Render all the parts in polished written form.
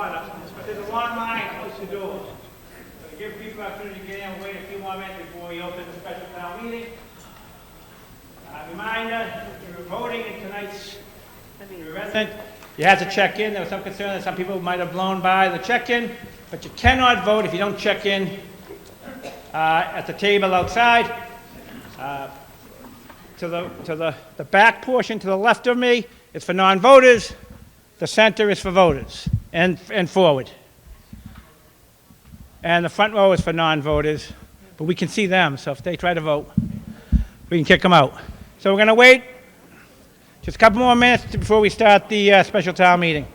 order, but there's a long line close to the doors. So to give people an opportunity to get in and wait a few more minutes before we open the special town meeting. Reminder, if you're voting in tonight's resident, you have to check in. There was some concern that some people might have blown by the check-in, but you cannot vote if you don't check in at the table outside. To the back portion to the left of me is for non-voters. The center is for voters and forward. And the front row is for non-voters, but we can see them, so if they try to vote, we can kick them out. So we're going to wait just a couple more minutes before we start the special town meeting.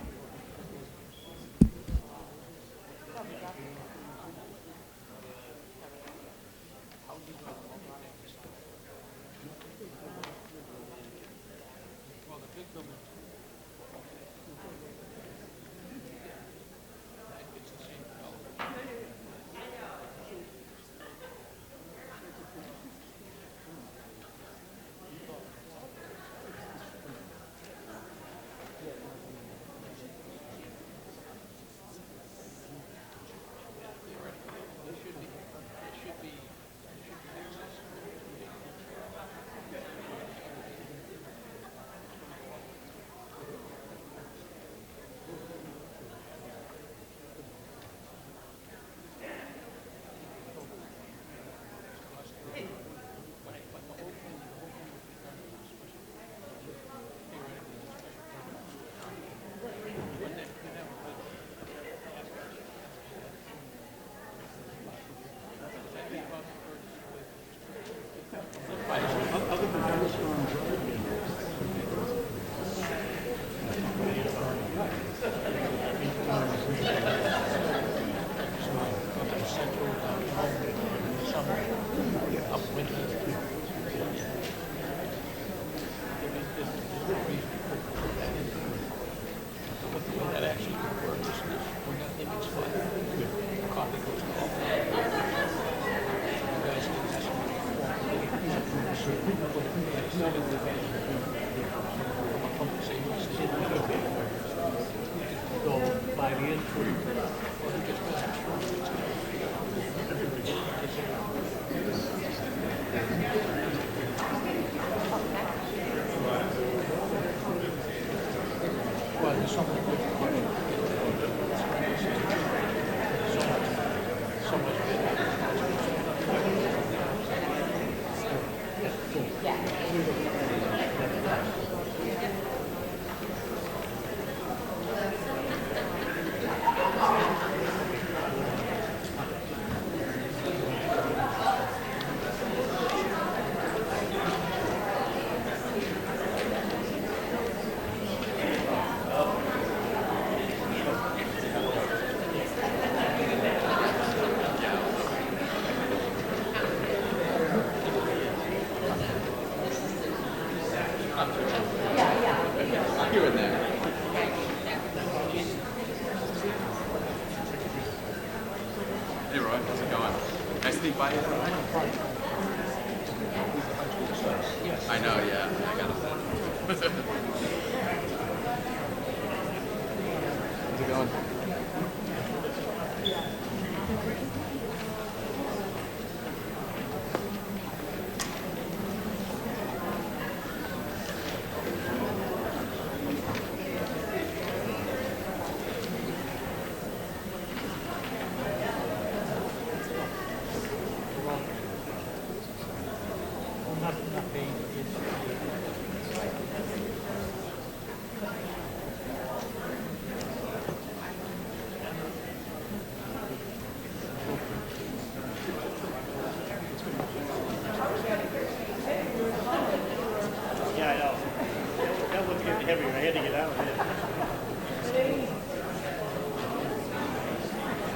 I know, yeah. I got it. How's it going?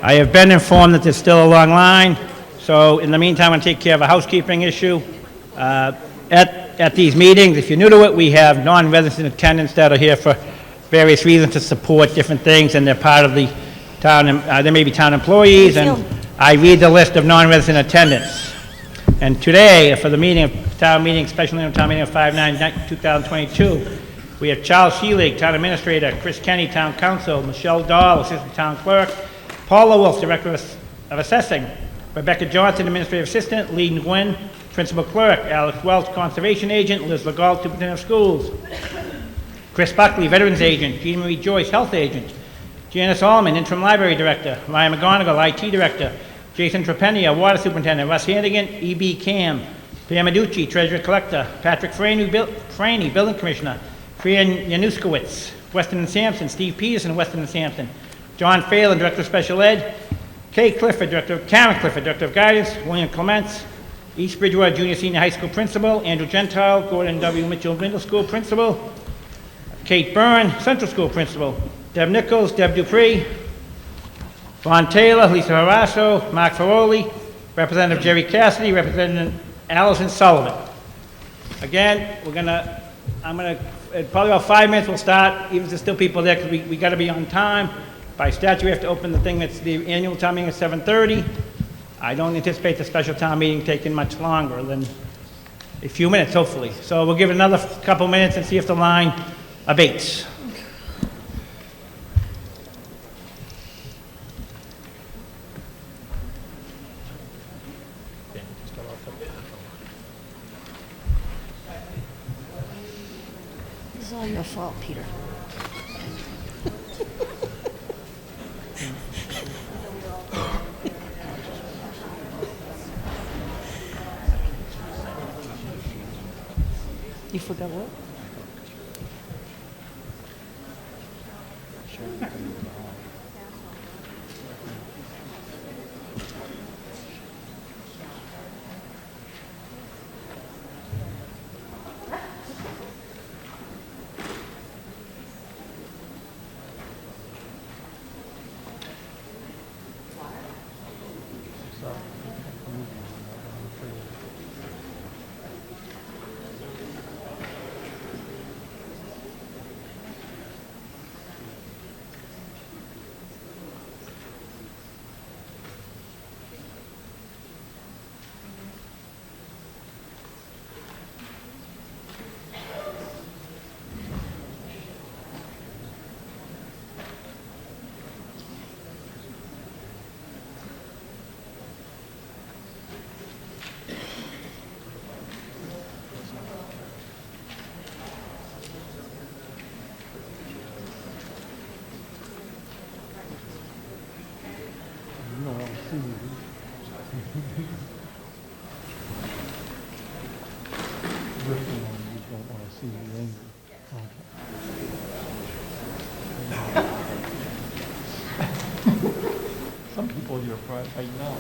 I have been informed that there's still a long line, so in the meantime, I'm going to take care of a housekeeping issue. At these meetings, if you're new to it, we have non-resident attendants that are here for various reasons to support different things, and they're part of the town, they may be town employees, and I read the list of non-resident attendants. And today, for the meeting of town meeting, special town meeting of 5/9/2022, We have Charles Sheelig, Town Administrator, Chris Kenny, Town Council, Michelle Dahl, Assistant Town Clerk, Paula Wolf, Director of Assessing, Rebecca Johnson, Administrative Assistant, Lee Nguyen, Principal Clerk, Alex Welch, Conservation Agent, Liz Legault, Superintendent of Schools, Chris Buckley, Veterans Agent, Jean Marie Joyce, Health Agent, Janice Allman, Interim Library Director, Ryan McGonigal, IT Director, Jason Trepania, Water Superintendent, Russ Hannigan, EBCAM, Pam Aducci, Treasurer Collector, Patrick Franey, Building Commissioner, Fran Januskowitz, Weston and Sampson, Steve Peterson, Weston and Sampson, John Phelan, Director of Special Ed, Karen Clifford, Director of Guidance, William Clements, East Bridgewater Junior Senior High School Principal, Andrew Gentile, Gordon W. Mitchell Middle School Principal, Kate Byrne, Central School Principal, Deb Nichols, Deb Dupree, Vaughn Taylor, Lisa Harasso, Mark Ferroli, Representative Jerry Cassidy, Representative Allison Sullivan. Again, probably about 5 minutes we'll start, even if there's still people there, because we gotta be on time. By statute, we have to open the thing that's the annual town meeting at 7:30. I don't anticipate the special town meeting taking much longer than a few minutes, hopefully. So we'll give it another couple minutes and see if the line abates. This is all your fault, Peter. You forgot what? Some people you're right now.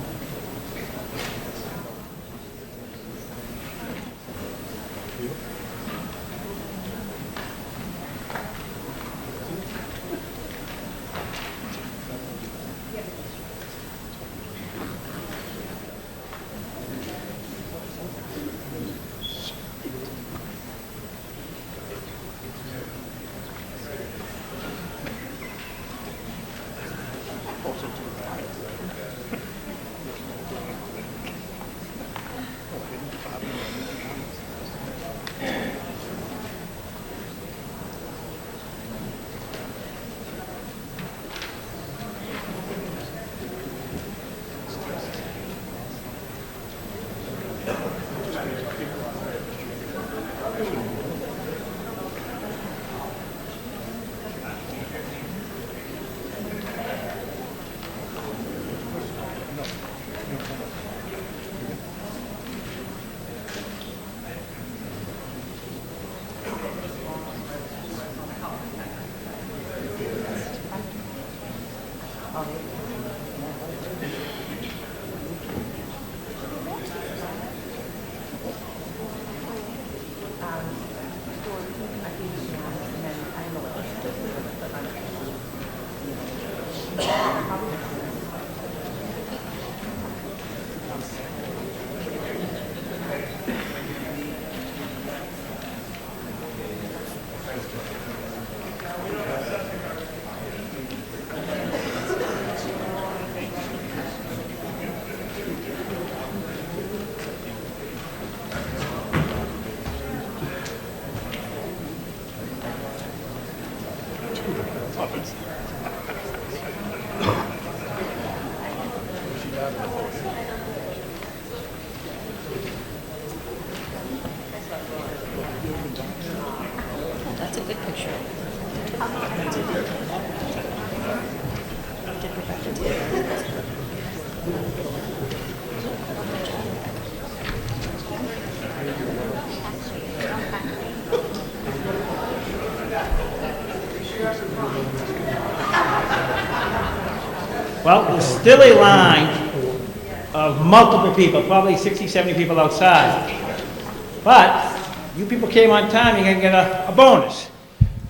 Well, there's still a line of multiple people, probably 60, 70 people outside. But you people came on time, you're gonna get a bonus.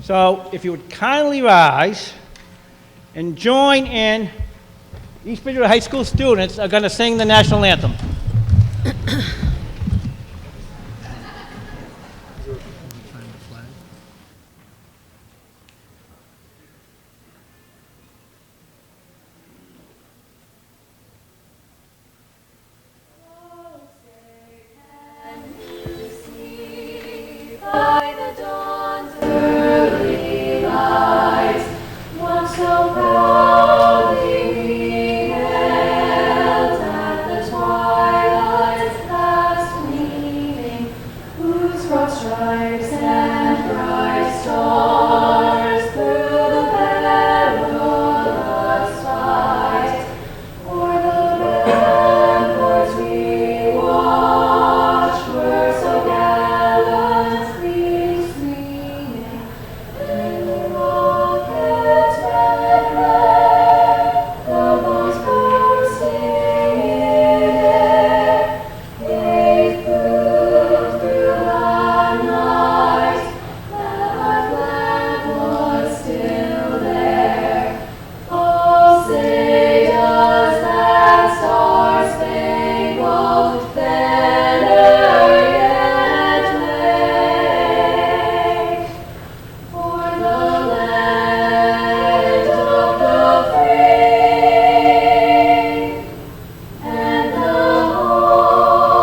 So if you would kindly rise and join in, East Bridgewater High School students are gonna sing the National Anthem. By the dawn's early light, once so proudly we hailed at the twilight's last gleaming, whose broad stripes and bright stars through the perilous fight, o'er the ramparts we watched were so gallantly streaming, and the rocket's red glare, the bombs bursting in air, gave proof through the night that our flag was still there. Oh, say does that star-spangled banner yet wave for the land of the free and the home of the brave?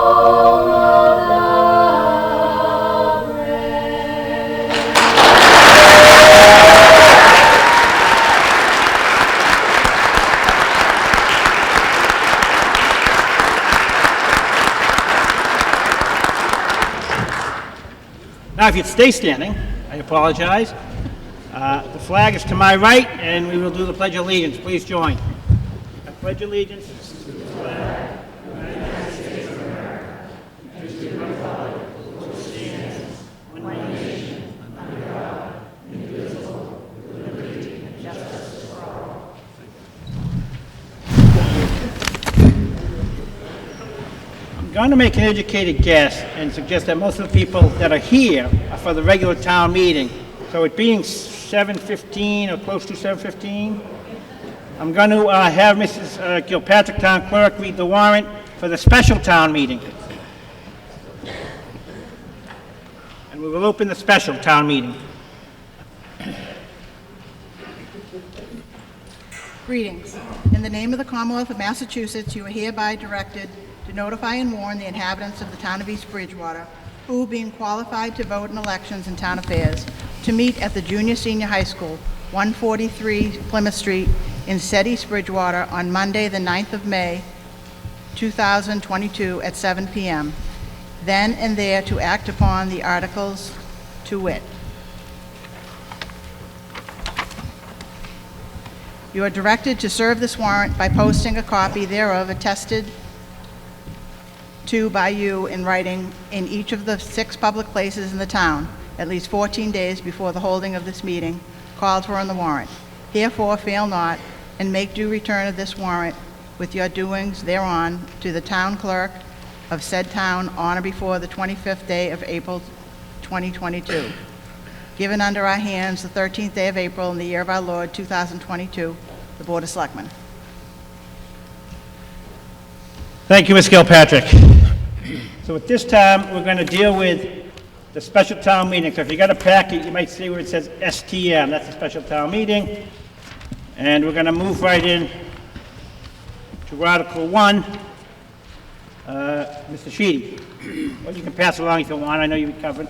Now, if you'd stay standing, I apologize. The flag is to my right, and we will do the Pledge of Allegiance. Please join. I pledge allegiance. I'm going to make an educated guess and suggest that most of the people that are here are for the regular town meeting. So it being 7:15 or close to 7:15, I'm going to have Mrs. Kilpatrick, Town Clerk, read the warrant for the special town meeting. And we will open the special town meeting. Greetings. In the name of the Commonwealth of Massachusetts, you are hereby directed to notify and warn the inhabitants of the town of East Bridgewater, who, being qualified to vote in elections and town affairs, to meet at the Junior-Senior High School, 143 Plymouth Street, in said East Bridgewater, on Monday, the 9th of May, 2022, at 7 p.m., then and there to act upon the articles to wit. You are directed to serve this warrant by posting a copy thereof attested to by you in writing in each of the 6 public places in the town, at least 14 days before the holding of this meeting, called for in the warrant. Herefore, fail not, and make due return of this warrant with your doings thereon to the town clerk of said town on or before the 25th day of April 2022. Given under our hands the 13th day of April in the year of our Lord 2022, the Board of Selectmen. Thank you, Ms. Kilpatrick. So at this time, we're going to deal with the special town meeting. So if you got a packet, you might see where it says STM. That's a special town meeting. And we're going to move right in to Article 1. Mr. Sheedy, well, you can pass along if you want. I know you've covered.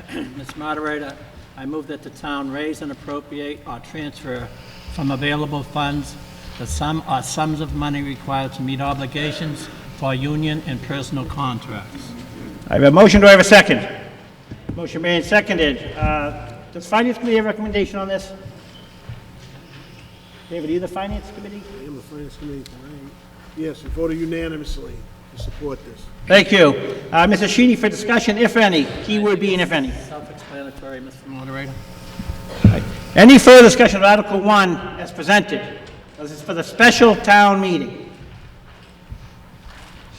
Mr. Moderator, I move that the town raise and appropriate or transfer from available funds the sum or sums of money required to meet obligations for union and personal contracts. I have a motion. Do I have a second? Motion made and seconded. Does Finance Committee have a recommendation on this? David, are you the Finance Committee? I am the Finance Committee tonight. Yes, we voted unanimously to support this. Thank you. Mr. Sheedy, for discussion, if any, keyword being if any. Self-explanatory, Mr. Moderator. Any further discussion of Article 1 as presented? This is for the special town meeting.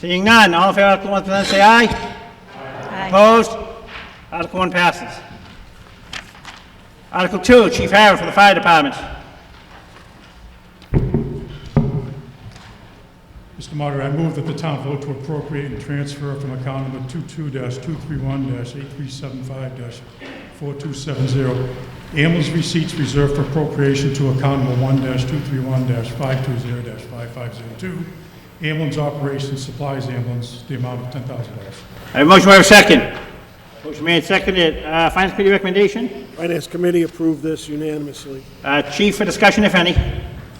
Seeing none, all in favor of Article 1 as presented, say aye. Aye. Opposed? Article 1 passes. Article 2, Chief Harris for the Fire Department. Mr. Moderator, I move that the town vote to appropriate and transfer from account number 22-231-8375-4270 ambulance receipts reserved for appropriation to account number 1-231-520-5502 ambulance operations supplies ambulance, the amount of $10,000. I have a motion, we have a second. Motion made, seconded. Finance Committee recommendation? Finance Committee approved this unanimously. Chief, for discussion, if any.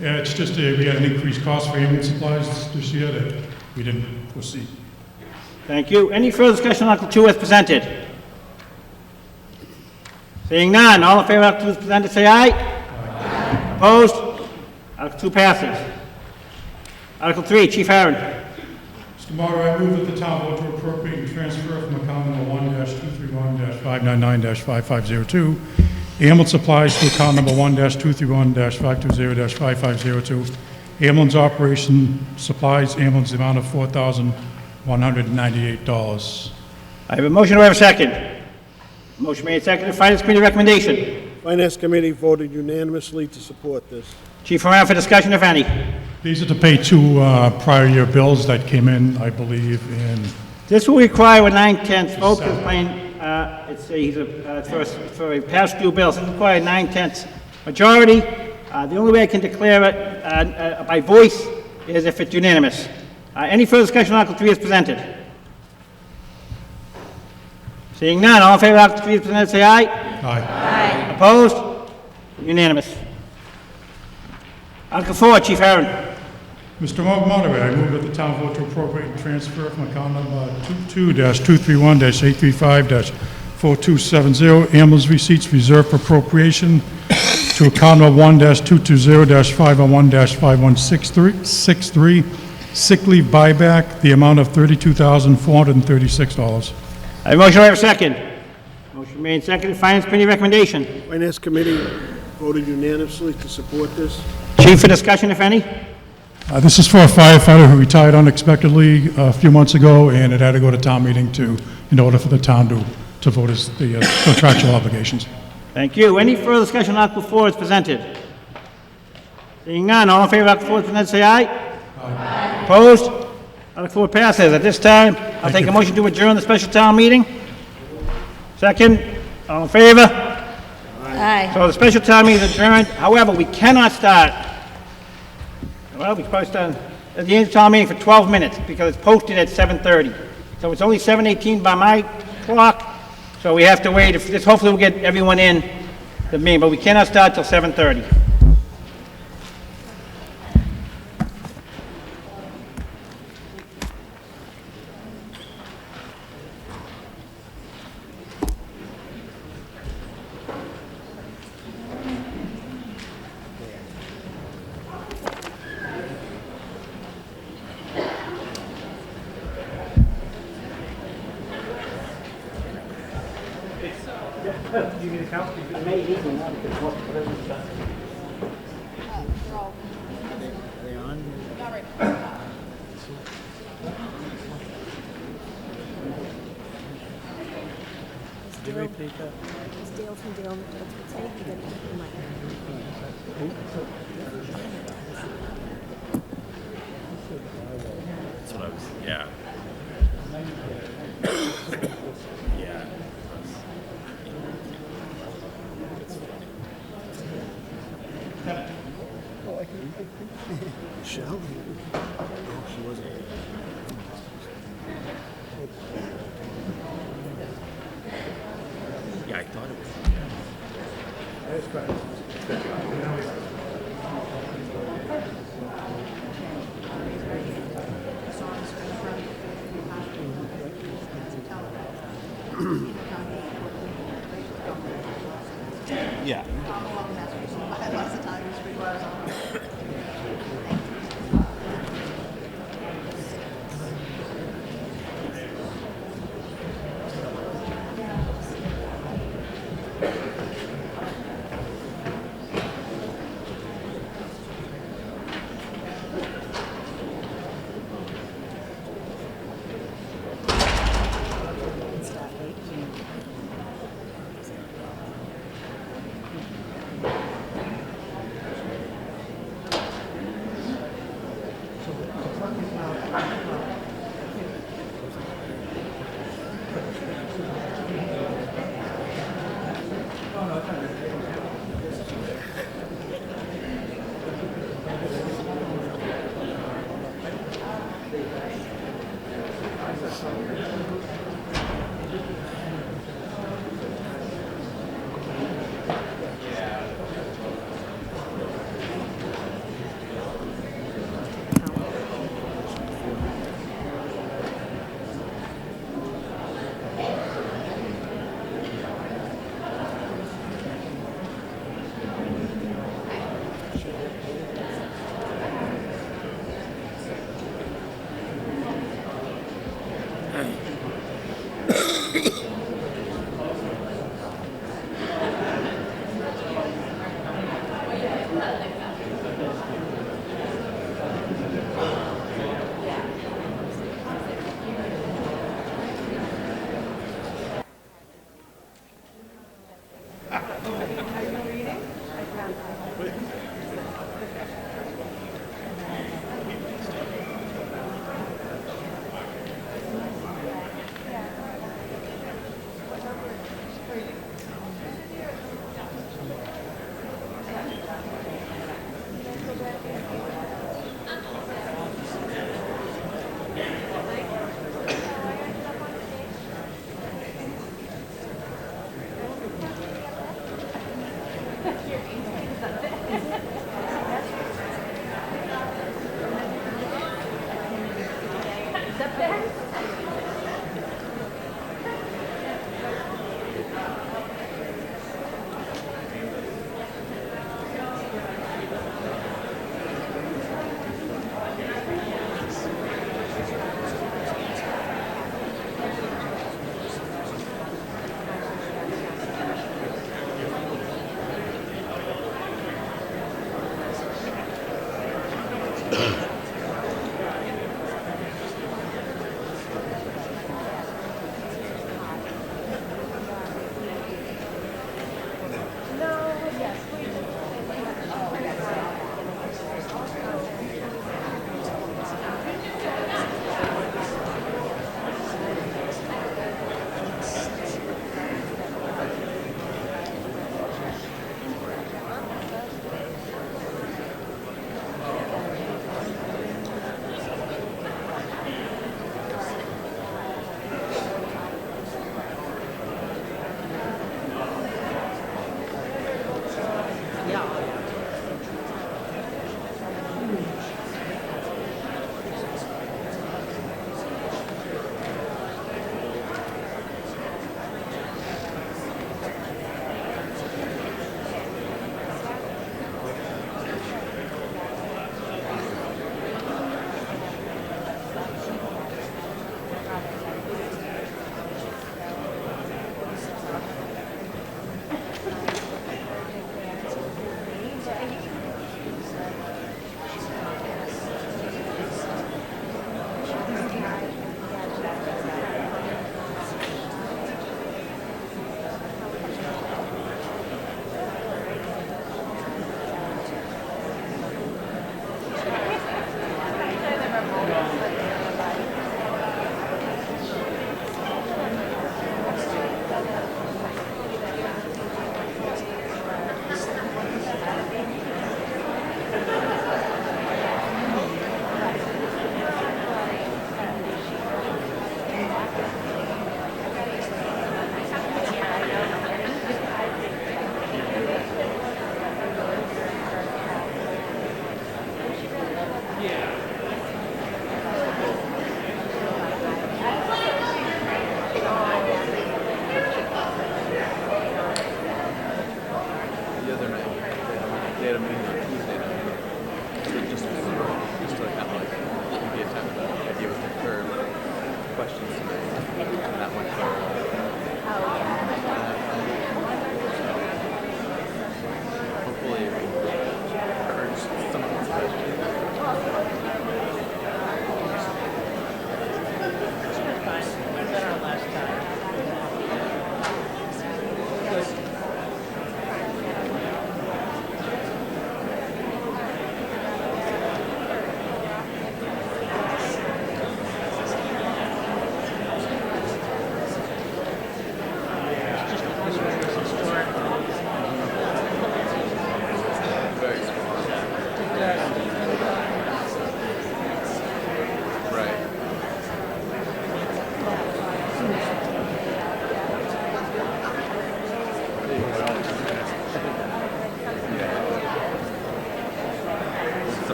Yeah, it's just we had an increased cost for ambulance supplies this year that we didn't foresee. Thank you. Any further discussion on Article 2 as presented? Seeing none, all in favor of Article 2 as presented, say aye. Aye. Opposed? Article 2 passes. Article 3, Chief Harron. Mr. Moderator, I move that the town vote to appropriate and transfer from account number 1-231-599-5502 ambulance supplies to account number 1-231-520-5502 ambulance operation supplies ambulance, the amount of $4,198. I have a motion, do I have a second? Motion made, seconded. Finance Committee recommendation. Finance Committee voted unanimously to support this. Chief Harron for discussion, if any. These are to pay two prior year bills that came in, I believe, in This will require a 9/10 vote to explain, for a past due bill. So it requires a 9/10 majority. The only way I can declare it by voice is if it's unanimous. Any further discussion on Article 3 as presented? Seeing none, all in favor of Article 3 as presented, say aye. Aye. Opposed? Unanimous. Article 4, Chief Harron. Mr. Moderator, I move that the town vote to appropriate and transfer from account number 22-231-835-4270 ambulance receipts reserved for appropriation to account number 1-220-501-5163 sick leave buyback, the amount of $32,436. I have a motion, I have a second. Motion made, seconded. Finance Committee recommendation. Finance Committee voted unanimously to support this. Chief, for discussion, if any. This is for a firefighter who retired unexpectedly a few months ago, and it had to go to town meeting in order for the town to vote as the contractual obligations. Thank you. Any further discussion on Article 4 as presented? Seeing none, all in favor of Article 4 as presented, say aye. Aye. Opposed? Article 4 passes. At this time, I'll take a motion to adjourn the special town meeting. Second, all in favor? Aye. So the special town meeting is adjourned. However, we cannot start, well, we can probably start at the end of the town meeting for 12 minutes because it's posted at 7:30. So it's only 7:18 by my clock, so we have to wait. Hopefully we'll get everyone in the meeting, but we cannot start till 7:30. It's Dale from Dale. That's what's saying. You gotta keep in mind. That's what I was, yeah. Yeah. Michelle? No, she wasn't. Yeah, I thought it was. Yeah.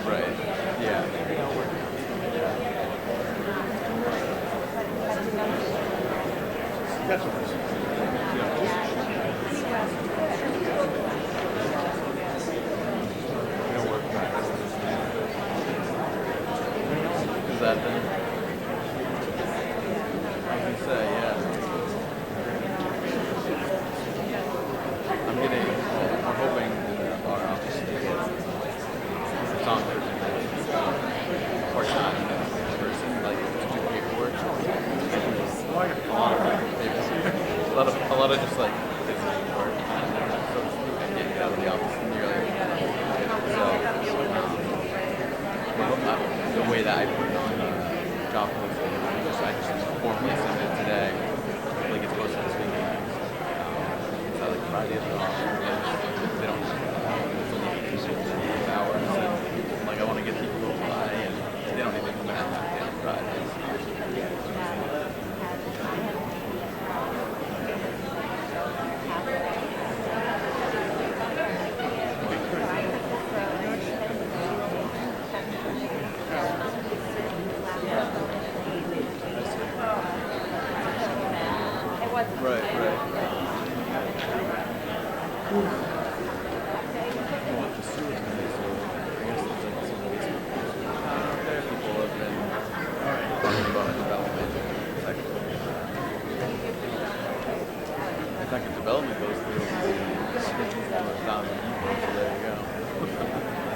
Right, yeah. Is that the? I was gonna say, yeah. I'm hoping our office it's on there. Part-time person, like, to do paperwork. A lot of just like busy work. And getting out of the office nearly. So, the way that I put it on job posting, I just formally sent it today. Like it's posted this weekend. It's like Friday as well. They don't. It's only 6 hours. And, like I want to get people to apply, and they don't even come in on Fridays. Development goes through down the Eagle, so there you go.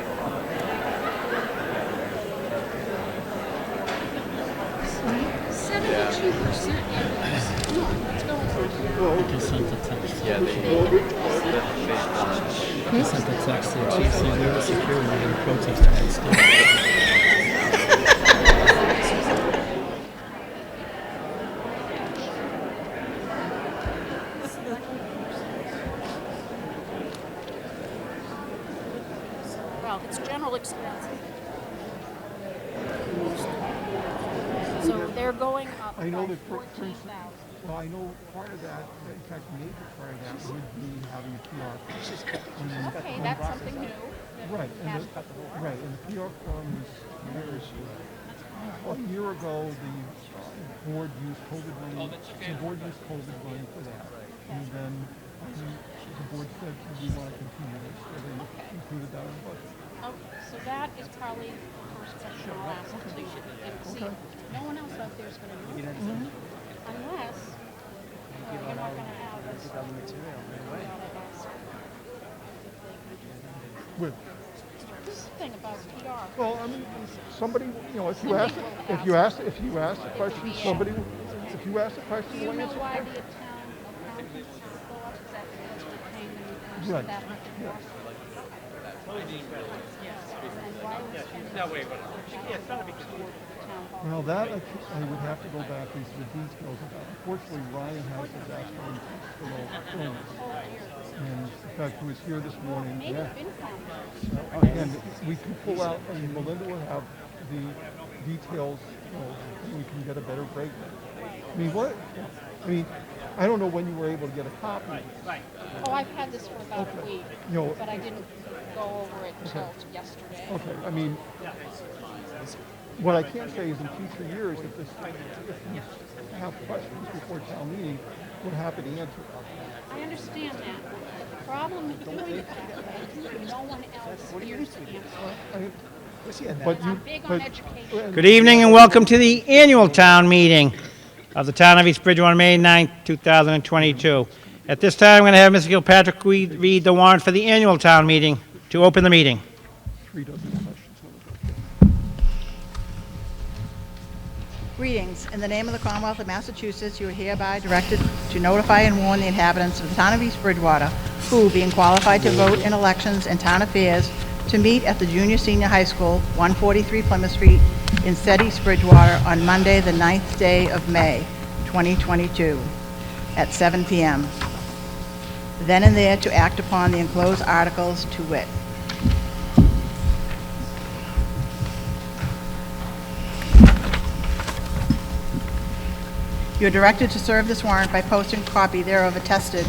They sent the text. Yeah, they They sent the text to the chief saying they were secure and they're going to protest against it. Well, it's general expense. So they're going up I know by that, for instance, 14,000. well, I know part of that, in fact, the major part of that would be having a PR. Okay, that's something new. that Right, has- and the PR firm is years. A year ago, the board used COVID money, the board used COVID money for that. And then the board said, we want to continue this, so they included that in the budget. Okay, so that is probably the first question I'll ask. And see, no one else out there is going to know this. Unless you're not going to have this. With, This thing about PR. well, I mean, somebody, you know, if you ask the question, somebody, if you ask the question, Do you we'll know answer the why the question. town accountants go up? Is that because we're paying the new person Right. that much more? And why are we spending $1,000 toward town hall? Well, that I would have to go back into the details of that. Unfortunately, Ryan has his actual illness. And in fact, he was here this morning. Maybe Yeah. FinCom. And we can pull out, and Melinda will have the details, you know, we can get a better breakdown. I mean, I don't know when you were able to get a copy. Oh, I've had this for about a week, You know, but I didn't go over it until yesterday. okay, I mean, what I can say is in future years, if you have questions before town meeting, we're happy to answer. I understand that. The problem with doing it that way, no one else hears the answer. But I'm big on education. Good evening and welcome to the annual town meeting of the town of East Bridgewater, May 9th, 2022. At this time, I'm going to have Mr. Gilpatrick read the warrant for the annual town meeting to open the meeting. 3 dozen questions. Greetings. In the name of the Commonwealth of Massachusetts, you are hereby directed to notify and warn the inhabitants of the town of East Bridgewater, who, being qualified to vote in elections and town affairs, to meet at the Junior Senior High School, 143 Plymouth Street, in said East Bridgewater, on Monday, the 9th day of May, 2022, at 7 p.m. Then and there to act upon the enclosed articles, to wit: You are directed to serve this warrant by posting a copy thereof attested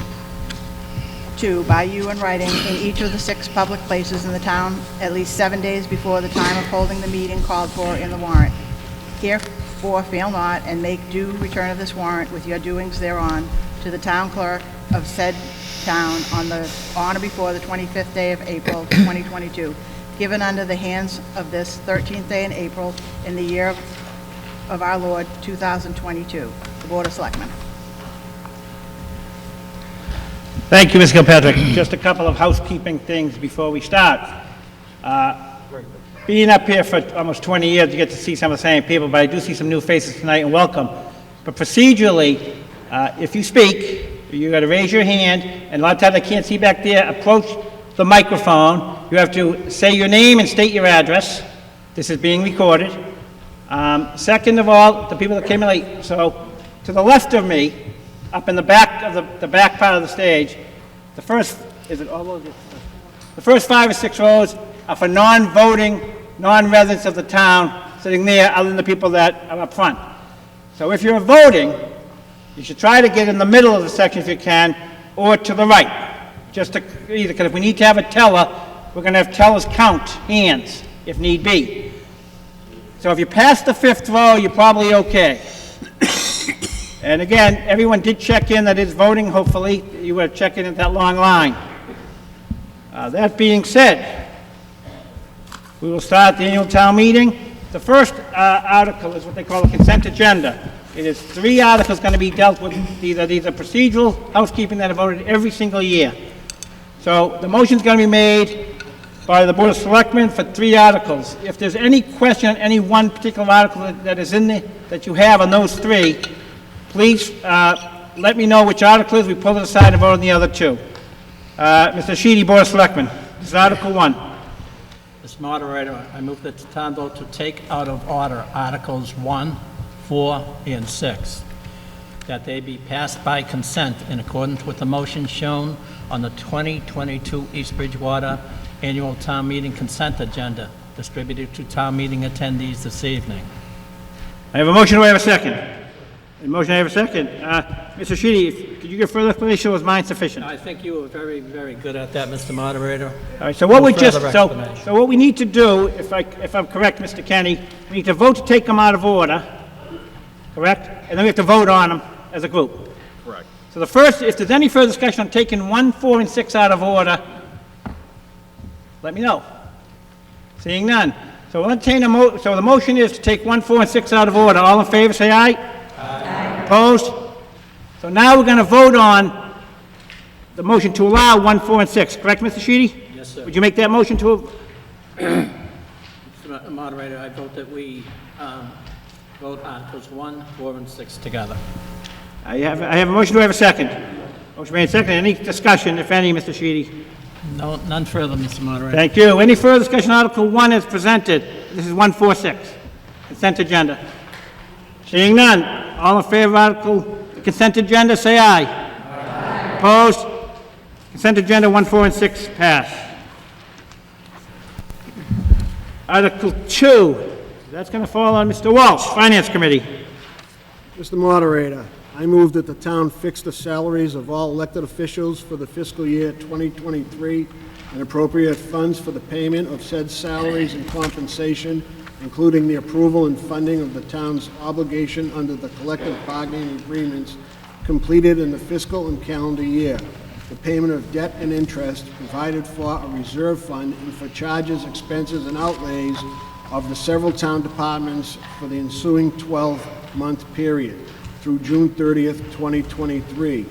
to by you in writing in each of the 6 public places in the town at least 7 days before the time of holding the meeting called for in the warrant. Herefore fail not, and make due return of this warrant with your doings thereon to the town clerk of said town on or before the 25th day of April, 2022, given under the hands of this 13th day in April in the year of our Lord, 2022, the Board of Selectmen. Thank you, Ms. Kilpatrick. Just a couple of housekeeping things before we start. Being up here for almost 20 years, you get to see some of the same people, but I do see some new faces tonight, and welcome. But procedurally, if you speak, you got to raise your hand, and a lot of times I can't see back there. Approach the microphone. You have to say your name and state your address. This is being recorded. Second of all, the people that came in late. So, to the left of me, up in the back of the back part of the stage, the first 5 or 6 rows are for non-voting, non-residents of the town sitting there, other than the people that are up front. So if you're voting, you should try to get in the middle of the section if you can, or to the right. Just to, either, because if we need to have a teller, we're going to have tellers count hands if need be. So if you pass the 5th row, you're probably okay. And again, everyone did check in that is voting. Hopefully, you were checking in that long line. That being said, we will start the annual town meeting. The first article is what they call a consent agenda. It is 3 articles going to be dealt with. These are procedural housekeeping that are voted every single year. So the motion is going to be made by the Board of Selectmen for 3 articles. If there's any question on any one particular article that is in there that you have on those 3, please let me know which article is. We pull it aside and vote on the other 2. Mr. Sheedy, Board of Selectmen. This is Article 1. Mr. Moderator, I move that the town vote to take out of order Articles 1, 4, and 6, that they be passed by consent in accordance with the motion shown on the 2022 East Bridgewater Annual Town Meeting Consent Agenda, distributed to town meeting attendees this evening. I have a motion. Do I have a second? A motion. I have a second. Mr. Sheedy, could you give further explanation, or was mine sufficient? I think you were very, very good at that, Mr. Moderator. All right, so what we just, further so explanation. what we need to do, if I'm correct, Mr. Kenny, we need to vote to take them out of order, correct? And then we have to vote on them as a group. Correct. So the first, if there's any further discussion on taking 1, 4, and 6 out of order, let me know. Seeing none. So we'll entertain so the motion is to take 1, 4, and 6 out of order. All in favor, say aye. Aye. Opposed? So now we're going to vote on the motion to allow 1, 4, and 6. Correct, Mr. Sheedy? Yes, sir. Would you make that motion to? Mr. Moderator, I vote that we vote Articles 1, 4, and 6 together. I have a motion. Do I have a second? Motion made second. Any discussion, if any, Mr. Sheedy? No, none further, Mr. Moderator. Thank you. Any further discussion? Article 1 is presented. This is 146. Consent agenda. Seeing none. All in favor of the consent agenda, say aye. Aye. Opposed? Consent agenda 1, 4, and 6 pass. Article 2. That's going to fall on Mr. Walsh, Finance Committee. Mr. Moderator, I move that the town fix the salaries of all elected officials for the fiscal year 2023 and appropriate funds for the payment of said salaries and compensation, including the approval and funding of the town's obligation under the collective bargaining agreements completed in the fiscal and calendar year, the payment of debt and interest provided for a reserve fund, and for charges, expenses, and outlays of the several town departments for the ensuing 12-month period through June 30th, 2023,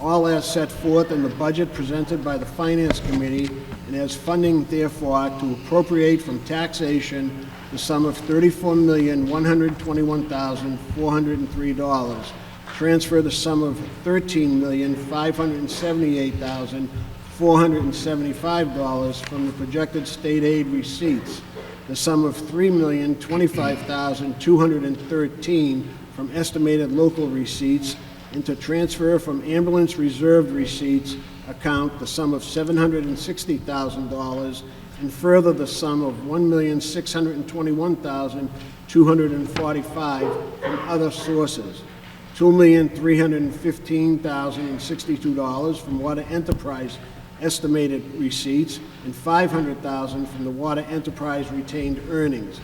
all as set forth in the budget presented by the Finance Committee, and as funding therefore to appropriate from taxation the sum of $34,121,403, transfer the sum of $13,578,475 from the projected state aid receipts, the sum of $3,025,213 from estimated local receipts, and to transfer from ambulance reserved receipts account the sum of $760,000, and further the sum of $1,621,245 from other sources. $2,315,062 from water enterprise estimated receipts, and $500,000 from the water enterprise retained earnings,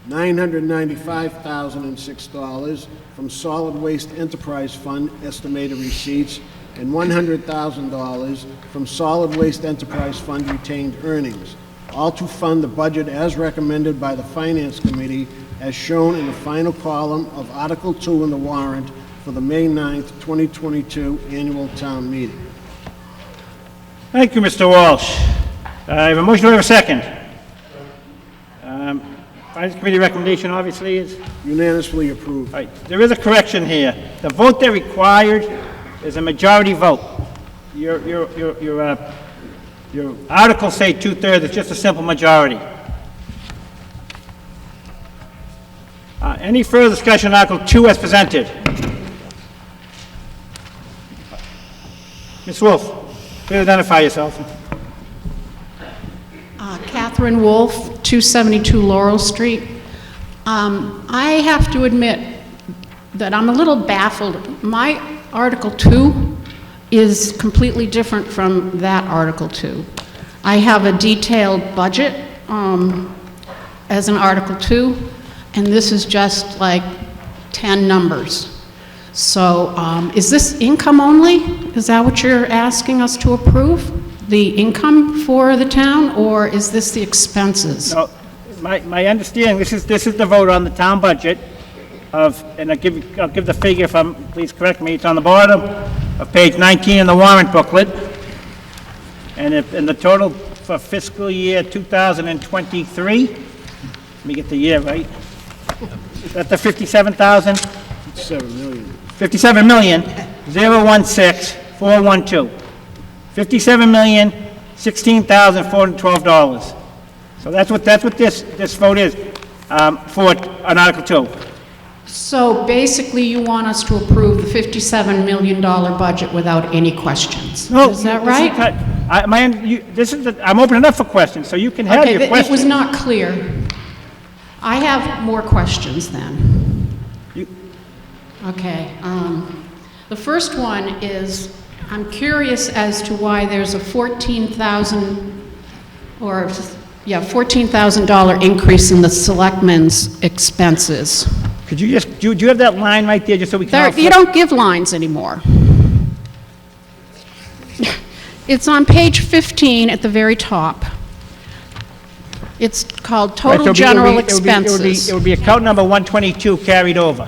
$995,006 from solid waste enterprise fund estimated receipts, and $100,000 from solid waste enterprise fund retained earnings, all to fund the budget as recommended by the Finance Committee as shown in the final column of Article 2 in the warrant for the May 9th, 2022 annual town meeting. Thank you, Mr. Walsh. I have a motion, do I have a second? Finance Committee recommendation obviously is? Unanimously approved. All right, there is a correction here. The vote they're required is a majority vote. Your articles say 2/3, it's just a simple majority. Any further discussion on Article 2 as presented? Ms. Wolf, please identify yourself. Catherine Wolf, 272 Laurel Street. I have to admit that I'm a little baffled. My Article 2 is completely different from that Article 2. I have a detailed budget as an Article 2, and this is just like 10 numbers. So is this income only? Is that what you're asking us to approve? The income for the town, or is this the expenses? No, my understanding, this is the vote on the town budget of, and I'll give the figure if I'm, please correct me, it's on the bottom of page 19 in the warrant booklet. And the total for fiscal year 2023, let me get the year right. Is that the 57,000? 7 million. 57,016,412. $57,016,412. So that's what this vote is for on Article 2. So basically, you want us to approve the $57 million budget without any questions? No, Is that right? I'm opening up for questions, so you can have your questions. It was not clear. I have more questions then. Okay. The first one is, I'm curious as to why there's a $14,000 increase in the selectmen's expenses. Could you just, do you have that line right there, just so we can... You don't give lines anymore. It's on page 15 at the very top. It's called total general expenses. It would be account number 122 carried over.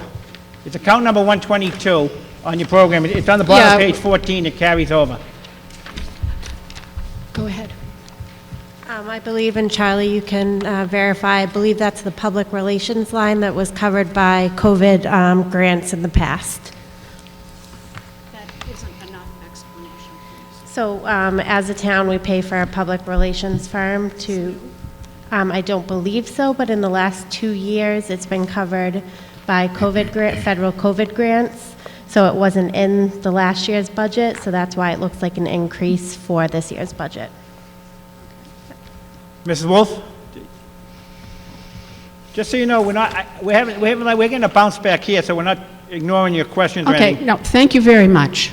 It's account number 122 on your program. It's on the bottom of page 14, it carries over. Go ahead. I believe, and Charlie, you can verify, I believe that's the public relations line that was covered by COVID grants in the past. That isn't enough explanation, please. So as a town, we pay for a public relations firm to, I don't believe so, but in the last 2 years, it's been covered by federal COVID grants. So it wasn't in the last year's budget, so that's why it looks like an increase for this year's budget. Mrs. Wolf? Just so you know, we're getting a bounce back here, so we're not ignoring your questions or anything. Okay, no, thank you very much.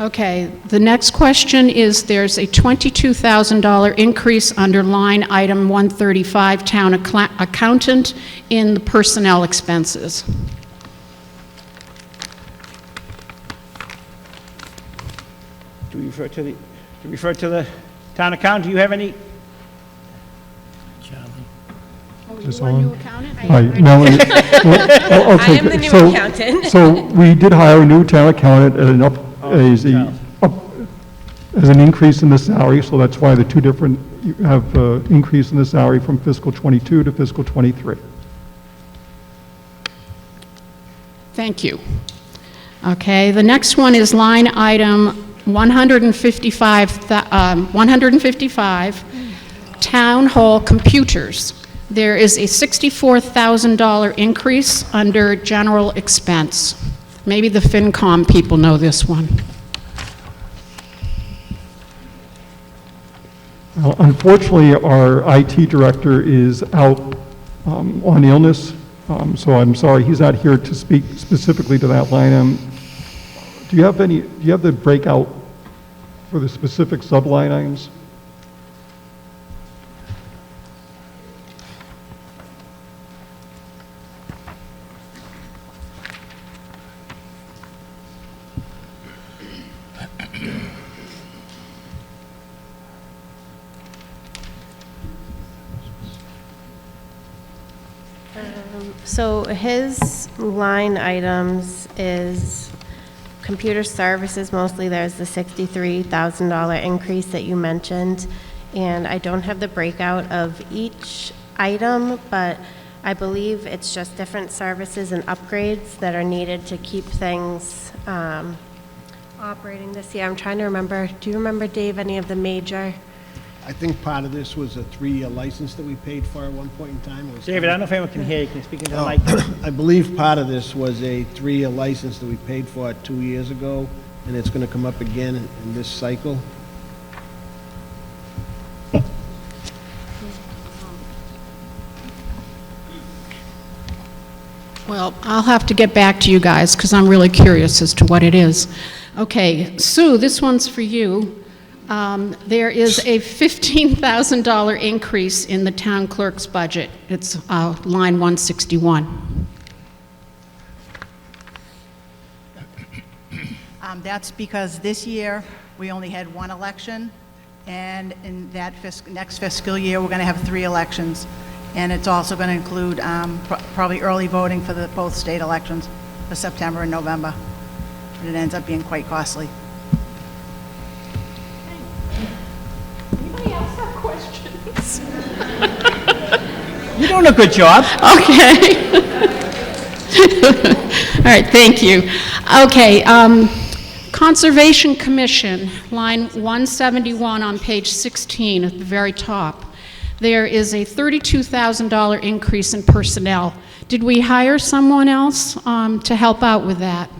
Okay, the next question is, there's a $22,000 increase under line item 135, town accountant, in the personnel expenses. Do we refer to the town accountant? Do you have any? Oh, Is this you are on? new accountant? Hi, Melanie. Well, okay, I am the new so- accountant. So we did hire a new town accountant at as an increase in the salary, so that's why the two different, you have increase in the salary from fiscal '22 to fiscal '23. Thank you. Okay, the next one is line item 155, town hall computers. There is a $64,000 increase under general expense. Maybe the FinCom people know this one. Unfortunately, our IT director is out on illness So I'm sorry, he's not here to speak specifically to that line item. Do you have the breakout for the specific sub-line items? So his line items is computer services mostly. There's the $63,000 increase that you mentioned. And I don't have the breakout of each item, but I believe it's just different services and upgrades that are needed to keep things operating this year. I'm trying to remember, do you remember, Dave, any of the major? I think part of this was a 3-year license that we paid for at one point in time. It was David, I don't know if anyone can hear you. Can you speak into the Oh, mic? I believe part of this was a 3-year license that we paid for 2 years ago, and it's going to come up again in this cycle. Well, I'll have to get back to you guys, because I'm really curious as to what it is. Okay, Sue, this one's for you. There is a $15,000 increase in the town clerk's budget. It's line 161. That's because this year, we only had one election, and in that next fiscal year, we're going to have 3 elections. And it's also going to include probably early voting for both state elections for September and November. And it ends up being quite costly. Anybody else have questions? You're doing a good job. Okay. All right, thank you. Okay, Conservation Commission, line 171 on page 16 at the very top. There is a $32,000 increase in personnel. Did we hire someone else to help out with that?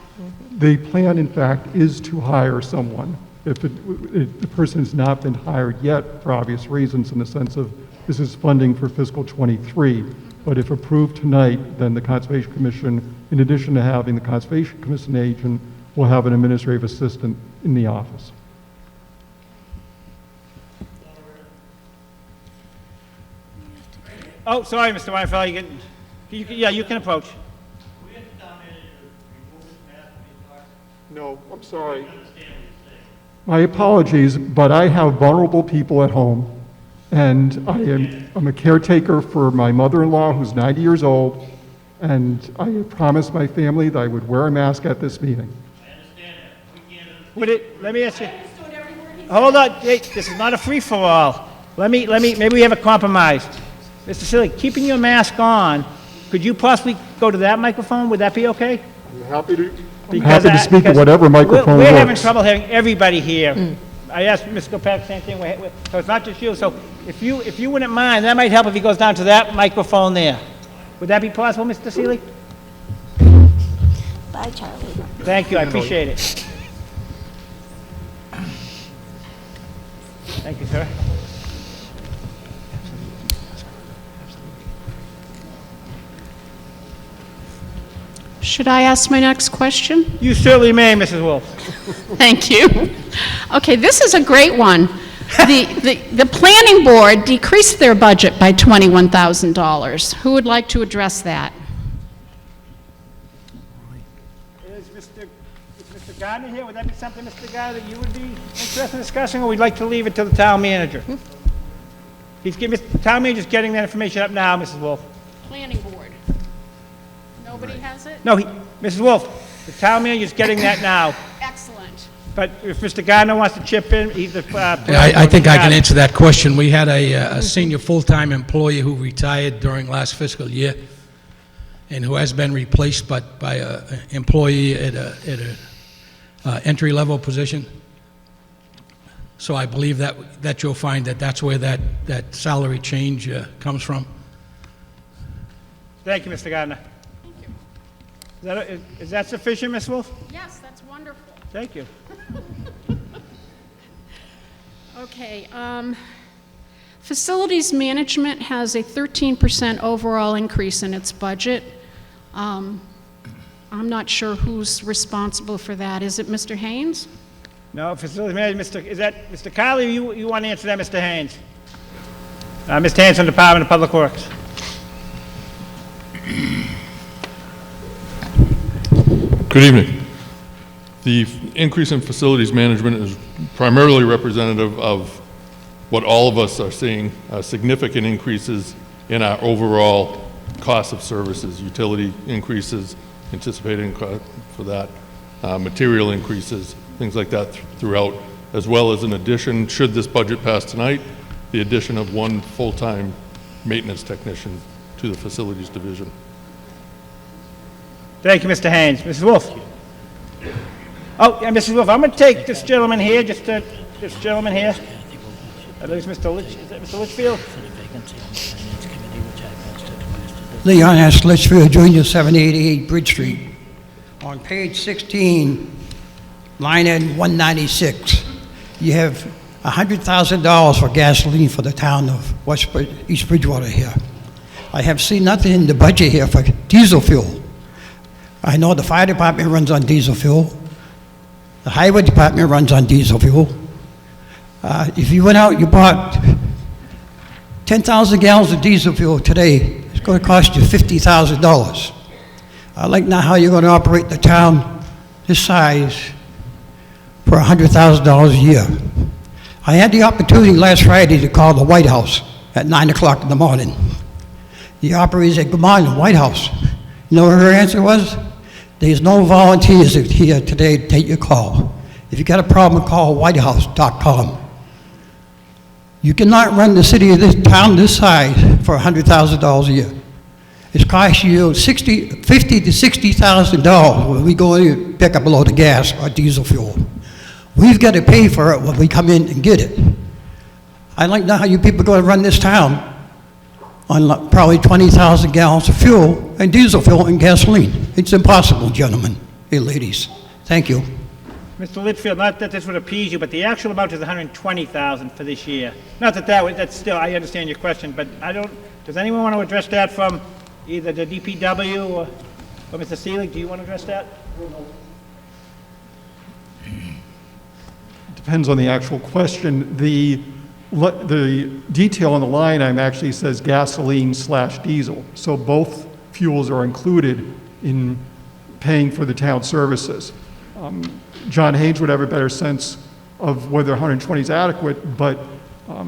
The plan, in fact, is to hire someone. If the person has not been hired yet, for obvious reasons, in the sense of this is funding for fiscal '23, but if approved tonight, then the Conservation Commission, in addition to having the Conservation Commission agent, will have an administrative assistant in the office. Oh, sorry, Mr. Weinfeld, you can approach. No, I'm sorry. My apologies, but I have vulnerable people at home, and I'm a caretaker for my mother-in-law who's 90 years old, and I promised my family that I would wear a mask at this meeting. Let me ask you. Hold on, hey, this is not a free-for-all. Maybe we have a compromise. Mr. Silly, keeping your mask on, could you possibly go to that microphone? Would that be okay? I'm happy to speak at whatever microphone We're works. having trouble having everybody here. I asked Ms. Kopak, same thing, so it's not just you. So if you wouldn't mind, that might help if he goes down to that microphone there. Would that be possible, Mr. Seeley? Bye, Charlie. Thank you, I appreciate it. Thank you, sir. Should I ask my next question? You certainly may, Mrs. Wolf. Thank you. Okay, this is a great one. The planning board decreased their budget by $21,000. Who would like to address that? Is Mr. Gardner here? Would that be something, Mr. Gardner, that you would be interested in discussing, or we'd like to leave it to the town manager? The town manager's getting that information up now, Mrs. Wolf. Planning board. Nobody has it? No, Mrs. Wolf, the town manager's getting that now. Excellent. But if Mr. Gardner wants to chip in, he's the... I think I can answer that question. We had a senior full-time employee who retired during last fiscal year and who has been replaced by an employee at a entry-level position. So I believe that you'll find that's where that salary change comes from. Thank you, Mr. Gardner. Thank you. Is that sufficient, Ms. Wolf? Yes, that's wonderful. Thank you. Okay, facilities management has a 13% overall increase in its budget. I'm not sure who's responsible for that. Is it Mr. Haynes? No, facility manager, is that Mr. Kiley, you want to answer that, Mr. Haynes? Mr. Haynes from the Department of Public Works. Good evening. The increase in facilities management is primarily representative of what all of us are seeing, significant increases in our overall cost of services, utility increases, anticipating for that, material increases, things like that throughout, as well as an addition, should this budget pass tonight, the addition of one full-time maintenance technician to the facilities division. Thank you, Mr. Haynes. Mrs. Wolf? Oh, yeah, Mrs. Wolf, I'm going to take this gentleman here, this gentleman here. I believe it's Mr. Litch, is that Mr. Litchfield? Leon S. Litchfield, Jr., 788 Bridge Street. On page 16, line N 196, you have $100,000 for gasoline for the town of East Bridgewater here. I have seen nothing in the budget here for diesel fuel. I know the fire department runs on diesel fuel. The highway department runs on diesel fuel. If you went out, you bought 10,000 gallons of diesel fuel today, it's going to cost you $50,000. I'd like to know how you're going to operate the town this size for $100,000 a year. I had the opportunity last Friday to call the White House at 9 o'clock in the morning. The operator said, "Good morning, White House." You know what her answer was? "There's no volunteers here today to take your call. If you got a problem, call whitehouse.com. You cannot run the city of this town this size for $100,000 a year. It's costing you $50,000 to $60,000 when we go in and pick up a load of gas or diesel fuel. We've got to pay for it when we come in and get it. I'd like to know how you people are going to run this town on probably 20,000 gallons of fuel and diesel fuel and gasoline. It's impossible, gentlemen and ladies. Thank you." Mr. Litchfield, not that this would appease you, but the actual amount is $120,000 for this year. Not that that's still, I understand your question, but does anyone want to address that from either the DPW or Mr. Seelig? Do you want to address that? Depends on the actual question. The detail on the line item actually says gasoline/diesel. So both fuels are included in paying for the town services. John Haynes would have a better sense of whether 120 is adequate, but I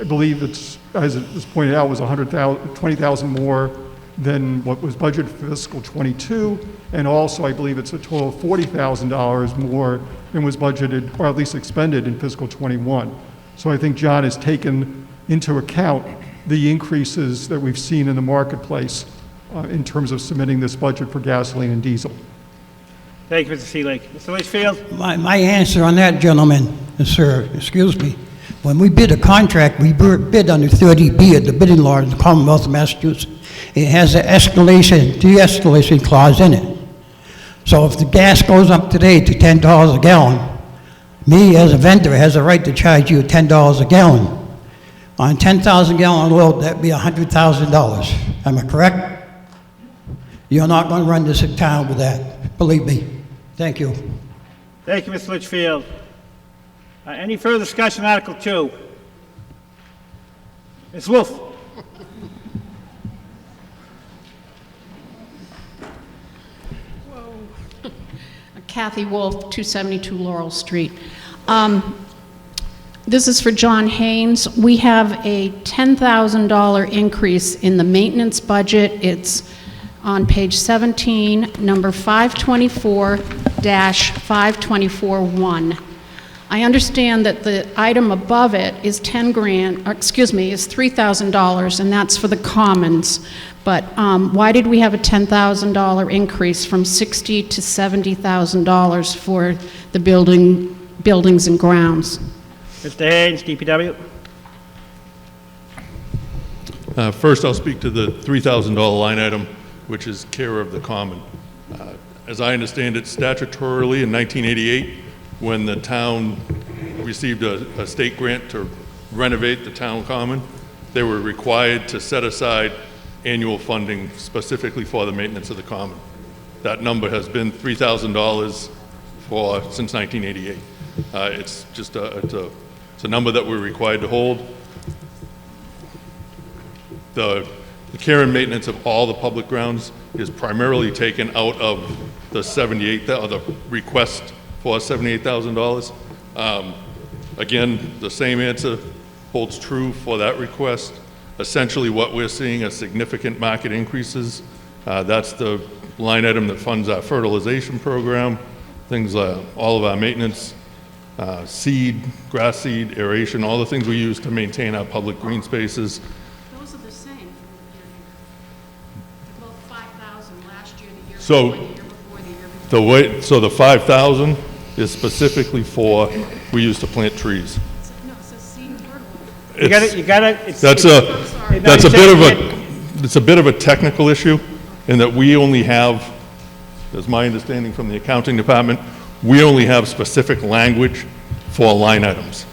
believe it's, as it was pointed out, was 20,000 more than what was budgeted for fiscal '22, and also I believe it's a total of $40,000 more than was budgeted, or at least expended in fiscal '21. So I think John has taken into account the increases that we've seen in the marketplace in terms of submitting this budget for gasoline and diesel. Thank you, Mr. Seelig. Mr. Litchfield? My answer on that, gentleman, sir, excuse me, when we bid a contract, we bid under 30B of the bidding law in the Commonwealth of Massachusetts. It has an escalation, de-escalation clause in it. So if the gas goes up today to $10 a gallon, me as a vendor has a right to charge you $10 a gallon. On 10,000 gallon load, that'd be $100,000. Am I correct? You're not going to run this town with that, believe me. Thank you. Thank you, Mr. Litchfield. Any further discussion on Article 2? Ms. Wolf? Kathy Wolf, 272 Laurel Street. This is for John Haynes. We have a $10,000 increase in the maintenance budget. It's on page 17, number 524-5241. I understand that the item above it is is $3,000, and that's for the commons. But why did we have a $10,000 increase from $60,000 to $70,000 for the buildings and grounds? Mr. Haynes, DPW. First, I'll speak to the $3,000 line item, which is care of the common. As I understand it, statutorily in 1988, when the town received a state grant to renovate the town common, they were required to set aside annual funding specifically for the maintenance of the common. That number has been $3,000 since 1988. It's just it's a number that we're required to hold. The care and maintenance of all the public grounds is primarily taken out of the the request for $78,000. Again, the same answer holds true for that request. Essentially, what we're seeing are significant market increases. That's the line item that funds our fertilization program, things like all of our maintenance, seed, grass seed, aeration, all the things we use to maintain our public green spaces. Those are the same from year to year. About 5,000 last year, the year So before, the year before, the year before. so the 5,000 is specifically for, we use to plant trees. No, it says seed and fertilizer. It's a bit of a technical issue in that we only have, as my understanding from the accounting department, we only have specific language for line items.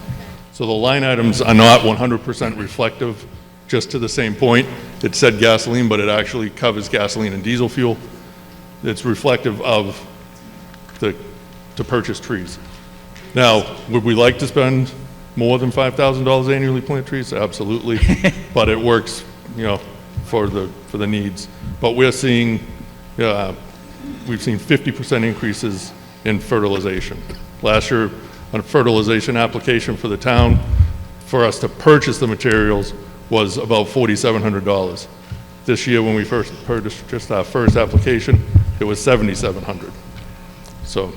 So the line items are not 100% reflective, just to the same point. It said gasoline, but it actually covers gasoline and diesel fuel. It's reflective of to purchase trees. Now, would we like to spend more than $5,000 annually plant trees? Absolutely. But it works, for the needs. But we're seeing, we've seen 50% increases in fertilization. Last year, a fertilization application for the town, for us to purchase the materials, was about $4,700. This year, when we first purchased just our first application, it was $7,700. So.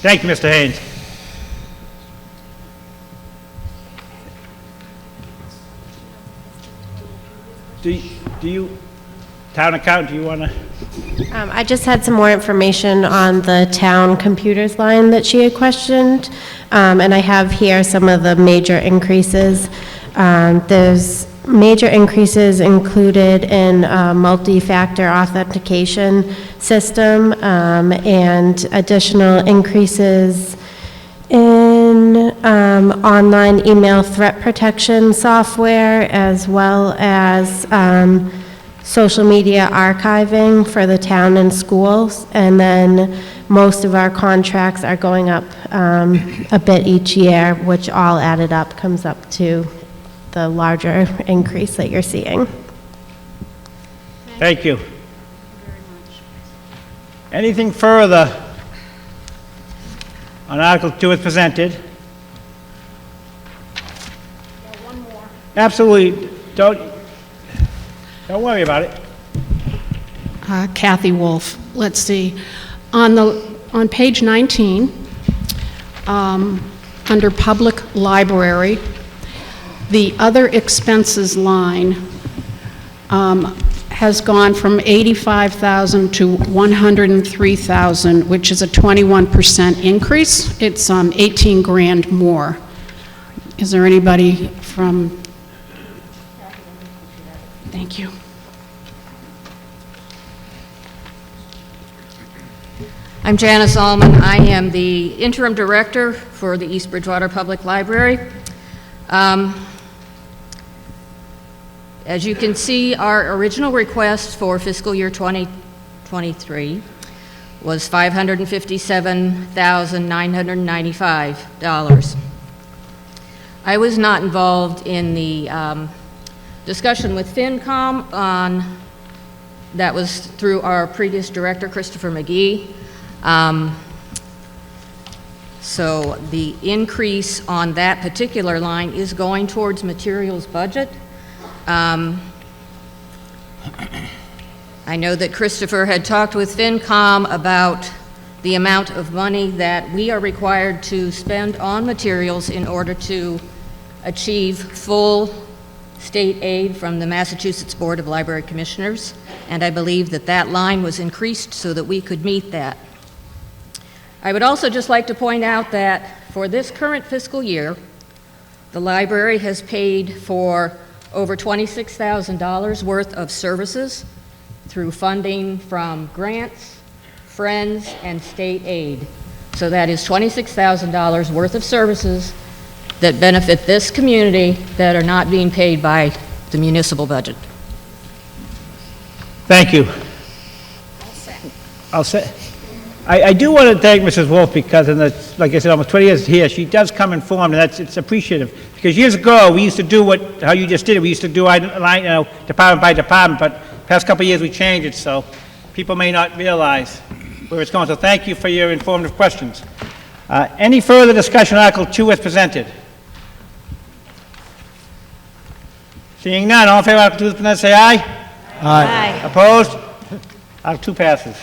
Thank you, Mr. Haynes. Do you, town accountant, do you want to? I just had some more information on the town computers line that she had questioned, and I have here some of the major increases. There's major increases included in multi-factor authentication system, and additional increases in online email threat protection software, as well as social media archiving for the town and schools. And then most of our contracts are going up a bit each year, which all added up comes up to the larger increase that you're seeing. Thank you. Anything further on Article 2 as presented? One more. Absolutely. Don't worry about it. Kathy Wolf. Let's see. On page 19, under Public Library, the other expenses line has gone from $85,000 to $103,000, which is a 21% increase. It's 18 grand more. Is there anybody from? Thank you. I'm Janice Allman. I am the interim director for the East Bridgewater Public Library. As you can see, our original request for fiscal year 2023 was $557,995. I was not involved in the discussion with FinCom that was through our previous director, Christopher McGee. So the increase on that particular line is going towards materials budget. I know that Christopher had talked with FinCom about the amount of money that we are required to spend on materials in order to achieve full state aid from the Massachusetts Board of Library Commissioners, and I believe that that line was increased so that we could meet that. I would also just like to point out that for this current fiscal year, the library has paid for over $26,000 worth of services through funding from grants, friends, and state aid. So that is $26,000 worth of services that benefit this community that are not being paid by the municipal budget. Thank you. I'll say, I do want to thank Mrs. Wolf because in the, like I said, almost 20 years here, she does come informed, and it's appreciative. Because years ago, we used to do how you just did it. We used to do department by department, but past couple of years we changed it, so people may not realize where it's going. So thank you for your informative questions. Any further discussion on Article 2 as presented? Seeing none, all in favor of Article 2 as presented, say aye. Aye. Opposed? Article 2 passes.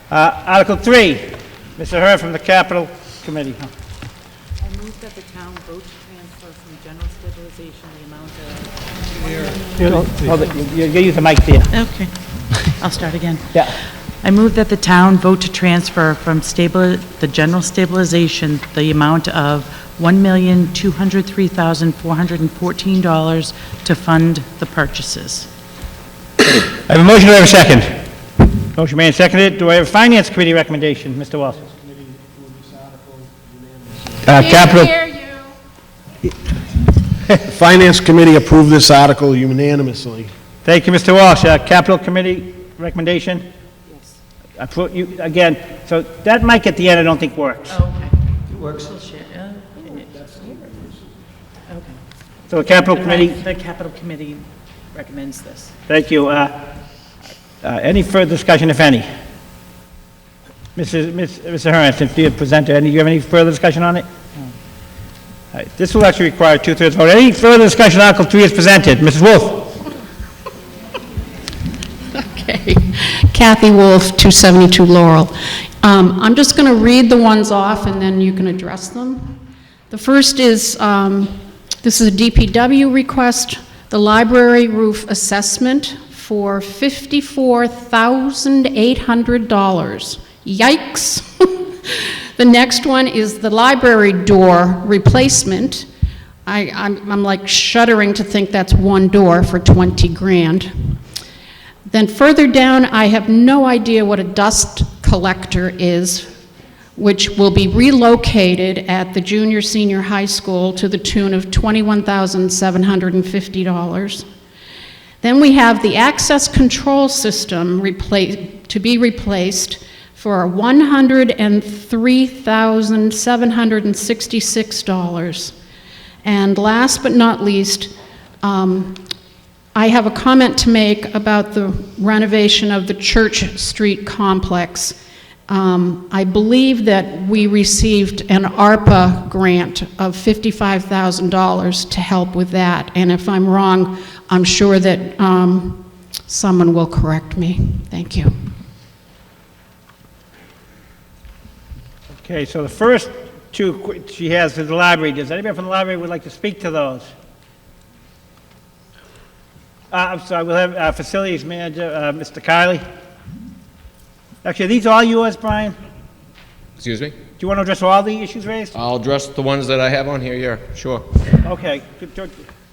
Article 3, Mr. Hearn from the Capital Committee. I move that the town vote to transfer from general stabilization the amount of... Hold it, you use the mic there. Okay, I'll start again. Yeah. I move that the town vote to transfer from the general stabilization the amount of $1,203,414 to fund the purchases. I have a motion, do I have a second? Motion made and seconded. Do I have a Finance Committee recommendation, Mr. Walsh? Capital. Finance Committee approved this article unanimously. Thank you, Mr. Walsh. Capital Committee recommendation? Yes. Again, so that mic at the end I don't think works. Oh, okay. It works. Okay. So the Capital Committee... The Capital Committee recommends this. Thank you. Any further discussion, if any? Mr. Hearn, since you have presented, do you have any further discussion on it? No. All right, this will actually require a 2/3 vote. Any further discussion on Article 3 is presented? Mrs. Wolf? Okay. Kathy Wolf, 272 Laurel. I'm just going to read the ones off, and then you can address them. The first is, this is a DPW request, the library roof assessment for $54,800. Yikes. The next one is the library door replacement. I'm like shuddering to think that's one door for 20 grand. Then further down, I have no idea what a dust collector is, which will be relocated at the junior senior high school to the tune of $21,750. Then we have the access control system to be replaced for $103,766. And last but not least, I have a comment to make about the renovation of the Church Street complex. I believe that we received an ARPA grant of $55,000 to help with that. And if I'm wrong, I'm sure that someone will correct me. Thank you. Okay, so the first two she has is the library. Does anybody from the library would like to speak to those? I'm sorry, we'll have Facilities Manager, Mr. Kiley. Actually, are these all yours, Brian? Excuse me? Do you want to address all the issues raised? I'll address the ones that I have on here, yeah, sure. Okay.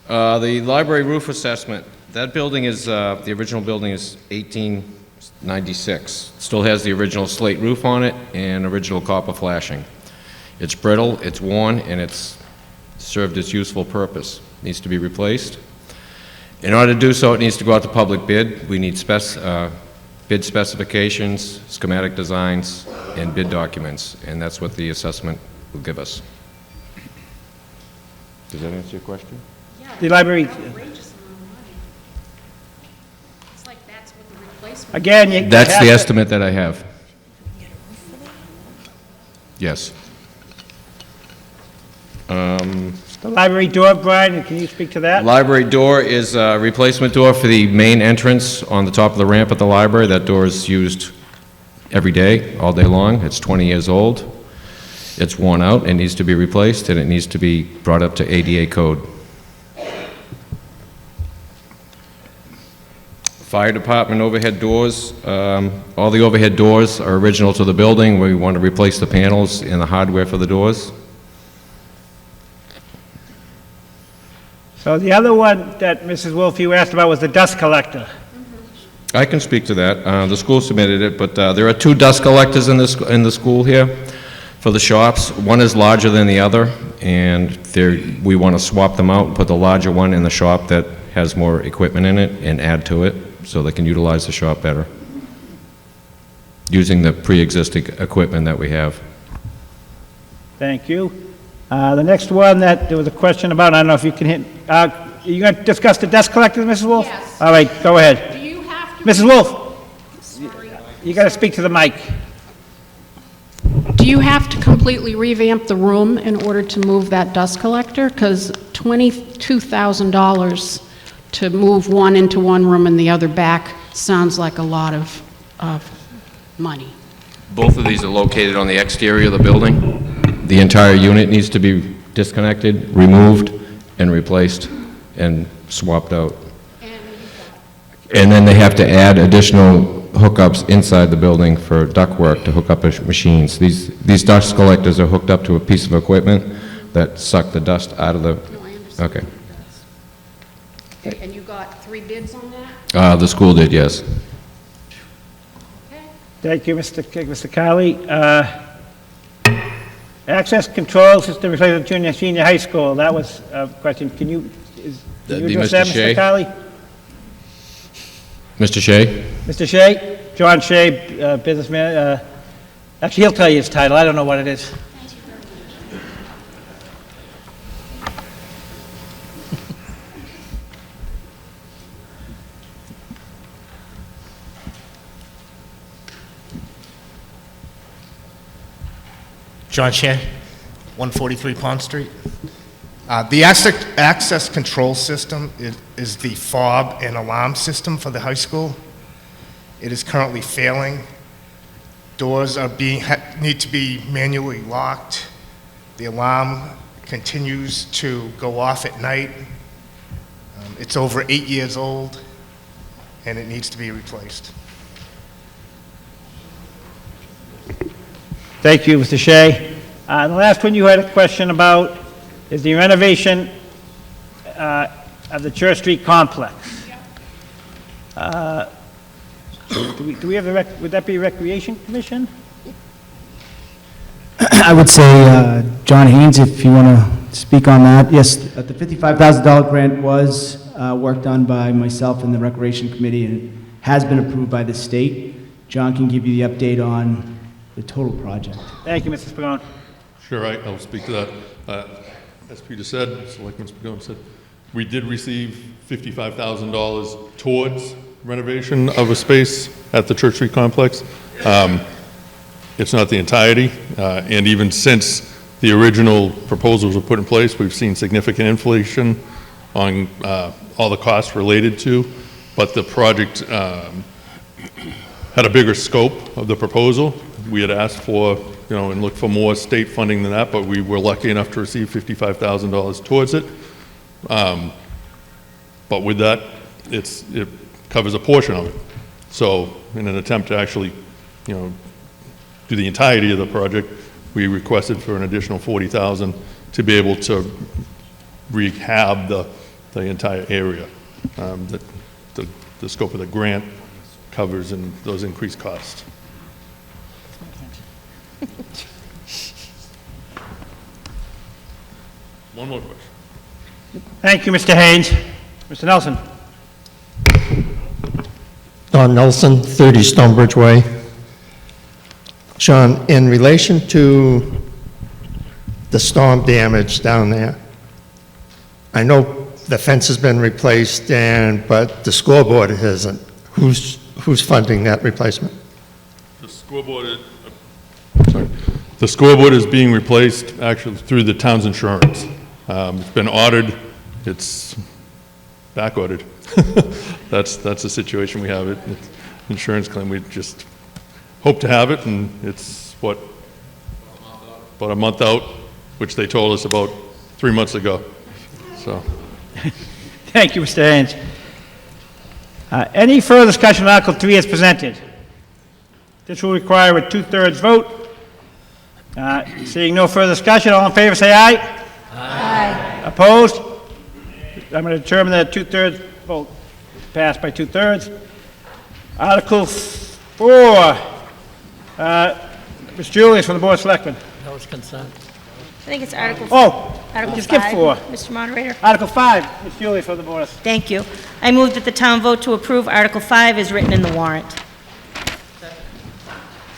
The library roof assessment, that building is, the original building is 1896. Still has the original slate roof on it and original copper flashing. It's brittle, it's worn, and it's served its useful purpose. Needs to be replaced. In order to do so, it needs to go out to public bid. We need bid specifications, schematic designs, and bid documents, and that's what the assessment will give us. Does that answer your question? Yeah, the library. Outrageous amount of money. It's like that's what the replacement. Again, that's the estimate that I have. Yes. The library door, Brian, can you speak to that? Library door is a replacement door for the main entrance on the top of the ramp at the library. That door is used every day, all day long. It's 20 years old. It's worn out. It needs to be replaced, and it needs to be brought up to ADA code. Fire department overhead doors. All the overhead doors are original to the building. We want to replace the panels and the hardware for the doors. So the other one that Mrs. Wolf, you asked about was the dust collector. I can speak to that. The school submitted it, but there are two dust collectors in the school here for the shops. One is larger than the other, and we want to swap them out and put the larger one in the shop that has more equipment in it and add to it, so they can utilize the shop better, using the pre-existing equipment that we have. Thank you. The next one that there was a question about, I don't know if you can hit, are you going to discuss the desk collectors, Mrs. Wolf? Yes. All right, go ahead. Do you have to... Mrs. Wolf, you got to speak to the mic. Do you have to completely revamp the room in order to move that dust collector? Because $22,000 to move one into one room and the other back sounds like a lot of money. Both of these are located on the exterior of the building. The entire unit needs to be disconnected, removed, and replaced, and swapped out. And then they have to add additional hookups inside the building for ductwork to hook up machines. These dust collectors are hooked up to a piece of equipment that suck the dust out of the... No, I understand. Okay. Okay, and you got 3 bids on that? The school did, yes. Thank you, Mr. Carley. Access control system replacement at senior high school. That was a question. Can you That'd be address that, Mr. Shea. Mr. Carley? Mr. Shea? Mr. Shea? John Shea, businessman. Actually, he'll tell you his title. I don't know what it is. John Shea, 143 Pond Street. The access control system is the fob and alarm system for the high school. It is currently failing. Doors are need to be manually locked. The alarm continues to go off at night. It's over 8 years old, and it needs to be replaced. Thank you, Mr. Shea. The last one you had a question about is the renovation of the Church Street complex. Do we have would that be Recreation Commission? I would say, John Haynes, if you want to speak on that. Yes, the $55,000 grant was worked on by myself and the Recreation Committee, and it has been approved by the state. John can give you the update on the total project. Thank you, Mr. Spagone. Sure, I'll speak to that. As Peter said, Selectman Spagone said, we did receive $55,000 towards renovation of a space at the Church Street complex. It's not the entirety, and even since the original proposals were put in place, we've seen significant inflation on all the costs related to, but the project had a bigger scope of the proposal. We had asked for, and looked for more state funding than that, but we were lucky enough to receive $55,000 towards it. But with that, it covers a portion of it. So in an attempt to actually, do the entirety of the project, we requested for an additional $40,000 to be able to rehab the entire area. The scope of the grant covers those increased costs. One more question. Thank you, Mr. Haynes. Mr. Nelson. Don Nelson, 30 Stonebridge Way. Sean, in relation to the storm damage down there, I know the fence has been replaced, but the scoreboard hasn't. Who's funding that replacement? The scoreboard is being replaced actually through the town's insurance. It's been ordered. It's back ordered. That's the situation we have. It's insurance claim. We just hope to have it, and it's about a month out, which they told us about 3 months ago. So. Thank you, Mr. Haynes. Any further discussion on Article 3 as presented? This will require a 2/3 vote. Seeing no further discussion, all in favor say aye. Aye. Opposed? I'm going to determine that a 2/3 vote passed by 2/3. Article 4. Ms. Julius from the Board of Selectmen. That was consent. I think it's Article. Oh, you skipped 4. Mr. Moderator. Article 5, Ms. Julie for the board. Thank you. I move that the town vote to approve Article 5 as written in the warrant.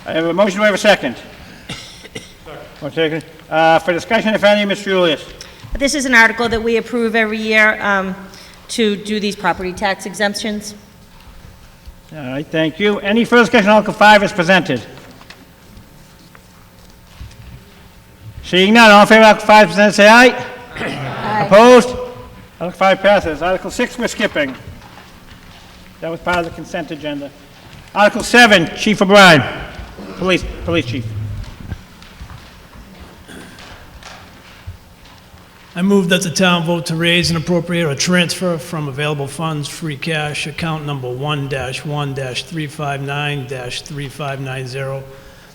I have a motion, do I have a second? One second. For discussion, if any, Ms. Julius. This is an article that we approve every year to do these property tax exemptions. All right, thank you. Any further discussion on Article 5 is presented? Seeing none, all in favor of Article 5 presented, say aye. Aye. Opposed? Article 5 passes. Article 6 we're skipping. That was part of the consent agenda. Article 7, Chief O'Brien. Police Chief. I move that the town vote to raise and appropriate or transfer from available funds free cash account number 1-1-359-3590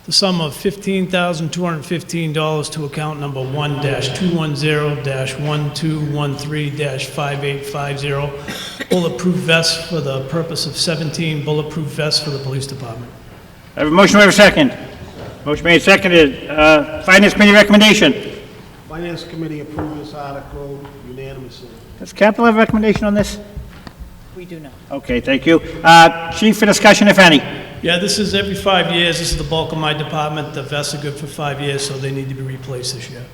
the sum of $15,215 to account number 1-210-1213-5850 bulletproof vests for the purpose of 17 bulletproof vests for the police department. I have a motion, we have a second. Motion made, seconded. Finance Committee recommendation. Finance Committee approved this article unanimously. Does capital have a recommendation on this? We do not. Okay, thank you. Chief, for discussion, if any. Yeah, this is every 5 years. This is the bulk of my department. The vests are good for 5 years, so they need to be replaced this year.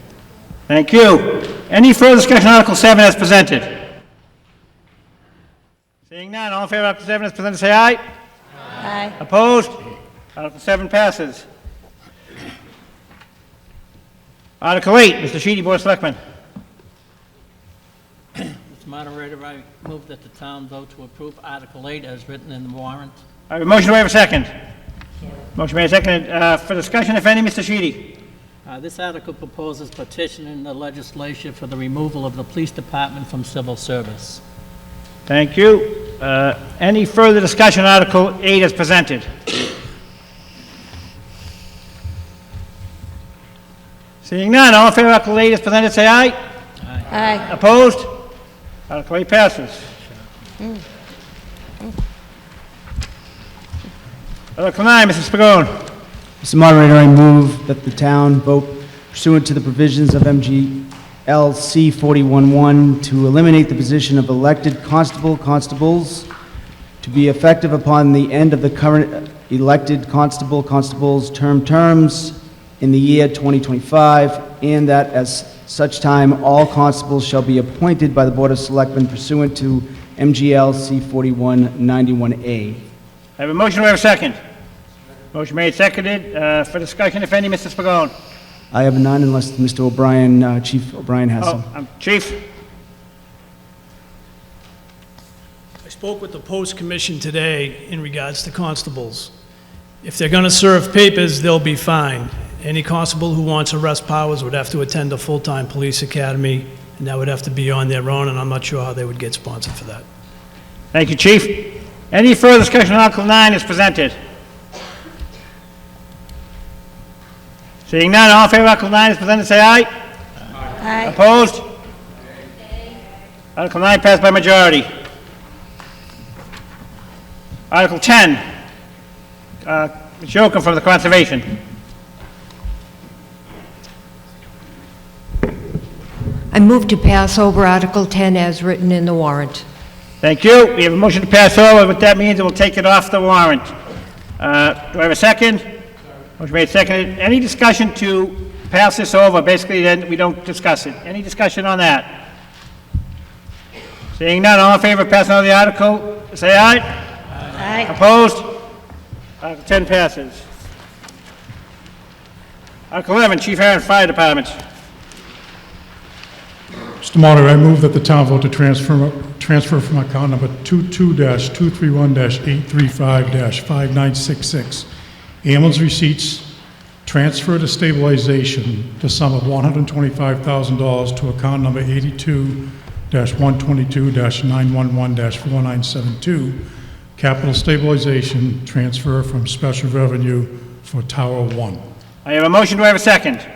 Thank you. Any further discussion on Article 7 as presented? Seeing none, all in favor of Article 7 as presented, say aye. Aye. Opposed? Article 7 passes. Article 8, Mr. Sheedy, Board of Selectmen. Mr. Moderator, I move that the town vote to approve Article 8 as written in the warrant. I have a motion, do I have a second? Motion made, seconded. For discussion, if any, Mr. Sheedy. This article proposes petitioning the legislature for the removal of the police department from civil service. Thank you. Any further discussion on Article 8 as presented? Seeing none, all in favor of Article 8 as presented, say aye. Aye. Opposed? Article 8 passes. Article 9, Mrs. Pagone. Mr. Moderator, I move that the town vote pursuant to the provisions of MGLC 41-1 to eliminate the position of elected constables to be effective upon the end of the current elected constables terms in the year 2025, and that as such time, all constables shall be appointed by the Board of Selectmen pursuant to MGLC 4191A. I have a motion, we have a second. Motion made, seconded. For discussion, if any, Mrs. Pagone. I have none unless Mr. O'Brien, Chief O'Brien has some. Chief. I spoke with the Post Commission today in regards to constables. If they're going to serve papers, they'll be fine. Any constable who wants arrest powers would have to attend a full-time police academy, and that would have to be on their own, and I'm not sure how they would get sponsored for that. Thank you, Chief. Any further discussion on Article 9 is presented? Seeing none, all in favor of Article 9 is presented, say aye. Aye. Opposed? Article 9 passed by majority. Article 10, Ms. Yocum from the Conservation. I move to pass over Article 10 as written in the warrant. Thank you. We have a motion to pass over. What that means, it will take it off the warrant. Do I have a second? Motion made, seconded. Any discussion to pass this over? Basically, then we don't discuss it. Any discussion on that? Seeing none, all in favor of passing over the article, say aye. Aye. Opposed? Article 10 passes. Article 11, Chief Herron, Fire Department. Mr. Moderator, I move that the town vote to transfer from account number 22-231-835-5966, ambulance receipts, transfer to stabilization, the sum of $125,000 to account number 82-122-911-4972, capital stabilization, transfer from special revenue for Tower 1. I have a motion. Do I have a second?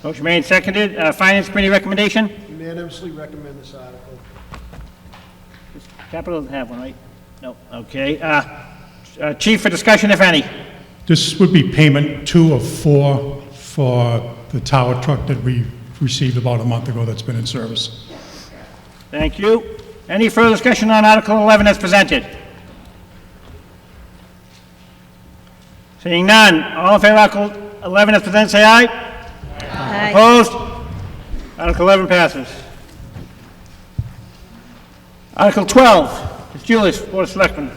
Motion made, seconded. Finance Committee recommendation? Unanimously recommend this article. Capital doesn't have one, right? No. Okay. Chief, for discussion, if any. This would be payment 2 of 4 for the tower truck that we received about a month ago that's been in service. Thank you. Any further discussion on Article 11 as presented? Seeing none, all in favor of Article 11 as presented, say aye. Aye. Opposed? Article 11 passes. Article 12, Ms. Julius, Board of Selectmen.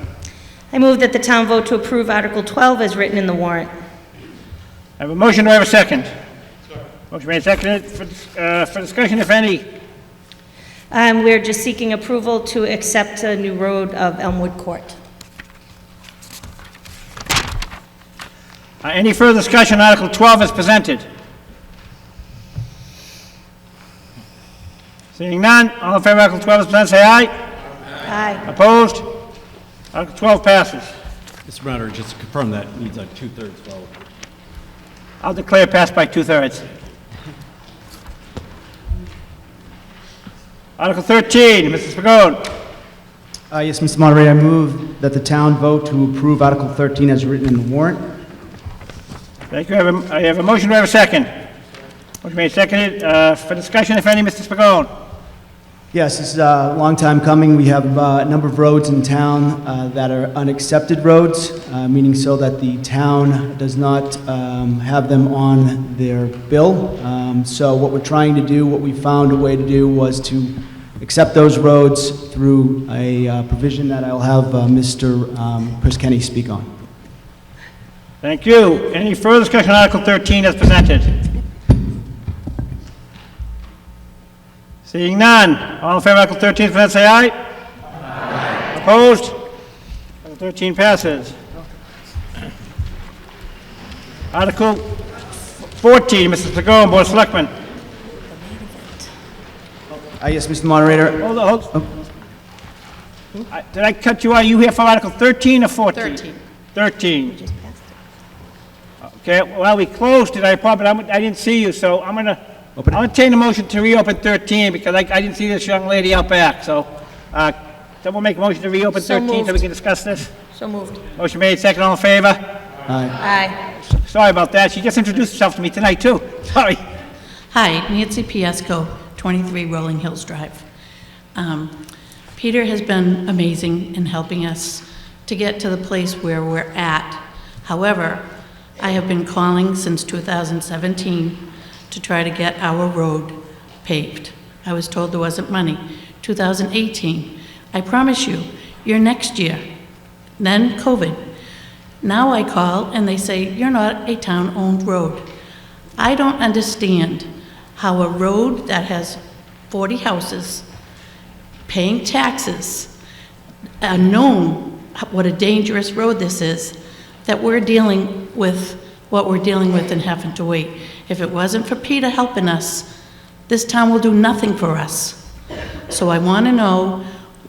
I move that the town vote to approve Article 12 as written in the warrant. I have a motion, do I have a second? Motion made, seconded, for discussion, if any. We're just seeking approval to accept a new road of Elmwood Court. Any further discussion on Article 12 as presented? Seeing none, all in favor of Article 12 as presented, say aye. Aye. Opposed? Article 12 passes. Mr. Moderator, just to confirm that needs a two-thirds vote. I'll declare passed by two-thirds. Article 13, Mrs. Pagone. Yes, Mr. Moderator, I move that the town vote to approve Article 13 as written in the warrant. Thank you. I have a motion. Do I have a second? Motion made, seconded. For discussion, if any, Mr. Pagone. Yes, this is a long time coming. We have a number of roads in town that are unaccepted roads, meaning so that the town does not have them on their bill. So what we're trying to do, what we found a way to do was to accept those roads through a provision that I'll have Mr. Chris Kenny speak on. Thank you. Any further discussion on Article 13 as presented? Seeing none, all in favor of Article 13, please say aye. Aye. Opposed? Article 13 passes. Article 14, Mrs. Pagone, Board of Selectmen. Yes, Mr. Moderator. Hold on, hold. Did I cut you out? Are you here for Article 13 or 14? 13. 13. Okay, well, we closed it, I didn't see you, so I'll entertain a motion to reopen 13, because I didn't see this young lady out back, so, someone make a motion to reopen So 13 so we moved. can discuss this? So moved. Motion made, second, all in favor? Aye. Sorry about that, she just introduced herself to me tonight, too, sorry. Hi, Nancy Piesco, 23 Rolling Hills Drive. Peter has been amazing in helping us to get to the place where we're at. However, I have been calling since 2017 to try to get our road paved. I was told there wasn't money. 2018, I promise you, you're next year. Then COVID. Now I call and they say, you're not a town-owned road. I don't understand how a road that has 40 houses, paying taxes, known what a dangerous road this is, that we're dealing with what we're dealing with and having to wait. If it wasn't for Peter helping us, this town will do nothing for us. So I want to know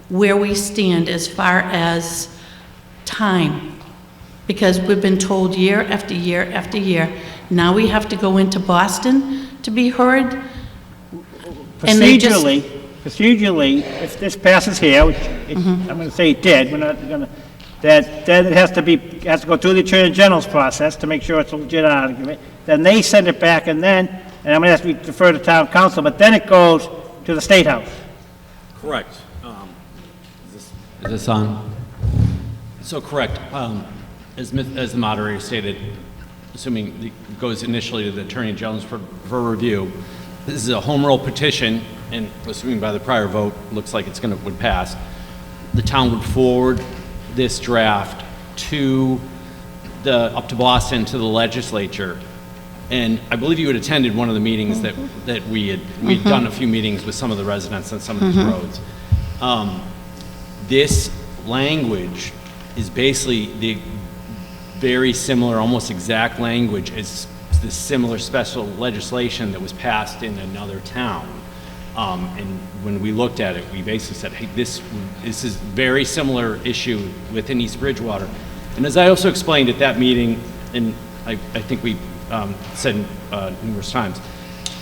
where we stand as far as time, because we've been told year after year after year, now we have to go into Boston to be heard. And they just- Procedurally, if this passes here, which I'm going to say it did, we're not going to, that then it has to go through the Attorney General's process to make sure it's a legit argument. Then they send it back, and I'm going to have to defer to Town Council, but then it goes to the State House. Correct. Is this on? So correct. As the moderator stated, assuming it goes initially to the Attorney General's for review, this is a home rule petition, and assuming by the prior vote, looks like would pass. The town would forward this draft up to Boston, to the legislature. And I believe you had attended one of the meetings that we'd done a few meetings with some of the residents on some of these roads. This language is basically the very similar, almost exact language as the similar special legislation that was passed in another town. And when we looked at it, we basically said, hey, this is very similar issue within East Bridgewater. And as I also explained at that meeting, and I think we said numerous times,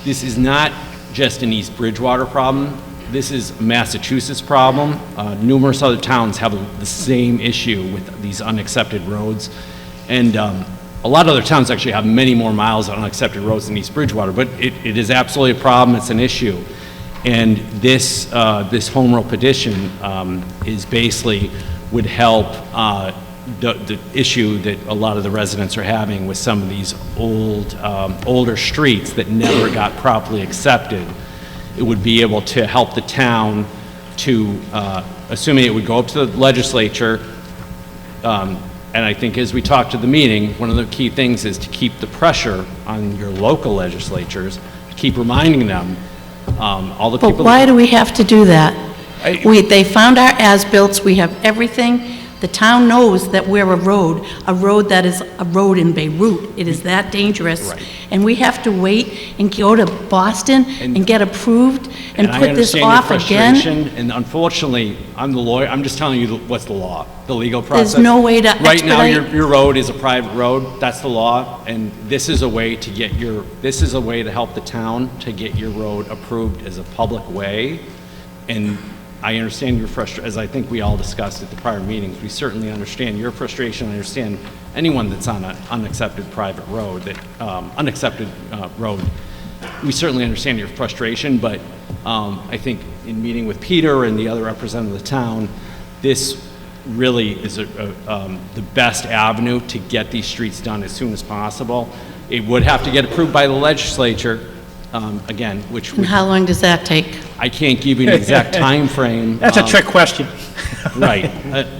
this is not just an East Bridgewater problem. This is a Massachusetts problem. Numerous other towns have the same issue with these unaccepted roads. And a lot of other towns actually have many more miles of unaccepted roads than East Bridgewater, but it is absolutely a problem, it's an issue. And this, this home rule petition is basically would help the issue that a lot of the residents are having with some of these older streets that never got properly accepted. It would be able to help the town to, assuming it would go up to the legislature, and I think as we talked at the meeting, one of the key things is to keep the pressure on your local legislatures, to keep reminding them, all the people. But why do we have to do that? They found our as-bills, we have everything. The town knows that we're a road that is a road in Beirut. It is that dangerous. Right. And we have to wait and go to Boston and get approved and put this off again. And unfortunately, I'm the lawyer, I'm just telling you what's the law, the legal process. There's no way to Right now, expedite. your road is a private road, that's the law, and this is a way to get this is a way to help the town to get your road approved as a public way. And I understand your frustration, as I think we all discussed at the prior meetings. We certainly understand your frustration. I understand anyone that's on an unaccepted private road, road. We certainly understand your frustration, but I think in meeting with Peter and the other representative of the town, this really is the best avenue to get these streets done as soon as possible. It would have to get approved by the legislature, again, which And how long does that take? I can't give you an exact time frame. That's a trick question. Right.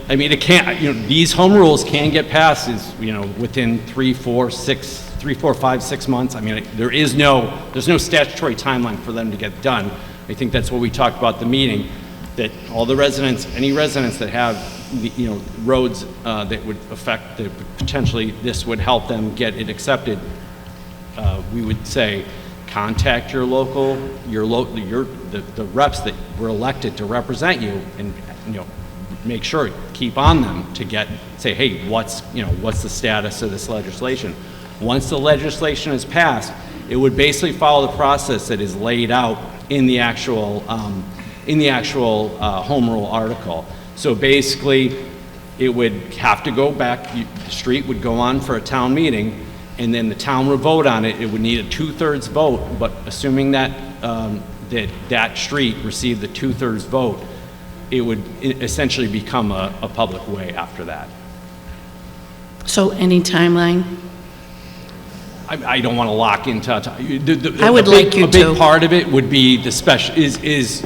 I mean, it can't, these home rules can get passed within 3, 4, 5, 6 months. I mean, there's no statutory timeline for them to get done. I think that's what we talked about at the meeting, that all the residents, any residents that have, roads that would affect, that potentially this would help them get it accepted, we would say, contact your local, the reps that were elected to represent you, and make sure, keep on them to say, hey, what's the status of this legislation? Once the legislation is passed, it would basically follow the process that is laid out in the actual home rule article. So basically, it would have to go back. The street would go on for a town meeting, and then the town would vote on it. It would need a 2/3 vote, but assuming that that street received the 2/3 vote, it would essentially become a public way after that. So any timeline? I don't want to lock into. I would like you to. A big to. part of it would be the special is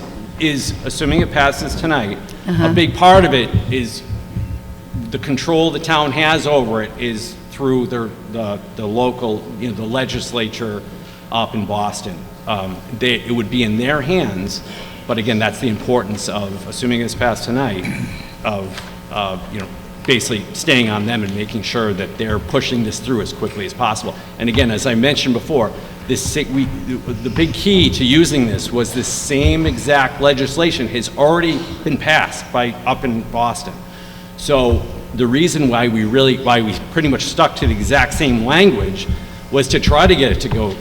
assuming it passes tonight. A big part of it is the control the town has over it is through the local, the legislature up in Boston. It would be in their hands, but again, that's the importance of, assuming it's passed tonight, of basically staying on them and making sure that they're pushing this through as quickly as possible. And again, as I mentioned before, the big key to using this was this same exact legislation has already been passed up in Boston. So the reason why we pretty much stuck to the exact same language was to try to get it to go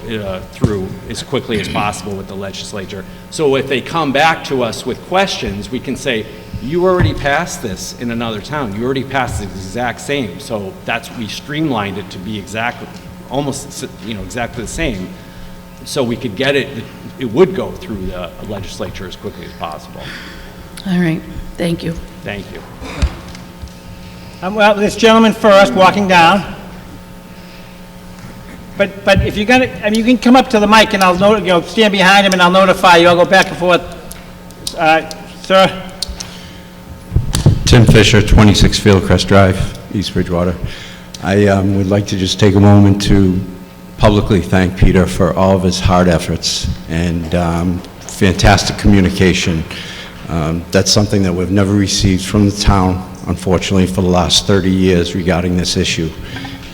through as quickly as possible with the legislature. So if they come back to us with questions, we can say, you already passed this in another town. You already passed the exact same. So we streamlined it to be almost exactly the same. So we could get it would go through the legislature as quickly as possible. All right, thank you. Thank you. Well, this gentleman first, walking down. But if you're gonna, you can come up to the mic and I'll stand behind him and I'll notify you. I'll go back and forth. Sir? Tim Fisher, 26 Fieldcrest Drive, East Bridgewater. I would like to just take a moment to publicly thank Peter for all of his hard efforts and fantastic communication. That's something that we've never received from the town, unfortunately, for the last 30 years regarding this issue.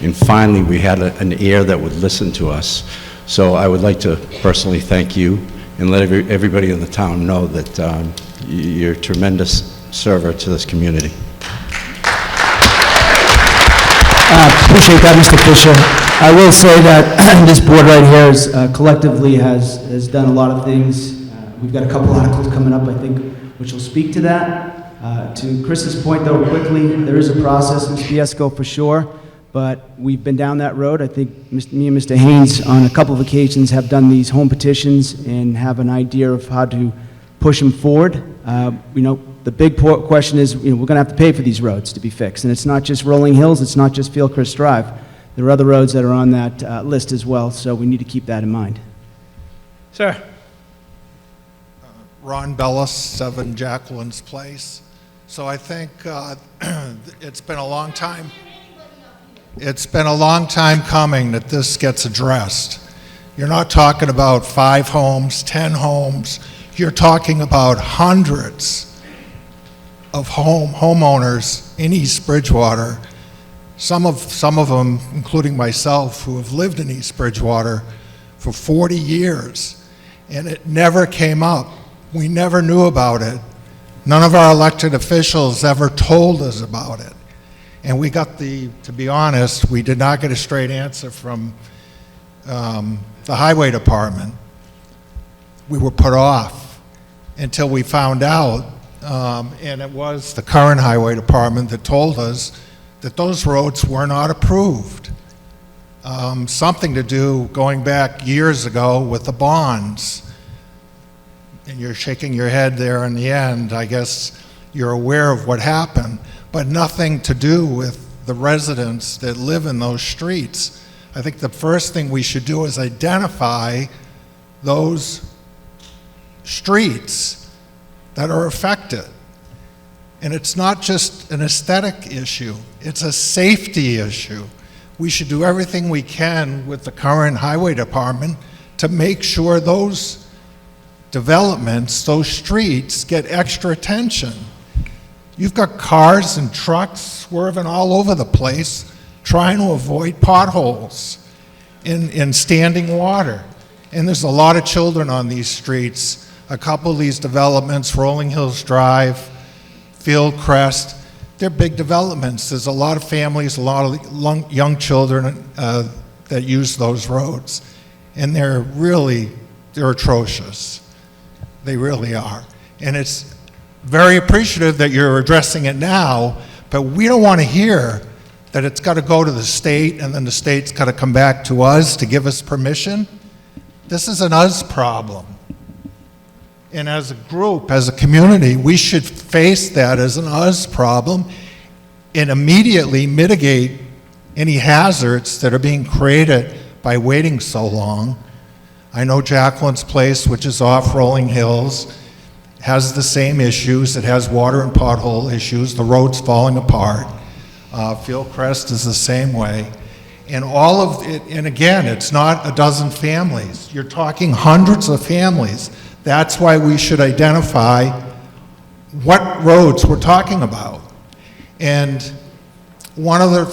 And finally, we had an ear that would listen to us. So I would like to personally thank you and let everybody in the town know that you're a tremendous server to this community. Appreciate that, Mr. Fisher. I will say that this board right here is, collectively has done a lot of things. We've got a couple articles coming up, I think, which will speak to that. To Chris's point, though, quickly, there is a process in Fiesco for sure, but we've been down that road. I think me and Mr. Haynes, on a couple of occasions, have done these home petitions and have an idea of how to push them forward. The big question is, we're going to have to pay for these roads to be fixed. And it's not just Rolling Hills, it's not just Fieldcrest Drive. There are other roads that are on that list as well, so we need to keep that in mind. Sir. Ron Bellis, 7 Jacqueline's Place. So I think it's been a long time. It's been a long time coming that this gets addressed. You're not talking about 5 homes, 10 homes. You're talking about hundreds of homeowners in East Bridgewater. Some of them, including myself, who have lived in East Bridgewater for 40 years, and it never came up. We never knew about it. None of our elected officials ever told us about it. And we got to be honest, we did not get a straight answer from the highway department. We were put off until we found out, and it was the current highway department that told us that those roads were not approved. Something to do going back years ago with the bonds. And you're shaking your head there in the end. I guess you're aware of what happened, but nothing to do with the residents that live in those streets. I think the first thing we should do is identify those streets that are affected. And it's not just an aesthetic issue, it's a safety issue. We should do everything we can with the current highway department to make sure those developments, those streets, get extra attention. You've got cars and trucks swerving all over the place trying to avoid potholes in standing water. And there's a lot of children on these streets. A couple of these developments, Rolling Hills Drive, Fieldcrest, they're big developments. There's a lot of families, a lot of young children that use those roads. And they're atrocious. They really are. And it's very appreciative that you're addressing it now, but we don't want to hear that it's got to go to the state and then the state's got to come back to us to give us permission. This is an us problem. And as a group, as a community, we should face that as an us problem and immediately mitigate any hazards that are being created by waiting so long. I know Jacqueline's Place, which is off Rolling Hills, has the same issues. It has water and pothole issues. The road's falling apart. Fieldcrest is the same way. And all of it, and again, it's not a dozen families. You're talking hundreds of families. That's why we should identify what roads we're talking about. And one other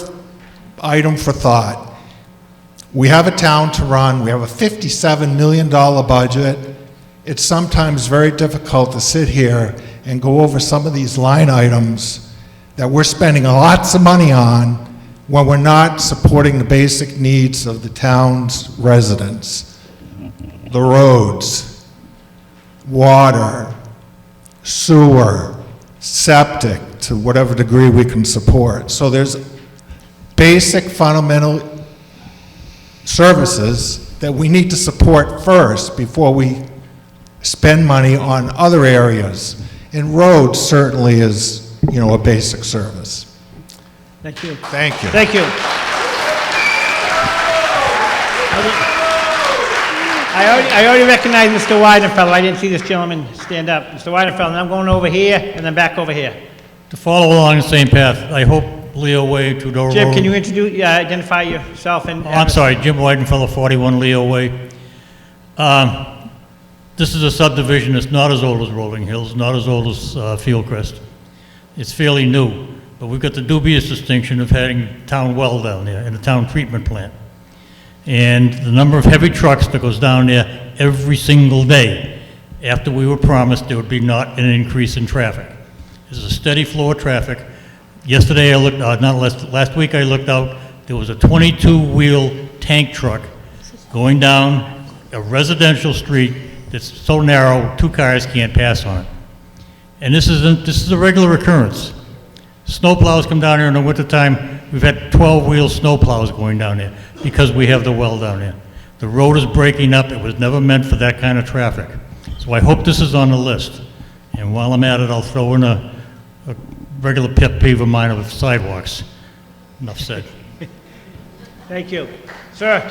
item for thought. We have a town to run. We have a $57 million budget. It's sometimes very difficult to sit here and go over some of these line items that we're spending lots of money on when we're not supporting the basic needs of the town's residents. The roads, water, sewer, septic, to whatever degree we can support. So there's basic fundamental services that we need to support first before we spend money on other areas. And roads certainly is, a basic service. Thank you. Thank you. Thank you. I already recognize Mr. Weidenfeld. I didn't see this gentleman stand up. Mr. Weidenfeld, and I'm going over here and then back over here. To follow along the same path, I hope Leo Way, Tudor Road. Jim, can you identify yourself and... I'm sorry, Jim Weidenfellow, 41 Leo Way. This is a subdivision that's not as old as Rolling Hills, not as old as Fieldcrest. It's fairly new, but we've got the dubious distinction of having town well down there and a town treatment plant. And the number of heavy trucks that goes down there every single day, after we were promised there would be not an increase in traffic. There's a steady flow of traffic. Yesterday I looked, last week I looked out, there was a 22-wheel tank truck going down a residential street that's so narrow, 2 cars can't pass on it. And this is a regular occurrence. Snowplows come down here in the wintertime, we've had 12-wheel snowplows going down there because we have the well down there. The road is breaking up. It was never meant for that kind of traffic. So I hope this is on the list. And while I'm at it, I'll throw in a regular pet peeve of mine of sidewalks. Enough said. Thank you. Sir?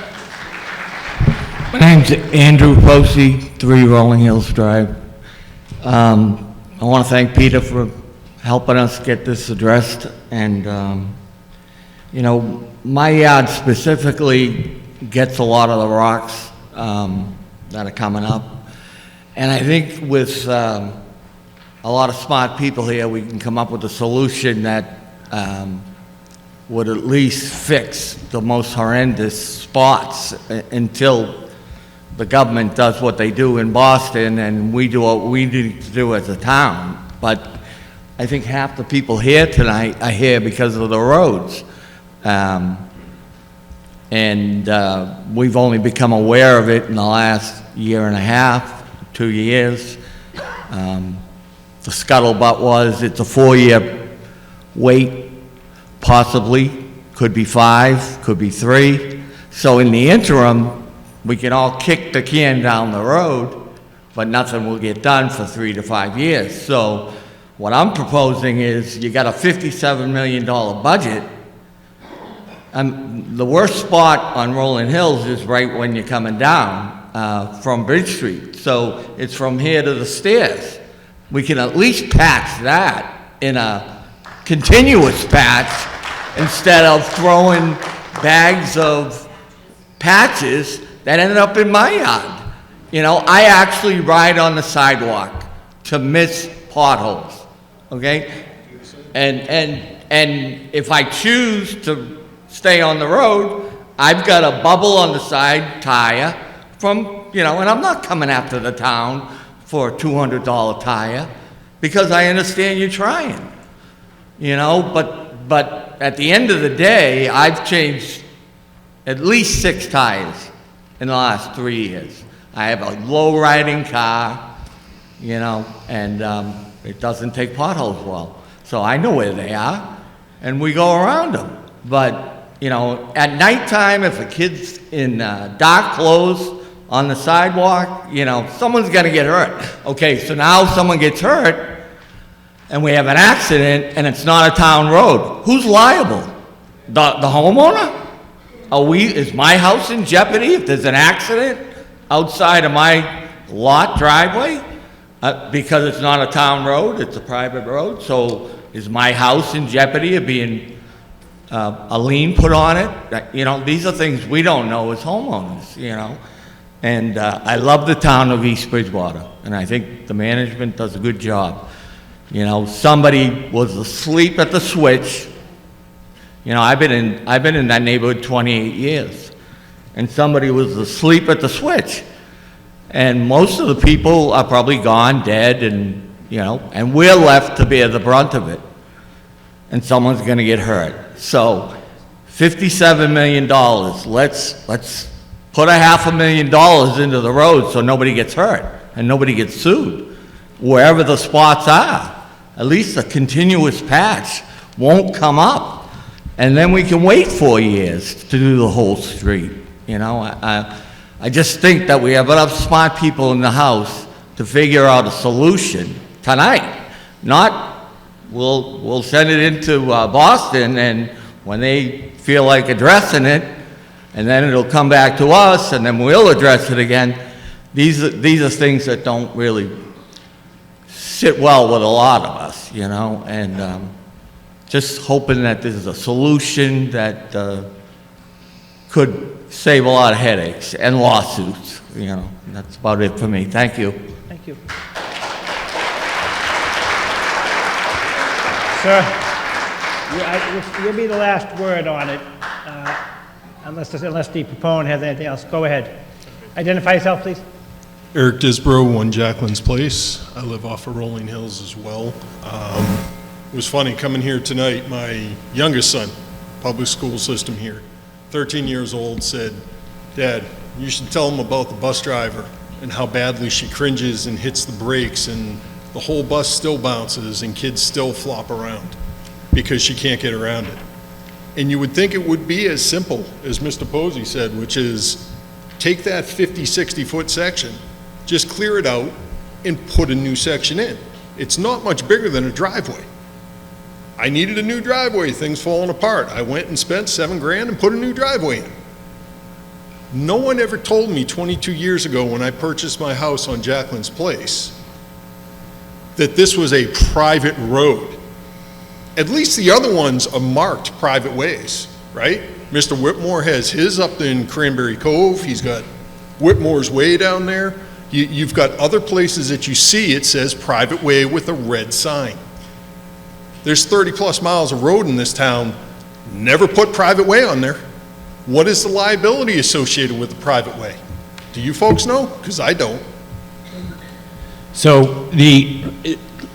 My name's Andrew Posey, 3 Rolling Hills Drive. I want to thank Peter for helping us get this addressed. And, you know, my yard specifically gets a lot of the rocks that are coming up. And I think with a lot of smart people here, we can come up with a solution that would at least fix the most horrendous spots until the government does what they do in Boston and we do what we need to do as a town. But I think half the people here tonight are here because of the roads. We've only become aware of it in the last year and a half, 2 years. The scuttlebutt was it's a 4-year wait, possibly, could be 5, could be 3. So in the interim, we can all kick the can down the road, but nothing will get done for 3 to 5 years. So what I'm proposing is you got a $57 million budget. The worst spot on Rolling Hills is right when you're coming down from Bridge Street. So it's from here to the stairs. We can at least patch that in a continuous patch instead of throwing bags of patches that ended up in my yard. You know, I actually ride on the sidewalk to miss potholes, okay? And if I choose to stay on the road, I've got a bubble on the side tire from, you know, and I'm not coming after the town for a $200 tire because I understand you're trying, you know, but at the end of the day, I've changed at least 6 tires in the last 3 years. I have a low-riding car, you know, and it doesn't take potholes well. So I know where they are, and we go around them. But, you know, at nighttime, if a kid's in dark clothes on the sidewalk, you know, someone's gonna get hurt. Okay, so now someone gets hurt, and we have an accident, and it's not a town road. Who's liable? The homeowner? Is my house in jeopardy if there's an accident outside of my lot driveway? Because it's not a town road, it's a private road, so is my house in jeopardy of being a lien put on it? You know, these are things we don't know as homeowners, you know? And I love the town of East Bridgewater, and I think the management does a good job. You know, somebody was asleep at the switch. You know, I've been in that neighborhood 28 years, and somebody was asleep at the switch. And most of the people are probably gone, dead, and, you know, and we're left to bear the brunt of it. And someone's gonna get hurt. So, $57 million, let's put $500,000 into the road so nobody gets hurt and nobody gets sued. Wherever the spots are, at least a continuous patch won't come up. And then we can wait 4 years to do the whole street. You know, I just think that we have enough smart people in the House to figure out a solution tonight. Not, we'll send it into Boston, and when they feel like addressing it, and then it'll come back to us, and then we'll address it again. These are things that don't really sit well with a lot of us, you know, and just hoping that this is a solution that could save a lot of headaches and lawsuits, you know. That's about it for me. Thank you. Thank you. Sir, you'll be the last word on it, unless the proponent has anything else. Go ahead. Identify yourself, please. Eric Disbrow, 1 Jacqueline's Place. I live off of Rolling Hills as well. It was funny coming here tonight. My youngest son, public school system here, 13 years old, said, "Dad, you should tell him about the bus driver and how badly she cringes and hits the brakes and the whole bus still bounces and kids still flop around because she can't get around it." And you would think it would be as simple as Mr. Posey said, which is take that 50, 60-foot section, just clear it out and put a new section in. It's not much bigger than a driveway. I needed a new driveway, things falling apart. I went and spent $7,000 and put a new driveway in. No one ever told me 22 years ago when I purchased my house on Jacqueline's Place that this was a private road. At least the other ones are marked private ways, right? Mr. Whitmore has his up in Cranberry Cove. He's got Whitmore's Way down there. You've got other places that you see it says private way with a red sign. There's 30-plus miles of road in this town, never put private way on there. What is the liability associated with the private way? Do you folks know? Because I don't. So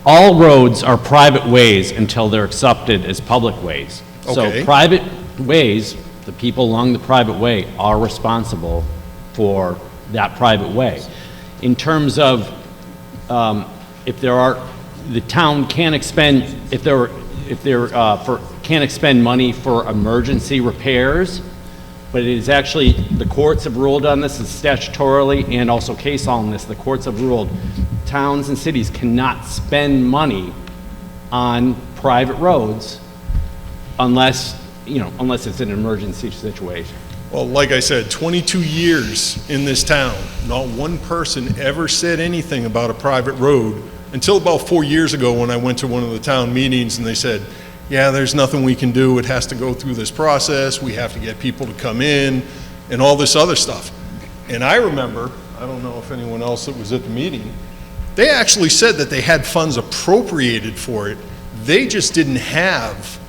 all roads are private ways until they're accepted as public ways. Okay. So private ways, the people along the private way are responsible for that private way. In terms of if there are, the town can't expend, can't expend money for emergency repairs, but it is actually, the courts have ruled on this, statutorily and also case law on this, the courts have ruled towns and cities cannot spend money on private roads unless, unless it's an emergency situation. Well, like I said, 22 years in this town, not one person ever said anything about a private road until about 4 years ago when I went to one of the town meetings and they said, yeah, there's nothing we can do. It has to go through this process. We have to get people to come in and all this other stuff. And I remember, I don't know if anyone else that was at the meeting, they actually said that they had funds appropriated for it. They just didn't have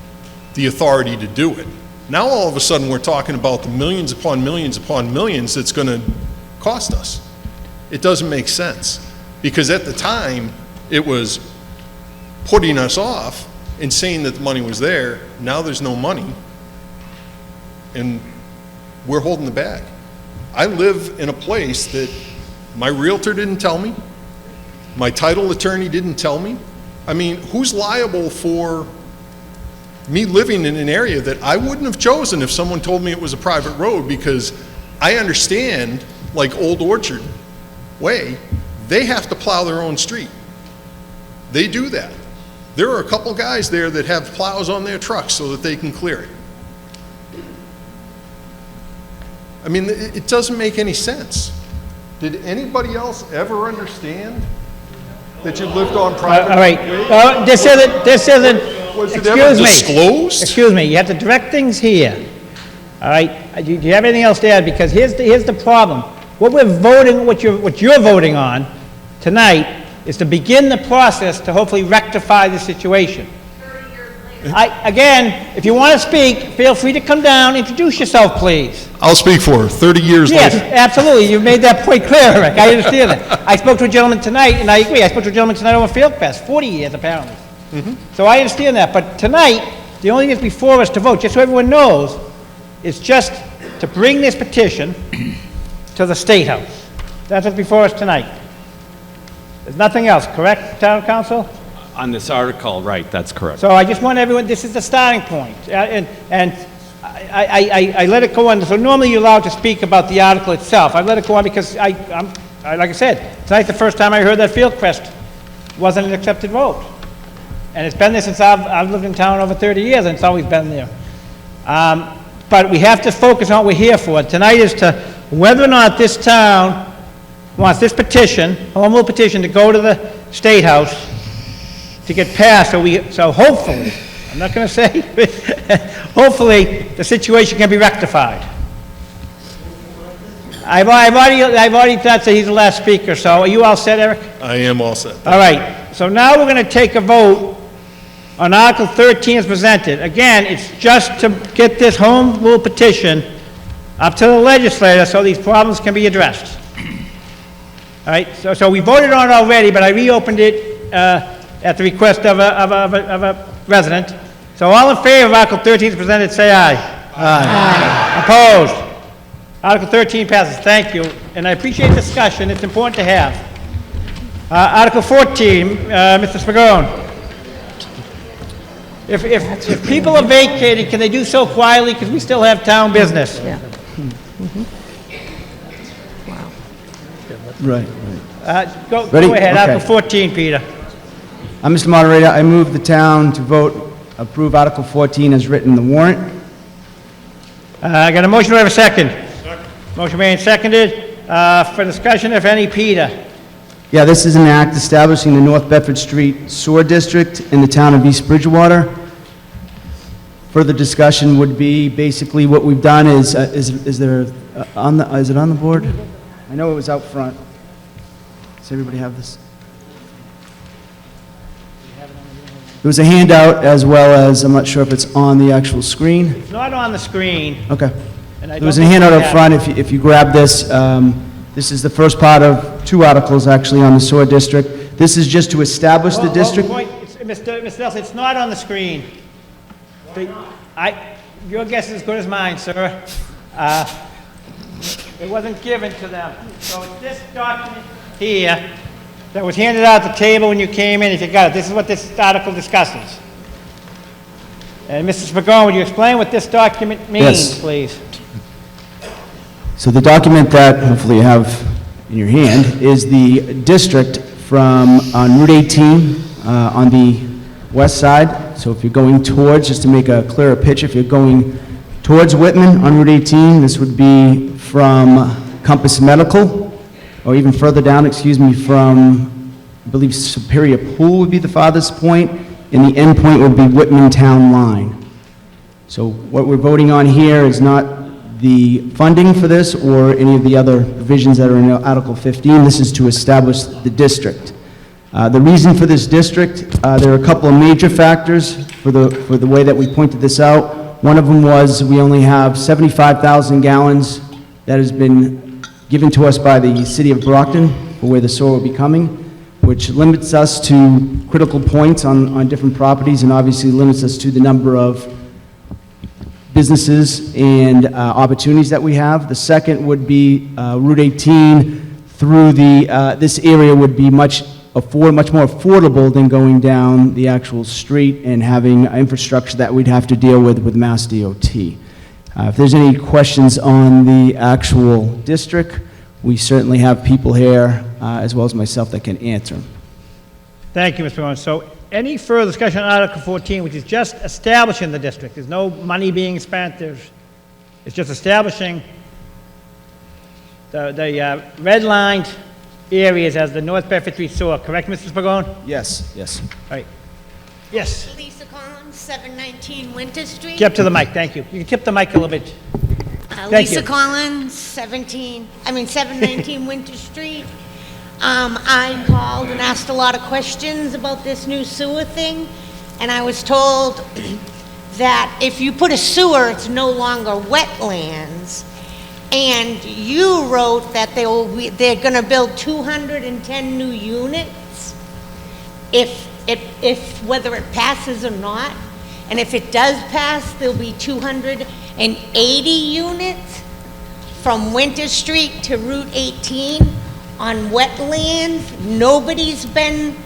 the authority to do it. Now all of a sudden we're talking about the millions upon millions upon millions that's going to cost us. It doesn't make sense because at the time it was putting us off and saying that the money was there. Now there's no money and we're holding the bag. I live in a place that my realtor didn't tell me, my title attorney didn't tell me. I mean, who's liable for me living in an area that I wouldn't have chosen if someone told me it was a private road? Because I understand, like Old Orchard Way, they have to plow their own street. They do that. There are a couple guys there that have plows on their trucks so that they can clear it. I mean, it doesn't make any sense. Did anybody else ever understand that you lived on private? All right. Well, this isn't. Was it ever disclosed? Excuse me. You have to direct things here. All right. Do you have anything else to add? Because here's the problem. What you're voting on tonight is to begin the process to hopefully rectify the situation. Again, if you want to speak, feel free to come down, introduce yourself, please. I'll speak for her. 30 years yes, later. Yes, absolutely. You made that point clear, Rick. I understand that. I spoke to a gentleman tonight, and I agree. I spoke to a gentleman tonight over Field Pass, 40 years apparently. So I understand that. But tonight, the only thing that's before us to vote, just so everyone knows, is just to bring this petition to the State House. That's what's before us tonight. There's nothing else, correct, Town Council? On this article, right, that's correct. So I just want everyone, this is the starting point. And I let it go on. So normally you're allowed to speak about the article itself. I let it go on because like I said, tonight's the first time I heard that Fieldcrest wasn't an accepted road. And it's been there since I've lived in town over 30 years, and it's always been there. But we have to focus on what we're here for. Tonight is to whether or not this town wants this petition, home rule petition, to go to the State House to get passed. So hopefully, I'm not going to say, hopefully the situation can be rectified. I've already said he's the last speaker. So are you all set, Eric? I am all set. All right. So now we're going to take a vote on Article 13 as presented. Again, it's just to get this home rule petition up to the legislature so these problems can be addressed. All right. So we voted on it already, but I reopened it at the request of a resident. So all in favor of Article 13 as presented, say aye. Aye. Opposed? Article 13 passes. Thank you. And I appreciate discussion. It's important to have. Article 14, Mr. Spagone. If people are vacating, can they do so quietly, because we still have town business? Yeah. Right. Go Ready? ahead, Okay. Article 14, Peter. Mr. Moderator, I move the town to vote, approve Article 14 as written in the warrant. I got a motion, do I have a second? Motion made and seconded. For discussion, if any, Peter. Yeah, this is an act establishing the North Bedford Street Sewer District in the town of East Bridgewater. Further discussion would be, basically what we've done is there, is it on the board? I know it was out front. Does everybody have this? There was a handout as well as, I'm not sure if it's on the actual screen. It's not on the screen. Okay. And I There was a don't think handout we up have- front, if you grab this, this is the first part of 2 articles actually on the sewer district. This is just to establish the district. Mr. Nelson, it's not on the screen. Your guess is as good as mine, sir. It wasn't given to them. So it's this document here that was handed out at the table when you came in, if you got it. This is what this article discusses. And Mrs. Pagone, would you explain what this document means, Yes. please? So the document that hopefully you have in your hand is the district from on Route 18 on the west side. So if you're going towards, just to make a clearer picture, if you're going towards Whitman on Route 18, this would be from Compass Medical, or even further down, excuse me, from, I believe, Superior Pool would be the farthest point, and the end point would be Whitman Town Line. So what we're voting on here is not the funding for this or any of the other provisions that are in Article 15. This is to establish the district. The reason for this district, there are a couple of major factors for the way that we pointed this out. One of them was we only have 75,000 gallons that has been given to us by the city of Brockton for where the sewer will be coming, which limits us to critical points on different properties and obviously limits us to the number of businesses and opportunities that we have. The second would be Route 18 through this area would be much more affordable than going down the actual street and having infrastructure that we'd have to deal with Mass DOT. If there's any questions on the actual district, we certainly have people here, as well as myself, that can answer them. Thank you, Mr. Pagone. So any further discussion on Article 14, which is just establishing the district? There's no money being spent. It's just establishing the red-lined areas as the North Bedford Street sewer. Correct, Mrs. Pagone? Yes, yes. All right. Yes. Lisa Collins, 719 Winter Street. Get up to the mic. Thank you. You can tip the mic a little bit. Thank Lisa you. Collins, 719 Winter Street. I called and asked a lot of questions about this new sewer thing, and I was told that if you put a sewer, it's no longer wetlands. And you wrote that they're going to build 210 new units, whether it passes or not. And if it does pass, there'll be 280 units from Winter Street to Route 18 on wetlands. Nobody's been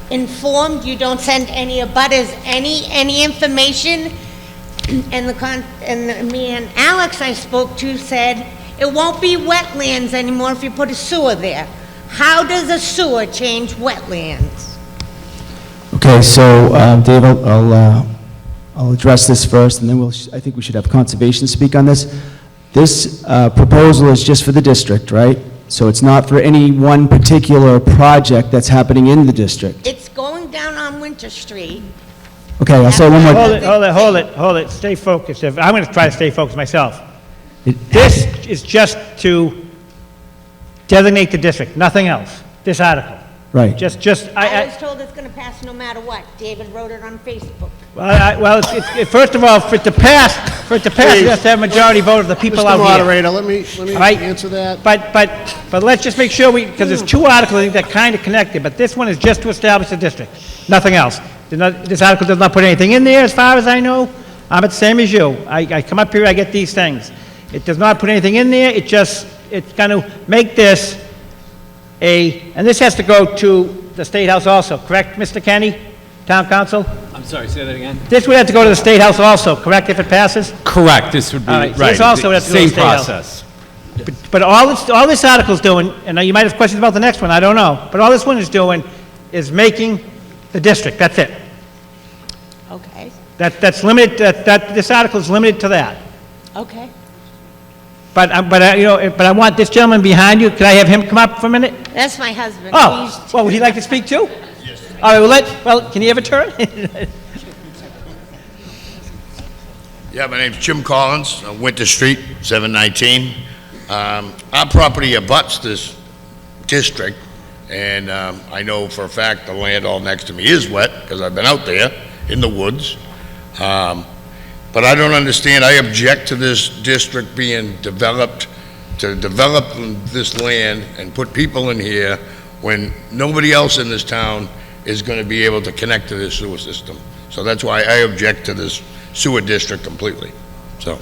informed. You don't send any abutters any information. And me and Alex I spoke to said it won't be wetlands anymore if you put a sewer there. How does a sewer change wetlands? Okay, so Dave, I'll address this first, and then I think we should have conservation speak on this. This proposal is just for the district, right? So it's not for any one particular project that's happening in the district. It's going down on Winter Street. Okay, I'll say one more. Hold it. Stay focused. I'm going to try to stay focused myself. This is just to designate the district, nothing else. This article. Right. I was told it's going to pass no matter what. David wrote it on Facebook. Well, first of all, for it to pass, you have to have majority vote of the people out Mr. here. Moderator, let me All right? answer that. But let's just make sure because there's 2 articles I think that kind of connected, but this one is just to establish the district, nothing else. This article does not put anything in there, as far as I know. I'm the same as you. I come up here, I get these things. It does not put anything in there. It's going to make this and this has to go to the State House also, correct, Mr. Kenny? Town council? I'm sorry, say that again? This would have to go to the State House also, correct, if it passes? Correct, this would be, All right, so right. this also would have to go to the Same State House. process. But all this article's doing, and you might have questions about the next one, I don't know, but all this one is doing is making the district, that's it. Okay, That's limited, this article is limited to that. okay. But I want this gentleman behind you, could I have him come up for a minute? That's my husband. Oh, He's- well, would he like to speak too? Yes. All right, well, can you have a turn? Yeah, my name's Jim Collins, on Winter Street, 719. Our property abuts this district, and I know for a fact the land all next to me is wet, because I've been out there in the woods. But I don't understand, I object to this district being developed, to develop this land and put people in here when nobody else in this town is going to be able to connect to this sewer system. So that's why I object to this sewer district completely. So,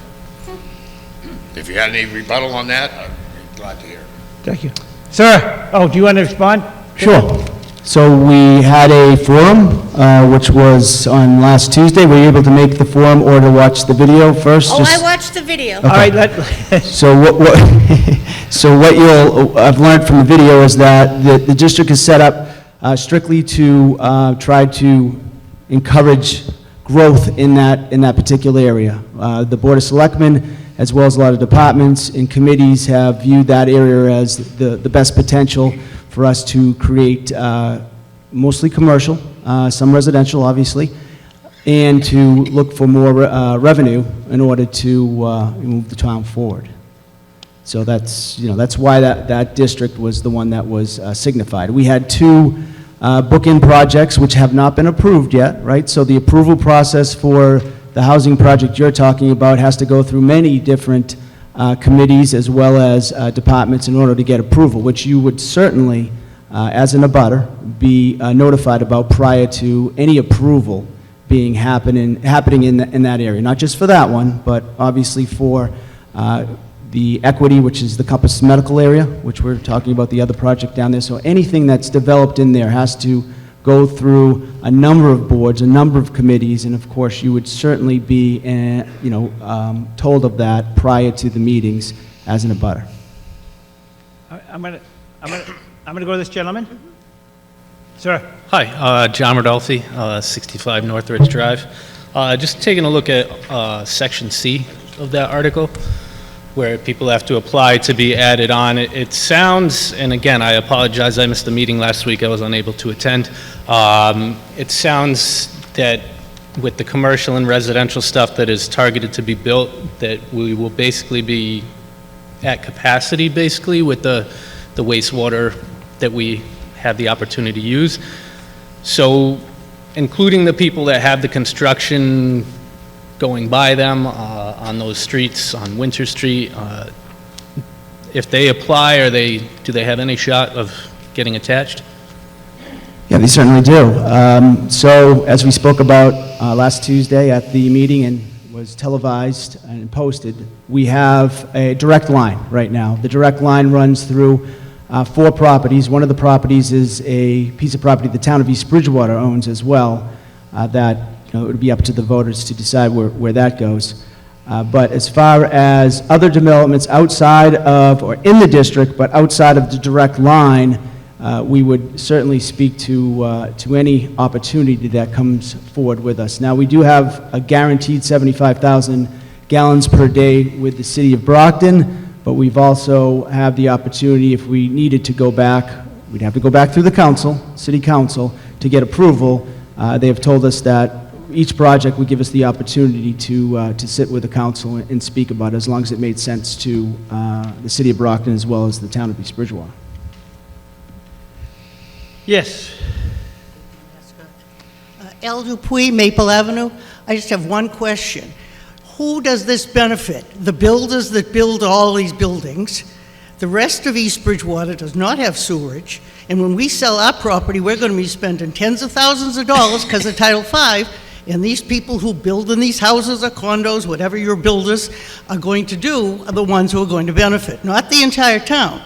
if you had any rebuttal on that, I'd be glad to hear it. Thank you. Sir, do you want to respond? Sure. So we had a forum, which was on last Tuesday. Were you able to make the forum or to watch the video first? Oh, I watched the video. Okay. All right, so I've learned from the video is that the district is set up strictly to try to encourage growth in that particular area. The Board of Selectmen, as well as a lot of departments and committees, have viewed that area as the best potential for us to create mostly commercial, some residential, obviously, and to look for more revenue in order to move the town forward. So that's why that district was the one that was signified. We had two bookend projects which have not been approved yet, right? So the approval process for the housing project you're talking about has to go through many different committees as well as departments in order to get approval, which you would certainly, as an abutter, be notified about prior to any approval being happening in that area. Not just for that one, but obviously for the equity, which is the Compass Medical area, which we're talking about the other project down there. So anything that's developed in there has to go through a number of boards, a number of committees, and of course you would certainly be told of that prior to the meetings as an abutter. I'm gonna go to this gentleman. Sir. Hi, John Rodolfi, 65 Northridge Drive. Just taking a look at Section C of that article, where people have to apply to be added on. It sounds, and again, I apologize, I missed the meeting last week, I was unable to attend. It sounds that with the commercial and residential stuff that is targeted to be built, that we will basically be at capacity, basically, with the wastewater that we have the opportunity to use. So, including the people that have the construction going by them on those streets, on Winter Street, if they apply, do they have any shot of getting attached? Yeah, they certainly do. So, as we spoke about last Tuesday at the meeting and was televised and posted, we have a direct line right now. The direct line runs through 4 properties. One of the properties is a piece of property the town of East Bridgewater owns as well, that it would be up to the voters to decide where that goes. But as far as other developments outside of, or in the district, but outside of the direct line, we would certainly speak to any opportunity that comes forward with us. Now, we do have a guaranteed 75,000 gallons per day with the city of Brockton, but we've also have the opportunity, if we needed to go back, we'd have to go back through the council, city council, to get approval. They have told us that each project would give us the opportunity to sit with the council and speak about it, as long as it made sense to the city of Brockton as well as the town of East Bridgewater. Yes. El Dupuy, Maple Avenue. I just have one question. Who does this benefit? The builders that build all these buildings. The rest of East Bridgewater does not have sewerage, and when we sell our property, we're going to be spending tens of thousands of dollars because of Title V, and these people who build in these houses or condos, whatever your builders are going to do, are the ones who are going to benefit, not the entire town.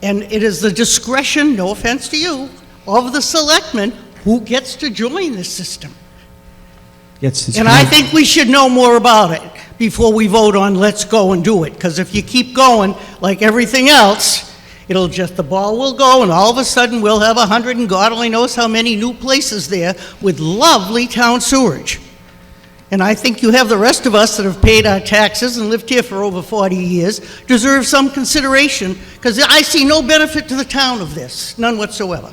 And it is the discretion, no offense to you, of the selectmen Who gets to join this system? Gets And I think we should know more about it before we vote on let's go and do it. Because if you keep going like everything else, it'll just, the ball will go, and all of a sudden we'll have 100 and God only knows how many new places there with lovely town sewerage. And I think you have the rest of us that have paid our taxes and lived here for over 40 years deserve some consideration, because I see no benefit to the town of this, none whatsoever.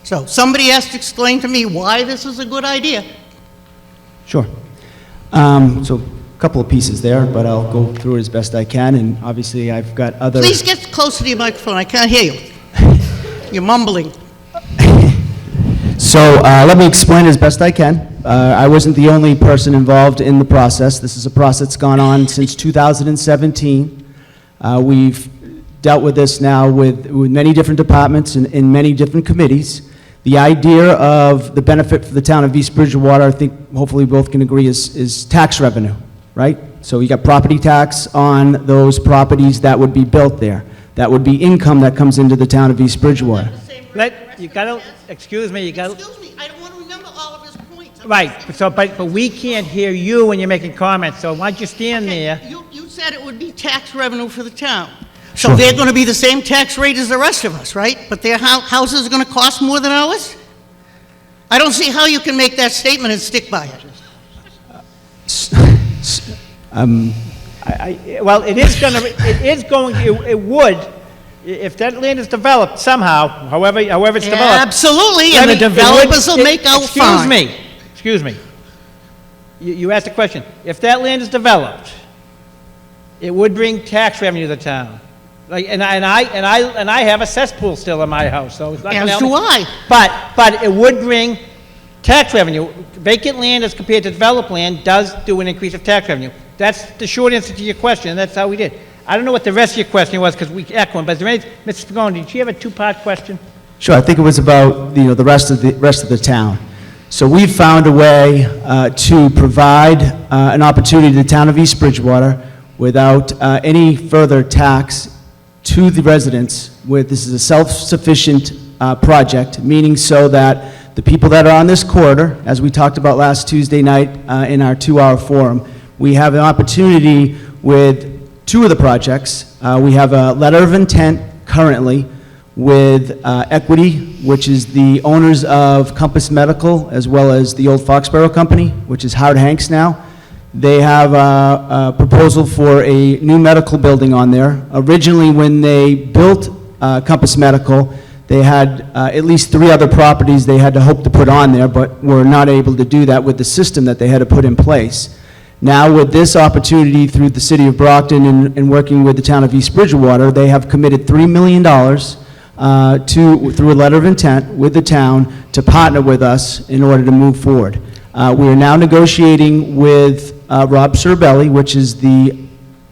So somebody has to explain to me why this is a good idea. Sure. So a couple of pieces there, but I'll go through it as best I can, and obviously I've got other... Please get closer to your microphone, I can't hear you. You're mumbling. So let me explain as best I can. I wasn't the only person involved in the process. This is a process that's gone on since 2017. We've dealt with this now with many different departments and in many different committees. The idea of the benefit for the town of East Bridgewater, I think hopefully we both can agree, is tax revenue, right? So you got property tax on those properties that would be built there. That would be income that comes into the town of East Bridgewater. You gotta, excuse me, you gotta... Excuse me, I don't want to remember all of his points. Right, so, but we can't hear you when you're making comments, so why don't you stand there? You said it would be tax revenue for the town. So they're going to be the same tax rate as the rest of us, right? But their houses are going to cost more than ours? I don't see how you can make that statement and stick by it. Well, it would, if that land is developed somehow, however it's developed. Absolutely, and the developers will make out fine. Excuse me. You asked a question. If that land is developed, it would bring tax revenue to the town. Like, and I have a cesspool still in my house, so it's not going to help me. As do I. But it would bring tax revenue. Vacant land as compared to developed land does do an increase of tax revenue. That's the short answer to your question, and that's how we did. I don't know what the rest of your question was, because we echoed, but is there any, Mr. Spigone, did you have a two-part question? Sure, I think it was about, the rest of the town. So we've found a way to provide an opportunity to the town of East Bridgewater without any further tax to the residents. This is a self-sufficient project, meaning so that the people that are on this corridor, as we talked about last Tuesday night in our 2-hour forum, we have an opportunity with two of the projects. We have a letter of intent currently with Equity, which is the owners of Compass Medical, as well as the old Foxborough Company, which is Howard Hanks now. They have a proposal for a new medical building on there. Originally, when they built Compass Medical, they had at least 3 other properties they had to hope to put on there, but were not able to do that with the system that they had to put in place. Now, with this opportunity through the city of Brockton and working with the town of East Bridgewater, they have committed $3 million through a letter of intent with the town to partner with us in order to move forward. We are now negotiating with Rob Cerbelli, which is the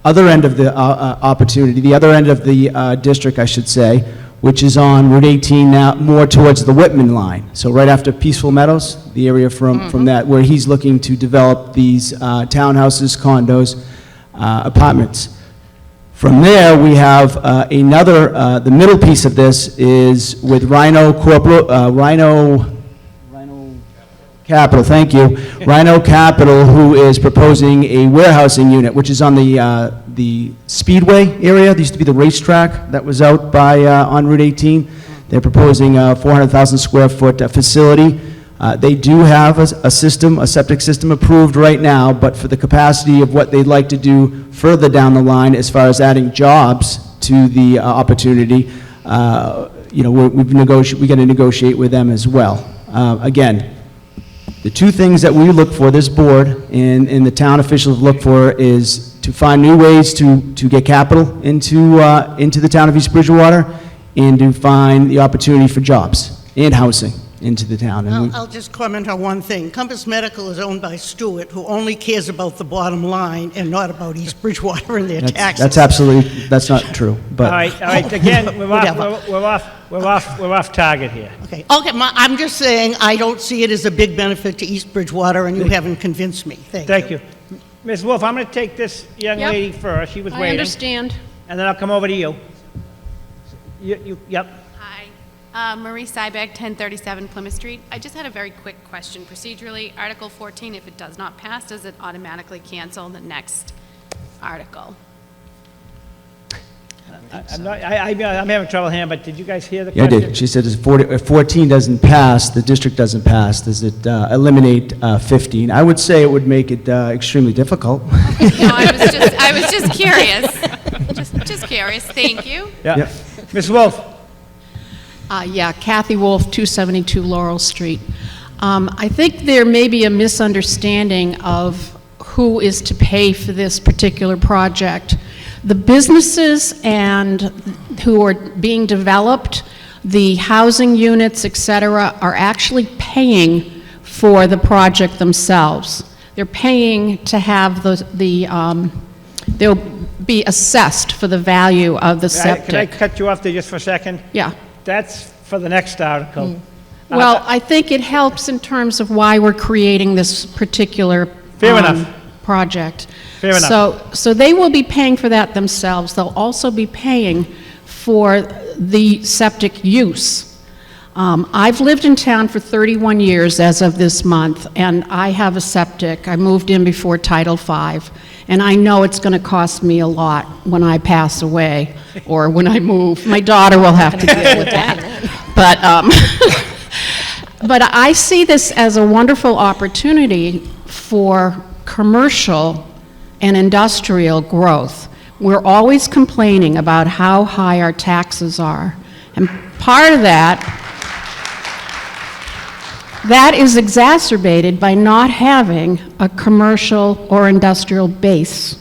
other end of the opportunity, the other end of the district, I should say, which is on Route 18 now, more towards the Whitman line. So right after Peaceful Meadows, the area from that, where he's looking to develop these townhouses, condos, apartments. From there, we have another, the middle piece of this is with Rhino Capital, thank you. Rhino Capital, who is proposing a warehousing unit, which is on the Speedway area. There used to be the racetrack that was out by on Route 18. They're proposing a 400,000 square foot facility. They do have a septic system approved right now, but for the capacity of what they'd like to do further down the line as far as adding jobs to the opportunity, we got to negotiate with them as well. Again, the two things that we look for, this board and the town officials look for, is to find new ways to get capital into the town of East Bridgewater, and to find the opportunity for jobs and housing into the town. And I'll just comment on one thing. Compass Medical is owned by Stewart, who only cares about the bottom line and not about East Bridgewater and their taxes. That's not true. But All right, again, we're off target here. Okay, I'm just saying, I don't see it as a big benefit to East Bridgewater, and you haven't convinced me. Thank you. Ms. Wolf, I'm going to take this young lady first. She was waiting. I understand. And then I'll come over to you. Yep. Hi. Marie Sybag, 1037 Plymouth Street. I just had a very quick question. Procedurally, Article 14, if it does not pass, does it automatically cancel the next article? I'm having trouble here, but did you guys hear the Yeah, I question? did. She said if 14 doesn't pass, the district doesn't pass, does it eliminate 15? I would say it would make it extremely difficult. No, I was just curious. Just curious. Thank you. Yeah. Ms. Wolf? Yeah, Kathy Wolf, 272 Laurel Street. I think there may be a misunderstanding of who is to pay for this particular project. The businesses and who are being developed, the housing units, et cetera, are actually paying for the project themselves. They're paying to have they'll be assessed for the value of the septic. Can I cut you off there just for a second? Yeah. That's for the next article. Well, I think it helps in terms of why we're creating this particular Fair enough. project. Fair enough. So they will be paying for that themselves. They'll also be paying for the septic use. I've lived in town for 31 years as of this month, and I have a septic. I moved in before Title V, and I know it's going to cost me a lot when I pass away or when I move. My daughter will have to deal with that. But I see this as a wonderful opportunity for commercial and industrial growth. We're always complaining about how high our taxes are. And part of that is exacerbated by not having a commercial or industrial base.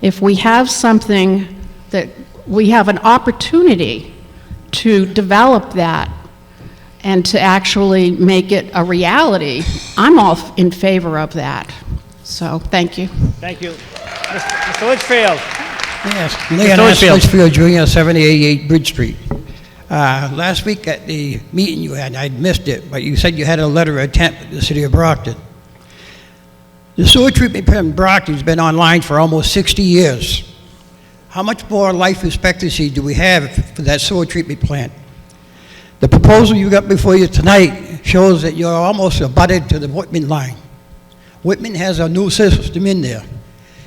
If we have something that we have an opportunity to develop that and to actually make it a reality, I'm all in favor of that. So, thank you. Thank you. Mr. Litchfield? Yes, Mr. Leon Litchfield. Jr., 7088 Bridge Street. Last week at the meeting you had, I'd missed it, but you said you had a letter of intent with the city of Brockton. The sewer treatment plant in Brockton has been online for almost 60 years. How much more life expectancy do we have for that sewer treatment plant? The proposal you got before you tonight shows that you're almost abutted to the Whitman line. Whitman has a new system in there.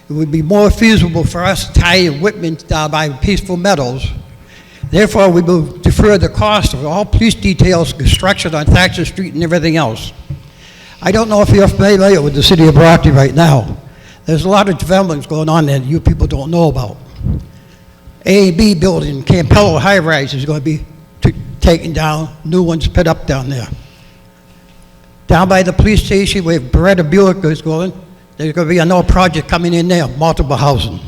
It would be more feasible for us to tie in Whitman down by Peaceful Meadows. Therefore, we will defer the cost of all police details, construction on Thatcher Street and everything else. I don't know if you're familiar with the city of Brockton right now. There's a lot of developments going on there that you people don't know about. A and B building, Campello High Rise is going to be taken down, new ones put up down there. Down by the police station where Beretta Buick is going, there's going to be another project coming in there, multiple housing.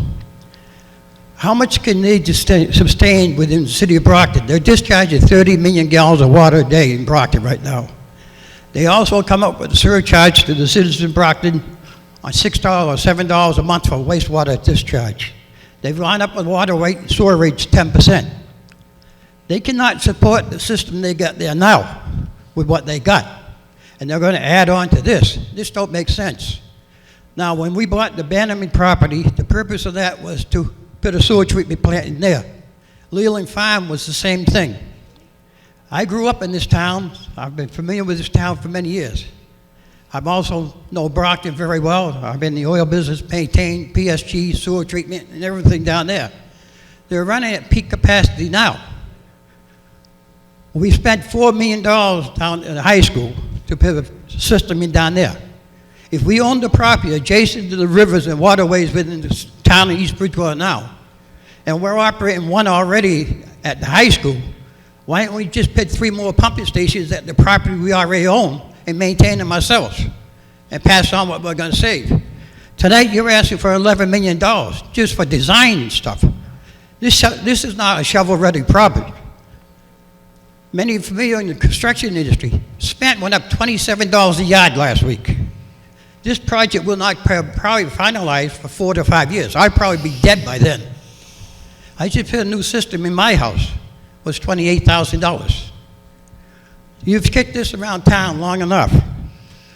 How much can they sustain within the city of Brockton? They're discharging 30 million gallons of water a day in Brockton right now. They also come up with a surcharge to the citizens of Brockton on $6 or $7 a month for wastewater discharge. They've lined up with water rate, sewer rates 10%. They cannot support the system they got there now with what they got. And they're going to add on to this. This don't make sense. Now, when we bought the Bannerman property, the purpose of that was to put a sewer treatment plant in there. Leland Farm was the same thing. I grew up in this town. I've been familiar with this town for many years. I've also know Brockton very well. I've been in the oil business, maintained PSG, sewer treatment, and everything down there. They're running at peak capacity now. We spent $4 million down in the high school to put a system in down there. If we own the property adjacent to the rivers and waterways within the town of East Bridgewater now, and we're operating one already at the high school, why don't we just put 3 more pumping stations at the property we already own and maintain them ourselves and pass on what we're going to save? Tonight you're asking for $11 million just for design and stuff. This is not a shovel-ready project. Many familiar in the construction industry, cement went up $27 a yard last week. This project will not probably finalize for 4 to 5 years. I'd probably be dead by then. I just put a new system in my house. It was $28,000. You've kicked this around town long enough,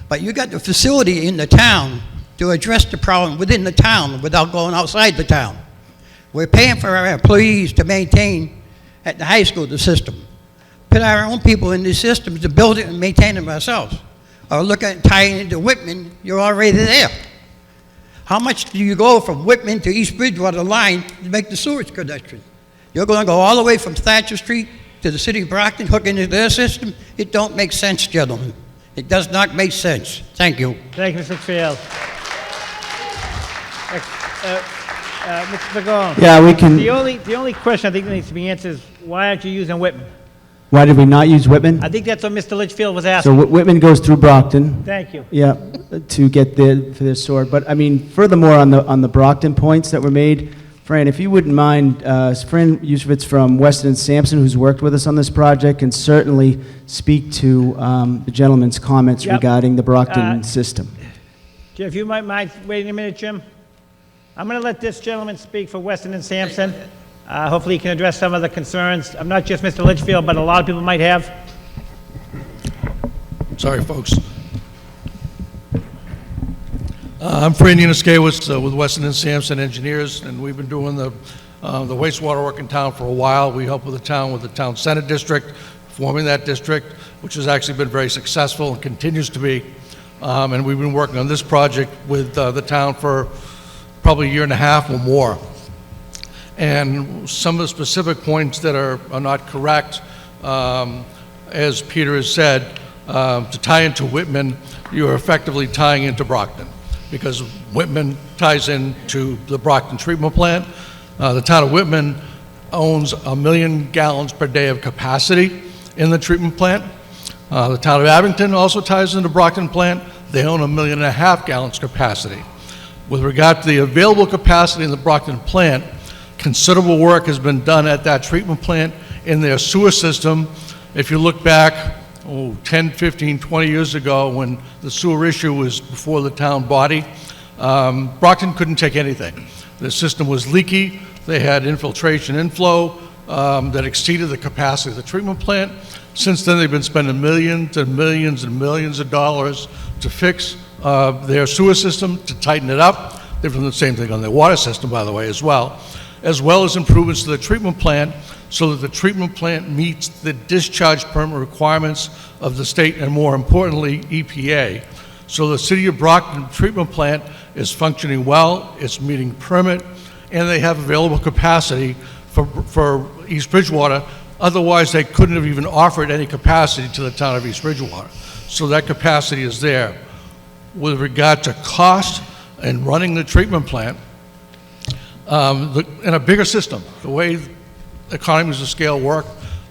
but you got the facility in the town to address the problem within the town without going outside the town. We're paying for our employees to maintain at the high school the system. put our own people in these systems to build it and maintain them ourselves. Or look at tying into Whitman, you're already there. How much do you go from Whitman to East Bridgewater line to make the sewage connection? You're going to go all the way from Thatcher Street to the city of Brockton, hook into their system? It don't make sense, gentlemen. It does not make sense. Thank you. Thank you, Mr. Field. Mr. Pagone. Yeah, we can- The only question I think that needs to be answered is, why aren't you using Whitman? Why did we not use Whitman? I think that's what Mr. Litchfield was So asking. Whitman goes through Brockton. Thank you. Yeah, to get for their sewer. But I mean, furthermore, on the Brockton points that were made, Fran, if you wouldn't mind, Fran Yusevitz from Weston and Sampson, who's worked with us on this project, can certainly speak to the gentleman's comments Yep. regarding the Brockton system. Jim, if you might mind waiting a minute, Jim? I'm going to let this gentleman speak for Weston and Sampson. Hopefully he can address some of the concerns, not just Mr. Litchfield, but a lot of people might have. Sorry, folks. I'm Fran Unaskewicz with Weston and Sampson Engineers, and we've been doing the wastewater work in town for a while. We help with the town Senate district, forming that district, which has actually been very successful and continues to be. And we've been working on this project with the town for probably a year and a half or more. And some of the specific points that are not correct, as Peter has said, to tie into Whitman, you are effectively tying into Brockton, because Whitman ties into the Brockton treatment plant. The town of Whitman owns 1 million gallons per day of capacity in the treatment plant. The town of Abington also ties into the Brockton plant. They own 1.5 million gallons capacity. With regard to the available capacity in the Brockton plant, considerable work has been done at that treatment plant in their sewer system. If you look back, 10, 15, 20 years ago, when the sewer issue was before the town body, Brockton couldn't take anything. The system was leaky. They had infiltration inflow that exceeded the capacity of the treatment plant. Since then, they've been spending millions and millions and millions of dollars to fix their sewer system, to tighten it up. They've done the same thing on their water system, by the way, as well as improvements to the treatment plant, so that the treatment plant meets the discharge permit requirements of the state, and more importantly, EPA. So the City of Brockton treatment plant is functioning well, it's meeting permit, and they have available capacity for East Bridgewater. Otherwise, they couldn't have even offered any capacity to the town of East Bridgewater. So that capacity is there. With regard to cost and running the treatment plant, in a bigger system, the way economies of scale work,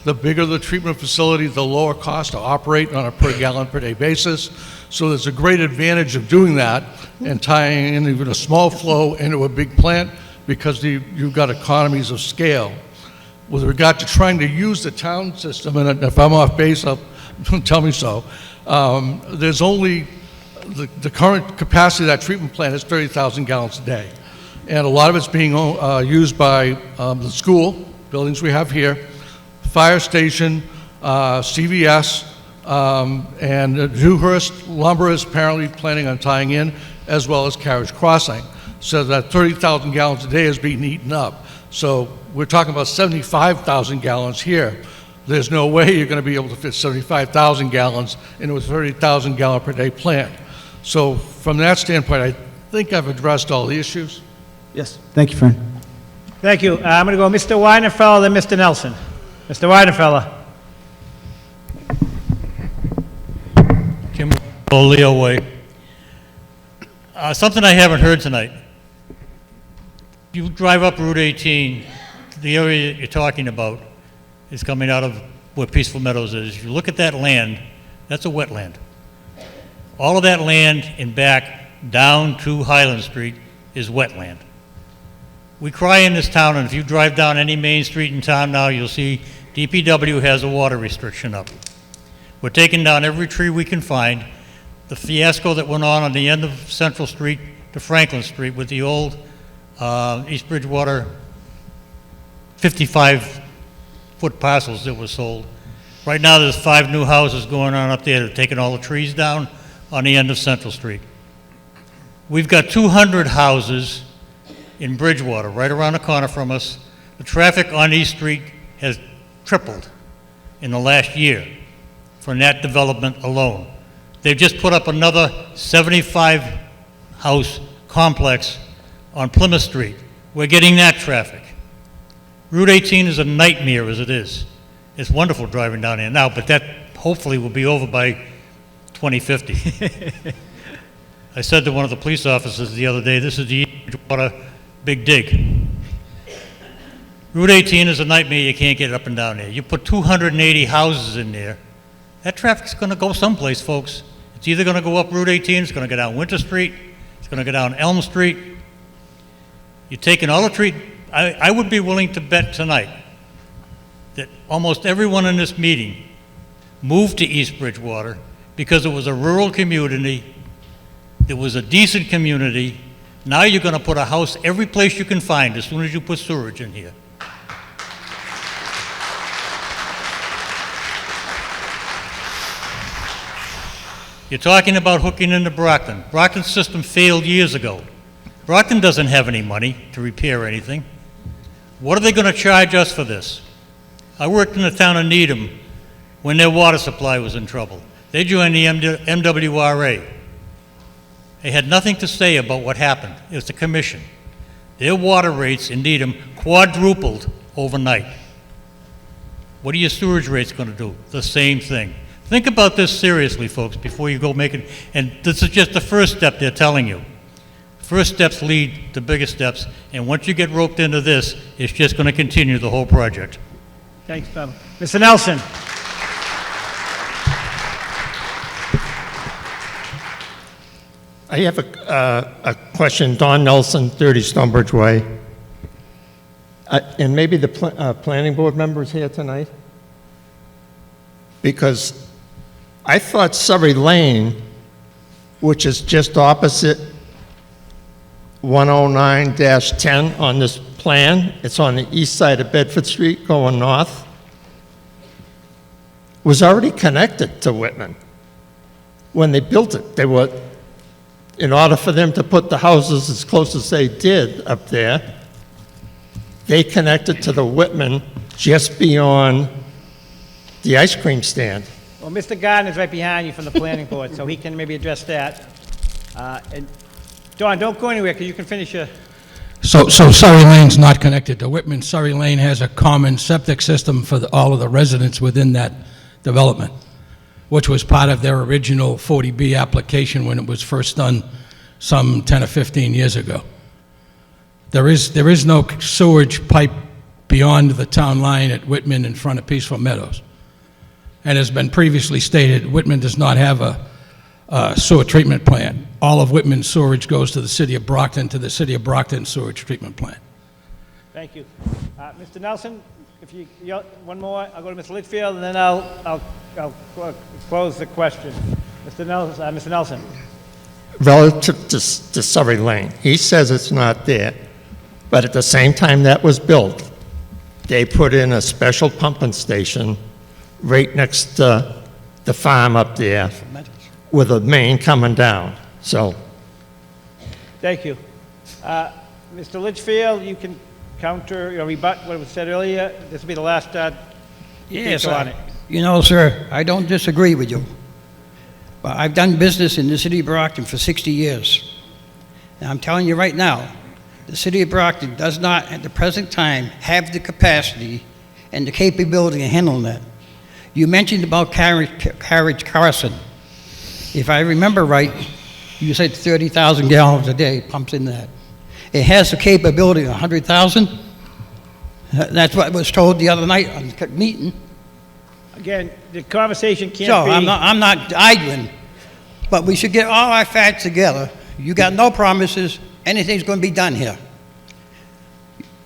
the bigger the treatment facility, the lower cost to operate on a per gallon per day basis. So there's a great advantage of doing that and tying in even a small flow into a big plant, because you've got economies of scale. With regard to trying to use the town system, and if I'm off base, tell me so, there's only, the current capacity of that treatment plant is 30,000 gallons a day. And a lot of it's being used by the school, buildings we have here, fire station, CVS, and Dewhurst Lumber is apparently planning on tying in, as well as Carriage Crossing. So that 30,000 gallons a day is being eaten up. So we're talking about 75,000 gallons here. There's no way you're going to be able to fit 75,000 gallons into a 30,000 gallon per day plant. So from that standpoint, I think I've addressed all the issues. Yes. Thank you, Fran. Thank you. I'm going to go Mr. Weidenfeller, then Mr. Nelson. Mr. Weidenfeller. Kim Leo Way. Something I haven't heard tonight. You drive up Route 18, the area that you're talking about is coming out of where Peaceful Meadows is. If you look at that land, that's a wetland. All of that land in back down to Highland Street is wetland. We cry in this town, and if you drive down any main street in town now, you'll see DPW has a water restriction up. We're taking down every tree we can find. The fiasco that went on the end of Central Street to Franklin Street with the old East Bridgewater 55-foot parcels that were sold. Right now, there's 5 new houses going on up there. They're taking all the trees down on the end of Central Street. We've got 200 houses in Bridgewater, right around the corner from us. The traffic on East Street has tripled. in the last year for that development alone. They've just put up another 75-house complex on Plymouth Street. We're getting that traffic. Route 18 is a nightmare as it is. It's wonderful driving down there now, but that hopefully will be over by 2050. I said to one of the police officers the other day, this is the Bridgewater Big Dig. Route 18 is a nightmare. You can't get up and down there. You put 280 houses in there, that traffic's going to go someplace, folks. It's either going to go up Route 18, it's going to go down Winter Street, it's going to go down Elm Street. You're taking all the treat. I would be willing to bet tonight that almost everyone in this meeting moved to East Bridgewater because it was a rural community, it was a decent community. Now you're going to put a house every place you can find as soon as you put sewerage in here. You're talking about hooking into Brockton. Brockton's system failed years ago. Brockton doesn't have any money to repair anything. What are they going to charge us for this? I worked in the town of Needham when their water supply was in trouble. They joined the MWRA. They had nothing to say about what happened. It was the commission. Their water rates in Needham quadrupled overnight. What are your sewage rates going to do? The same thing. Think about this seriously, folks, before you go make it. And this is just the first step they're telling you. First steps lead to bigger steps, and once you get roped into this, it's just going to continue the whole project. Thanks, Bob. Mr. Nelson. I have a question. Don Nelson, 30 Stonebridge Way. And maybe the planning board members here tonight? Because I thought Surrey Lane, which is just opposite 109-10 on this plan, it's on the east side of Bedford Street going north, was already connected to Whitman. When they built it, they were, in order for them to put the houses as close as they did up there, they connected to the Whitman just beyond the ice cream stand. Well, Mr. Gardner's right behind you from the planning board, so he can maybe address that. And Don, don't go anywhere, because you can finish your... So Surrey Lane's not connected to Whitman. Surrey Lane has a common septic system for all of the residents within that development, which was part of their original 40B application when it was first done some 10 or 15 years ago. There is no sewage pipe beyond the town line at Whitman in front of Peaceful Meadows. And as been previously stated, Whitman does not have a sewer treatment plant. All of Whitman's sewage goes to the city of Brockton, to the city of Brockton sewage treatment plant. Thank you. Mr. Nelson, if you, one more, I'll go to Mr. Litchfield, and then I'll close the question. Mr. Nelson. Relative to Surrey Lane, he says it's not there, but at the same time that was built, they put in a special pumping station right next to the farm up there with a main coming down, so. Thank you. Mr. Litchfield, you can counter or rebut what was said earlier. This will be the last Yes, on it. you know, sir, I don't disagree with you. But I've done business in the city of Brockton for 60 years. And I'm telling you right now, the city of Brockton does not, at the present time, have the capacity and the capability of handling that. You mentioned about Carriage Carson. If I remember right, you said 30,000 gallons a day pumps in that. It has the capability of 100,000. That's what was told the other night on the meeting. Again, the conversation can't So be... I'm not arguing, but we should get all our facts together. You got no promises, anything's going to be done here.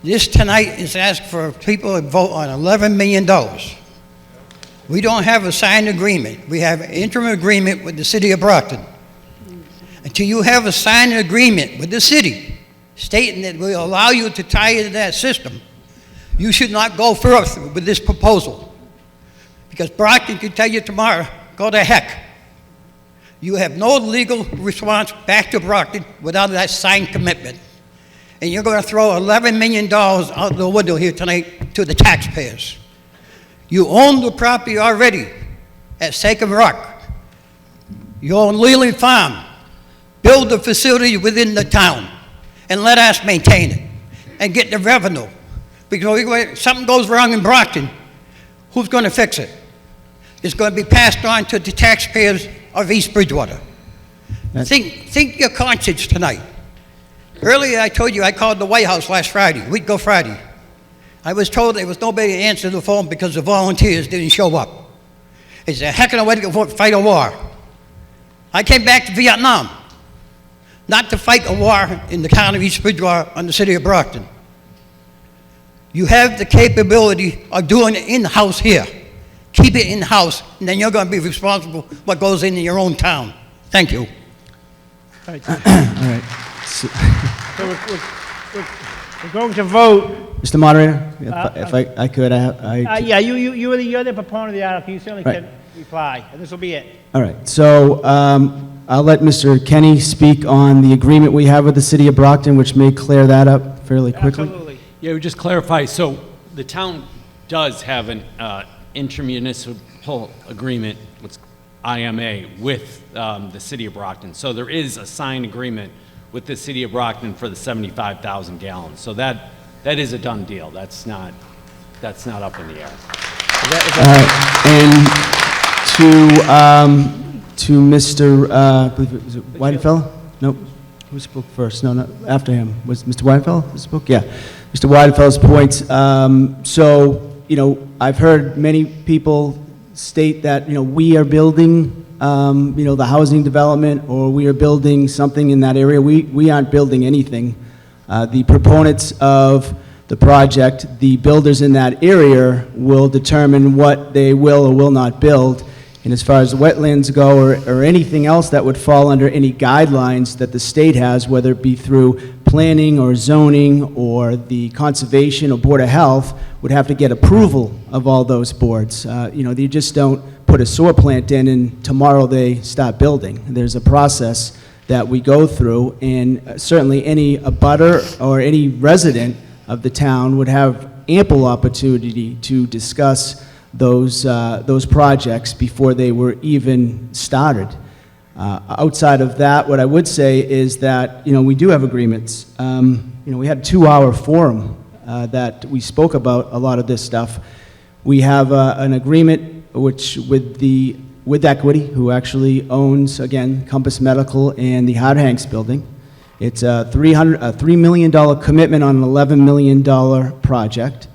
This tonight is asked for people to vote on $11 million. We don't have a signed agreement. We have an interim agreement with the city of Brockton. Until you have a signed agreement with the city stating that we'll allow you to tie into that system, you should not go further with this proposal. Because Brockton can tell you tomorrow, go to heck. You have no legal response back to Brockton without that signed commitment. And you're going to throw $11 million out the window here tonight to the taxpayers. You own the property already at Sacred Rock. You own Leland Farm. Build the facility within the town and let us maintain it and get the revenue. Because if something goes wrong in Brockton, who's going to fix it? It's going to be passed on to the taxpayers of East Bridgewater. Think your conscience tonight. Earlier I told you I called the White House last Friday, week ago Friday. I was told there was nobody to answer the phone because the volunteers didn't show up. It's a heck of a way to fight a war. I came back to Vietnam, not to fight a war in the town of East Bridgewater on the city of Brockton. You have the capability of doing it in-house here. Keep it in-house, and then you're going to be responsible for what goes in your own town. Thank you. All right. So we're going to vote. Mr. Moderator, if I could, Yeah, you're the proponent of the article. You certainly can reply, and this will be it. All right, so I'll let Mr. Kenny speak on the agreement we have with the city of Brockton, which may clear that up fairly quickly. Absolutely. Yeah, we just clarify, so the town does have an intermunicipal agreement, what's IMA, with the city of Brockton. So there is a signed agreement with the city of Brockton for the 75,000 gallons. So that is a done deal. That's not up in the air. And to Mr. I believe it was Weidenfeld? Nope. Who spoke first? No, not after him. Was Mr. Weidenfeld who spoke? Yeah. Mr. Weidenfeld's points. So, I've heard many people state that, we are building, the housing development, or we are building something in that area. We aren't building anything. The proponents of the project, the builders in that area, will determine what they will or will not build. And as far as wetlands go, or anything else that would fall under any guidelines that the state has, whether it be through planning or zoning or the conservation or Board of Health, would have to get approval of all those boards. They just don't put a sewer plant in and tomorrow they start building. There's a process that we go through, and certainly any abutter or any resident of the town would have ample opportunity to discuss those projects before they were even started. Outside of that, what I would say is that, we do have agreements. We had a 2-hour forum that we spoke about a lot of this stuff. We have an agreement with Equity, who actually owns, again, Compass Medical and the Howard Hanks building. It's a $3 million commitment on an $11 million project.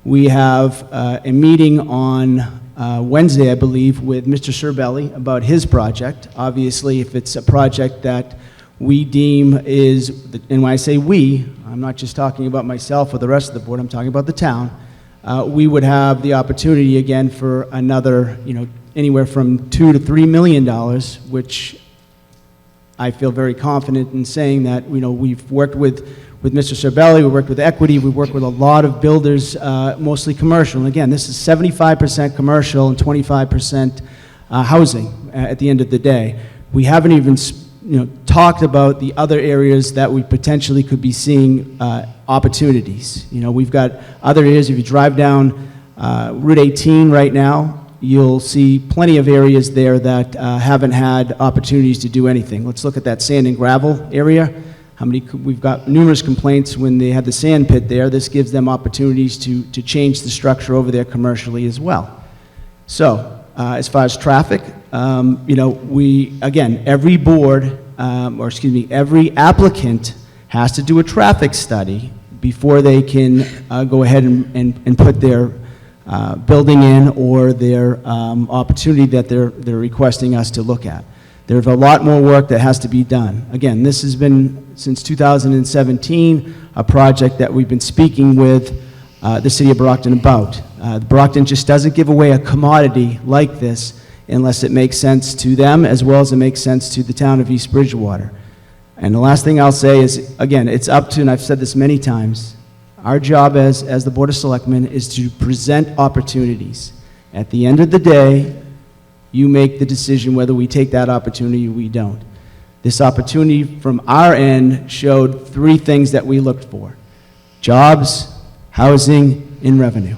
We have a meeting on Wednesday, I believe, with Mr. Cerbelli about his project. Obviously, if it's a project that we deem is, and when I say we, I'm not just talking about myself or the rest of the board, I'm talking about the town, we would have the opportunity again for another, anywhere from $2 to $3 million, which I feel very confident in saying that, we've worked with Mr. Cerbelli, we worked with Equity, we worked with a lot of builders, mostly commercial. And again, this is 75% commercial and 25% housing at the end of the day. We haven't even talked about the other areas that we potentially could be seeing opportunities. We've got other areas. If you drive down Route 18 right now, you'll see plenty of areas there that haven't had opportunities to do anything. Let's look at that sand and gravel area. We've got numerous complaints when they had the sand pit there. This gives them opportunities to change the structure over there commercially as well. So, as far as traffic, every board, every applicant has to do a traffic study before they can go ahead and put their building in or their opportunity that they're requesting us to look at. There's a lot more work that has to be done. Again, this has been, since 2017, a project that we've been speaking with the city of Brockton about. Brockton just doesn't give away a commodity like this unless it makes sense to them as well as it makes sense to the town of East Bridgewater. And the last thing I'll say is, again, it's up to, and I've said this many times, our job as the Board of Selectmen is to present opportunities. At the end of the day, you make the decision whether we take that opportunity or we don't. This opportunity from our end showed 3 things that we looked for: jobs, housing, and revenue.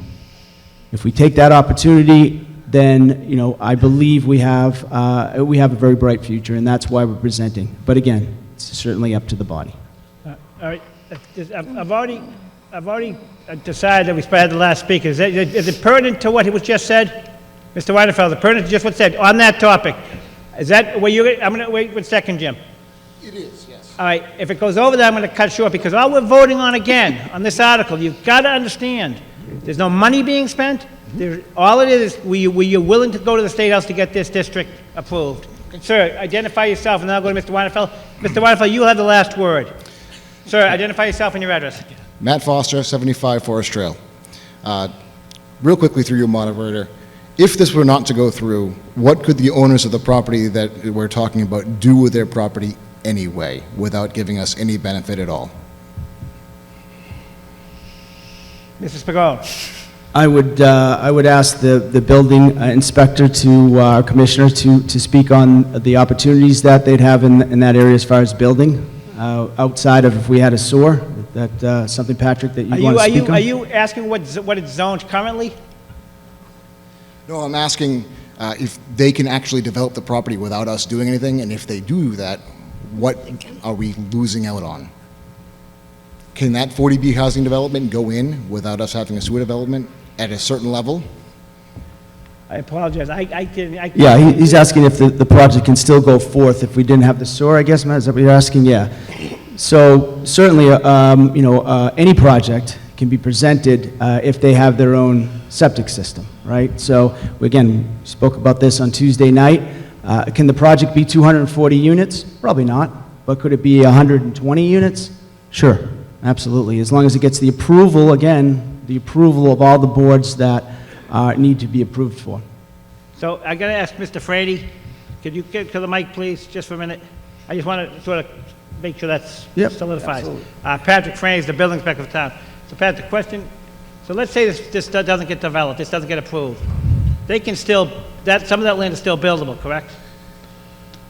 If we take that opportunity, then, you know, I believe we have a very bright future, and that's why we're presenting. But again, it's certainly up to the body. All right, I've already decided that we spared the last speaker. Is it pertinent to what he was just said? Mr. Weidenfeld, pertinent to just what said on that topic? Is that where you, I'm going to wait 1 second, Jim. It is, yes. All right, if it goes over that, I'm going to cut short, because all we're voting on again, on this article, you've got to understand, there's no money being spent. All it is, were you willing to go to the State House to get this district approved? Sir, identify yourself, and then I'll go to Mr. Weidenfeld. Mr. Weidenfeld, you have the last word. Sir, identify yourself and your address. Matt Foster, 75 Forest Trail. Real quickly through your moderator, if this were not to go through, what could the owners of the property that we're talking about do with their property anyway, without giving us any benefit at all? Mrs. Pagone. I would ask the building inspector our commissioner to speak on the opportunities that they'd have in that area as far as building, outside of if we had a sewer. That something, Patrick, that you want to speak on? Are you asking what it's zoned currently? No, I'm asking if they can actually develop the property without us doing anything, and if they do that, what are we losing out on? Can that 40B housing development go in without us having a sewer development at a certain level? I apologize. Yeah, he's asking if the project can still go forth if we didn't have the sewer, I guess, Matt, is that what you're asking? Yeah. So certainly, you know, any project can be presented if they have their own septic system, right? So again, we spoke about this on Tuesday night. Can the project be 240 units? Probably not. But could it be 120 units? Sure, absolutely. As long as it gets the approval, again, the approval of all the boards that need to be approved for. So I got to ask Mr. Frady, could you get to the mic, please, just for a minute? I just want to sort of make sure that's solidified. Patrick Frady is the building inspector of the town. So Patrick, question, so let's say this doesn't get developed, this doesn't get approved. They can still, some of that land is still buildable, correct?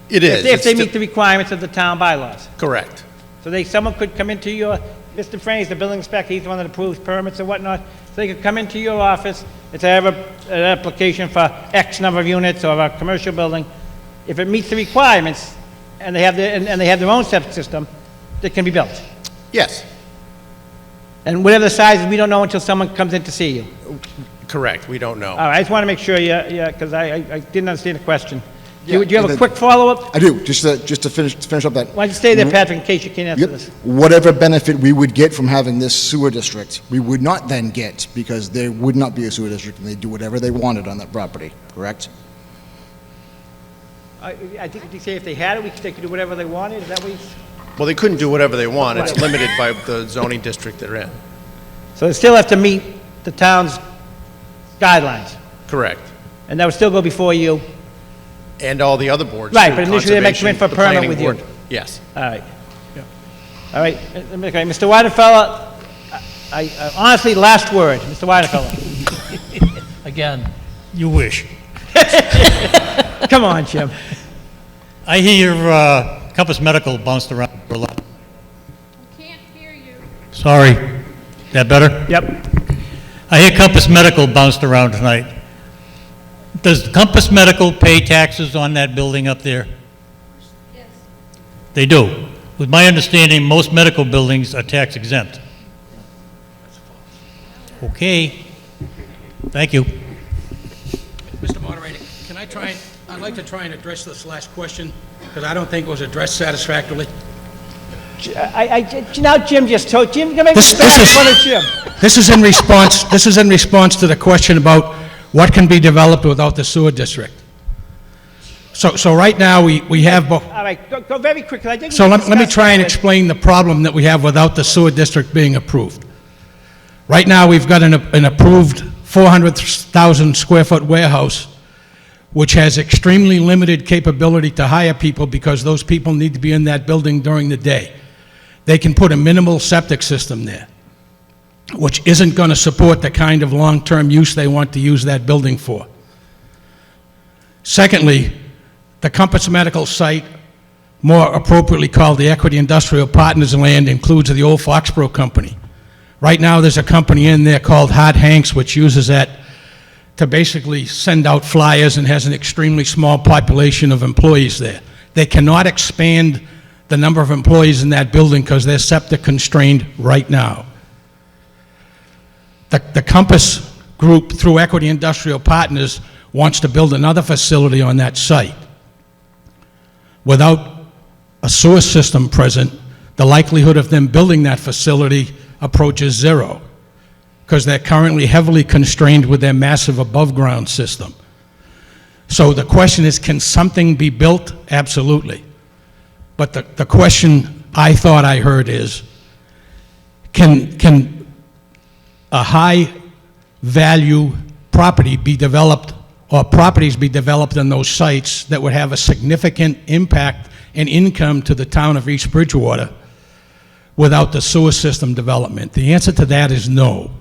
It is. If they meet the requirements of the town bylaws. Correct. So someone could come into your, Mr. Frady is the building inspector, he's the one that approves permits and whatnot. So they could come into your office and say, I have an application for X number of units or a commercial building. If it meets the requirements and they have their own septic system, it can be built. Yes. And whatever the size is, we don't know until someone comes in to see you. Correct. We don't know. All right, I just want to make sure, because I didn't understand the question. Do you have a quick follow-up? I do, just to finish up that. Why don't you stay there, Patrick, in case you can't answer this. Whatever benefit we would get from having this sewer district, we would not then get, because there would not be a sewer district, and they'd do whatever they wanted on that property, correct? I think you say if they had it, they could do whatever they wanted, is that what you... Well, they couldn't do whatever they want. It's limited by the zoning district they're in. So they still have to meet the town's guidelines? Correct. And that would still go before you? And all the other boards. Right, too, but initially they might come in for a the permit planning with you? board. Yes. All right. All right, okay, Mr. Weidenfeller, I honestly, last word, Mr. Weidenfeller. Again, you wish. Come on, Jim. I hear Compass Medical bounced around for a lot. Can't hear you. Sorry. That better? Yep. I hear Compass Medical bounced around tonight. Does Compass Medical pay taxes on that building up there? Yes. They do. With my understanding, most medical buildings are tax exempt. Okay. Thank you. Mr. Moderator, can I try, I'd like to try and address this last question, because I don't think it was addressed satisfactorily. Now Jim just told, Jim, come make me stand in front of Jim. This is in response to the question about what can be developed without the sewer district. So right now, we have both. All right, go very quickly. I think So let me try and explain the problem that we have without the sewer district being approved. Right now, we've got an approved 400,000 square foot warehouse, which has extremely limited capability to hire people because those people need to be in that building during the day. They can put a minimal septic system there, which isn't going to support the kind of long-term use they want to use that building for. Secondly, the Compass Medical site, more appropriately called the Equity Industrial Partners land, includes the old Foxborough company. Right now, there's a company in there called Hart Hanks, which uses that to basically send out flyers and has an extremely small population of employees there. They cannot expand the number of employees in that building because they're septic constrained right now. The Compass Group, through Equity Industrial Partners, wants to build another facility on that site. Without a sewer system present, the likelihood of them building that facility approaches zero, because they're currently heavily constrained with their massive above-ground system. So the question is, can something be built? Absolutely. But the question I thought I heard is, can a high-value property be developed, or properties be developed on those sites that would have a significant impact and income to the town of East Bridgewater without the sewer system development? The answer to that is no.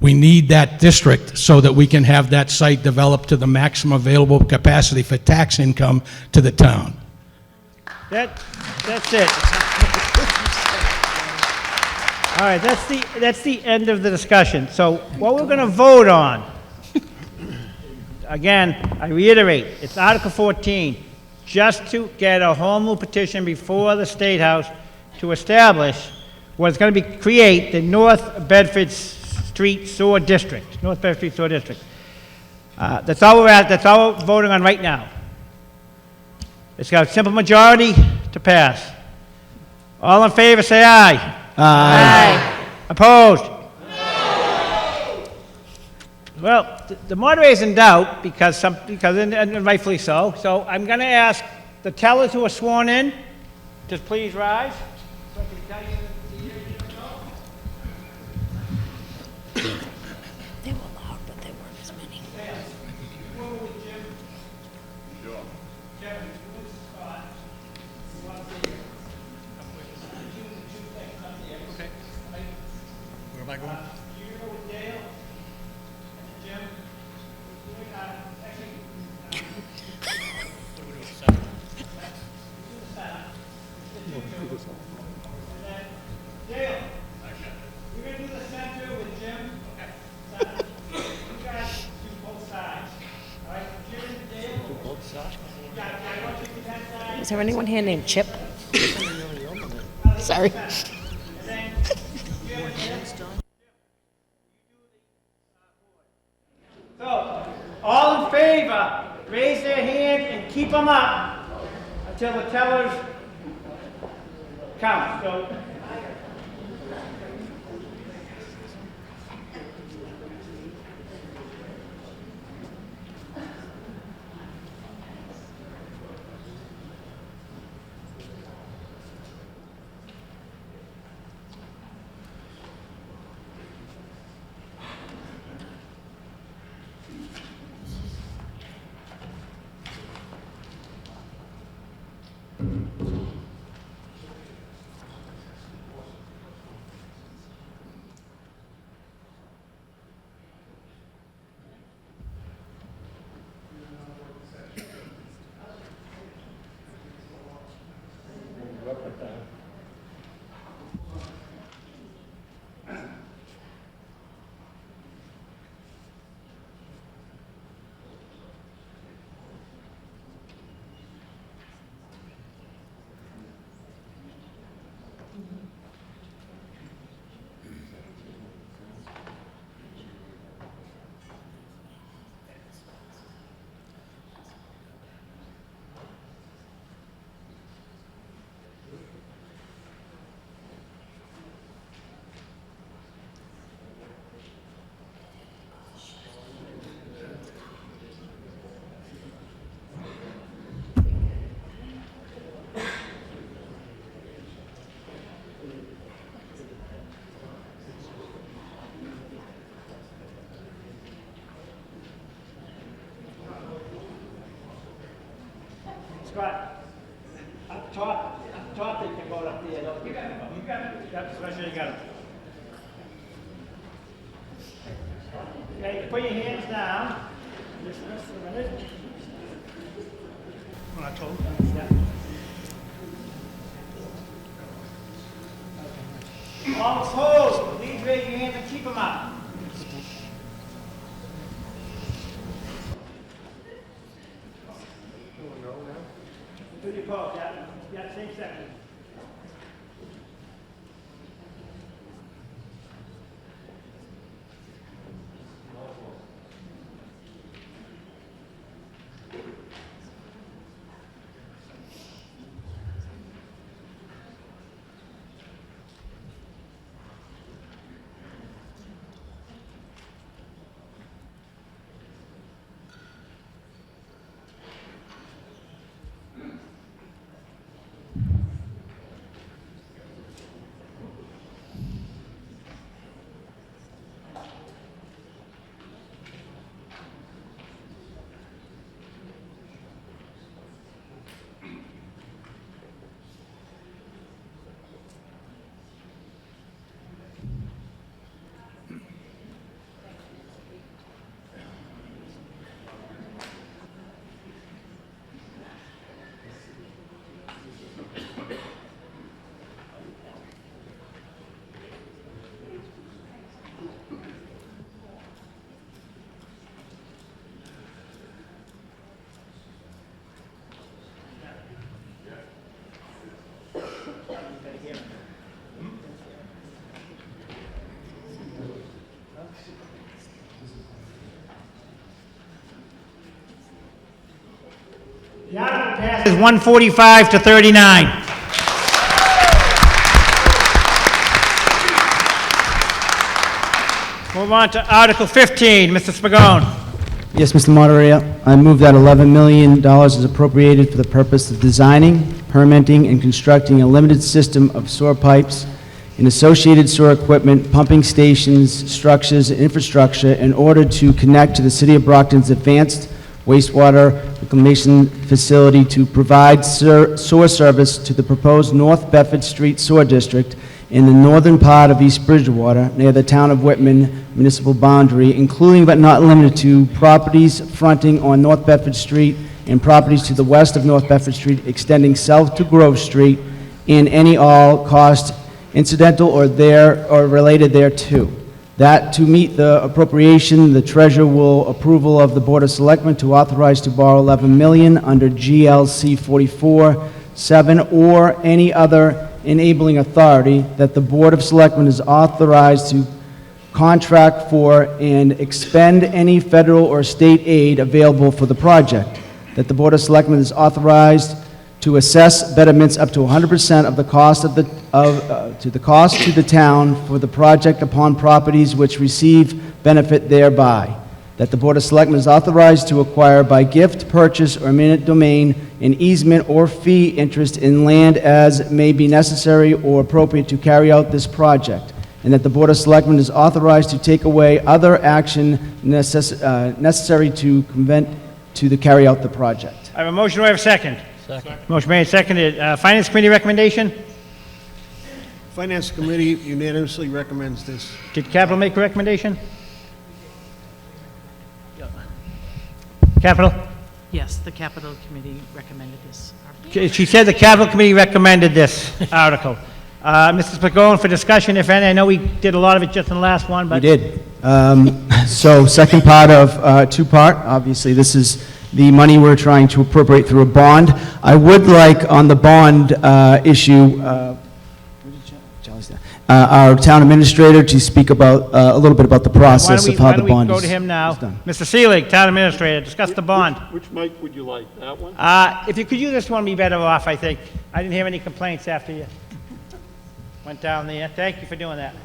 We need that district so that we can have that site developed to the maximum available capacity for tax income to the town. That's it. All right, that's the end of the discussion. So what we're going to vote on, again, I reiterate, it's Article 14, just to get a home rule petition before the State House to establish what's going to create the North Bedford Street Sewer District, North Bedford Street Sewer District. That's all we're at, that's all we're voting on right now. It's got a simple majority to pass. All in favor, say aye. Aye. Opposed? No. Well, the moderator's in doubt because and rightfully so. So I'm going to ask the tellers who are sworn in to please rise. So I can tell you They were loud, but they weren't as many. Where am I going? Dale, you're going to do the center with Jim. Okay. You guys do both sides. All right, Jim, Dale. Do both sides? I want you to do that side. Is there anyone here named Chip? Sorry. So, all in favor, raise their hand and keep them up until the tellers count. So, Scott, up top they can vote up there. No, you got it. You got it. Yep, especially you got it. Okay, put your hands down. Just rest for a minute. When I told you. Yeah. All opposed, please raise your hands and keep them up. Yeah, same section. The article passes 145 to 39. Move on to Article 15, Mr. Spagone. Yes, Mr. Moderator, I move that $11 million is appropriated for the purpose of designing, permitting, and constructing a limited system of sewer pipes and associated sewer equipment, pumping stations, structures, and infrastructure in order to connect to the City of Brockton's advanced wastewater reclamation facility to provide sewer service to the proposed North Bedford Street Sewer District in the northern part of East Bridgewater, near the town of Whitman municipal boundary, including but not limited to properties fronting on North Bedford Street and properties to the west of North Bedford Street extending south to Grove Street, and any all cost incidental or related thereto. That to meet the appropriation, the treasurer will approval of the Board of Selectmen to authorize to borrow $11 million under GLC 44-7 or any other enabling authority, that the Board of Selectmen is authorized to contract for and expend any federal or state aid available for the project, that the Board of Selectmen is authorized to assess betterments up to 100% of the cost of to the town for the project upon properties which receive benefit thereby, that the Board of Selectmen is authorized to acquire by gift, purchase, or eminent domain an easement or fee interest in land as may be necessary or appropriate to carry out this project, and that the Board of Selectmen is authorized to take away other action necessary to carry out the project. I have a motion, do I have a second? Second. Motion made, seconded. Finance Committee recommendation? Finance Committee unanimously recommends this. Did Capital make a recommendation? Capital? Yes, the Capital Committee recommended this article. She said the Capital Committee recommended this article. Mr. Spagone, for discussion, if any, I know we did a lot of it just in the last one, but... We did. So second part of two-part, obviously this is the money we're trying to appropriate through a bond. I would like on the bond issue, our town administrator to speak about, a little bit about the process of how the bond is. Why don't we go to him now? Mr. Seelig, town administrator, discuss the bond. Which mic would you like, that one? If you could use this one, be better off, I think. I didn't hear any complaints after you went down there. Thank you for doing that.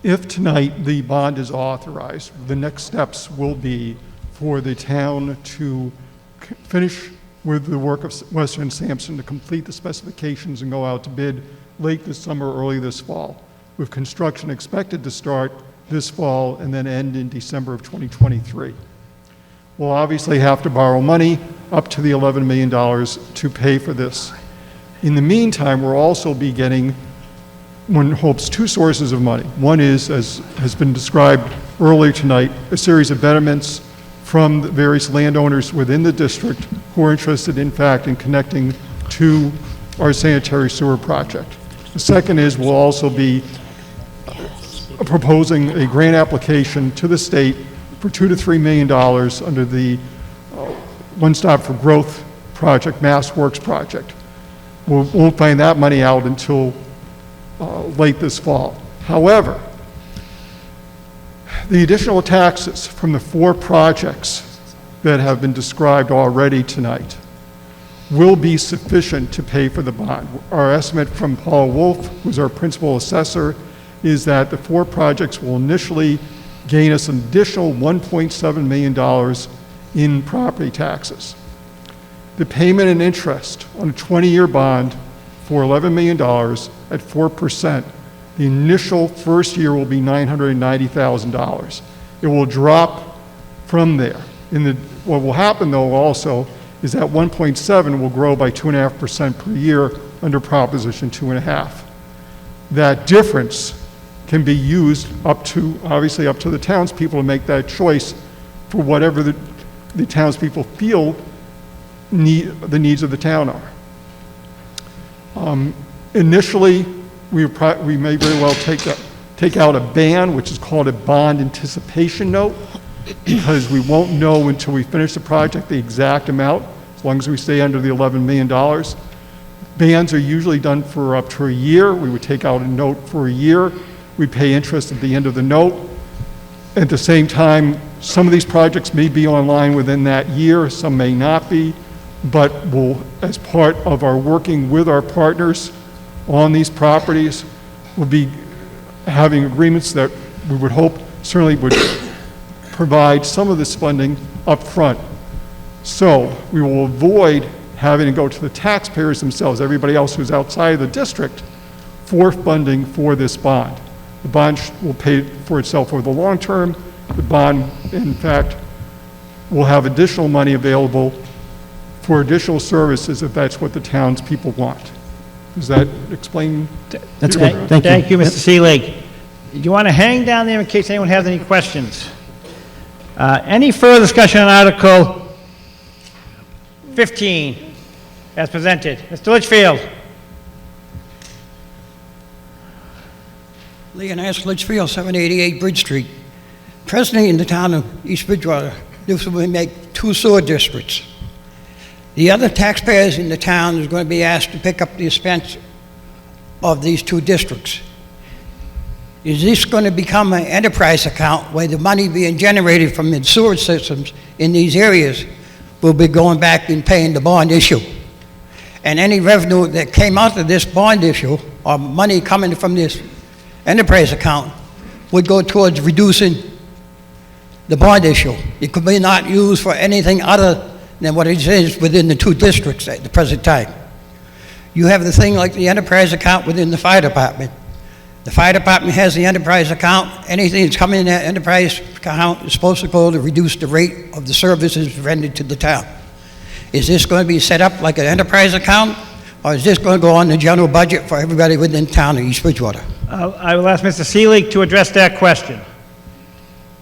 If tonight the bond is authorized, the next steps will be for the town to finish with the work of Western Sampson to complete the specifications and go out to bid late this summer, early this fall, with construction expected to start this fall and then end in December of 2023. We'll obviously have to borrow money up to the $11 million to pay for this. In the meantime, we'll also be getting, one hopes, two sources of money. One is, as has been described earlier tonight, a series of betterments from the various landowners within the district who are interested, in fact, in connecting to our sanitary sewer project. The second is we'll also be proposing a grant application to the state for $2 to $3 million under the One Stop for Growth project, Mass Works project. We won't find that money out until late this fall. However, the additional taxes from the 4 projects that have been described already tonight will be sufficient to pay for the bond. Our estimate from Paul Wolf, who's our principal assessor, is that the 4 projects will initially gain us an additional $1.7 million in property taxes. The payment and interest on a 20-year bond for $11 million at 4%, the initial first year will be $990,000. It will drop from there. What will happen, though, also, is that 1.7 will grow by 2.5% per year under Proposition 2.5. That difference can be used obviously up to the townspeople to make that choice for whatever the townspeople feel the needs of the town are. Initially, we may very well take out a ban, which is called a bond anticipation note, because we won't know until we finish the project the exact amount, as long as we stay under the $11 million. Bans are usually done for up to a year. We would take out a note for a year. We pay interest at the end of the note. At the same time, some of these projects may be online within that year, some may not be, but we'll, as part of our working with our partners on these properties, we'll be having agreements that we would hope certainly would provide some of this funding up front. So we will avoid having to go to the taxpayers themselves, everybody else who's outside of the district, for funding for this bond. The bond will pay for itself over the long term. The bond, in fact, will have additional money available for additional services if that's what the townspeople want. Does that explain? That's good. Thank you. Thank you, Mr. Seelig. Do you want to hang down there in case anyone has any questions? Any further discussion on Article 15 as presented? Mr. Litchfield. Leon S. Litchfield, 788 Bridge Street. Presently in the town of East Bridgewater, this will make 2 sewer districts. The other taxpayers in the town is going to be asked to pick up the expense of these 2 districts. Is this going to become an enterprise account where the money being generated from the sewer systems in these areas will be going back and paying the bond issue? And any revenue that came out of this bond issue, or money coming from this enterprise account, would go towards reducing the bond issue. It could be not used for anything other than what it is within the 2 districts at the present time. You have the thing like the enterprise account within the fire department. The fire department has the enterprise account. Anything that's coming in that enterprise account is supposed to go to reduce the rate of the services rendered to the town. Is this going to be set up like an enterprise account, or is this going to go on the general budget for everybody within town of East Bridgewater? I will ask Mr. Seelig to address that question,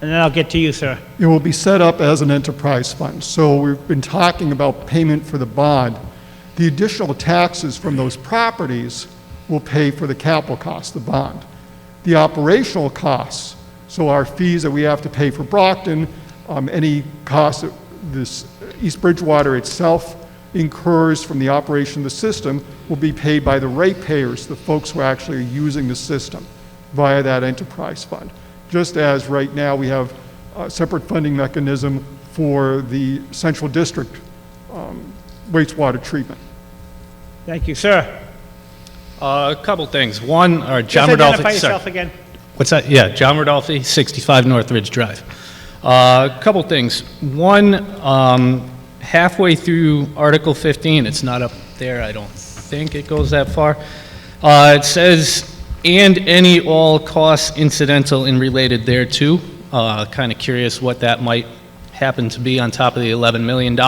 and then I'll get to you, sir. It will be set up as an enterprise fund. So we've been talking about payment for the bond. The additional taxes from those properties will pay for the capital cost, the bond. The operational costs, so our fees that we have to pay for Brockton, any costs that this East Bridgewater itself incurs from the operation of the system, will be paid by the ratepayers, the folks who actually are using the system via that enterprise fund. Just as right now we have a separate funding mechanism for the Central District wastewater treatment. Thank you, sir. A couple things. One, Just John identify Rodolphe. yourself sorry. again. What's that? Yeah, John Rodolphe, 65 Northridge Drive. A couple things. One, halfway through Article 15, it's not up there, I don't think it goes that far. It says, and any all costs incidental and related thereto. Kind of curious what that might happen to be on top of the $11 million.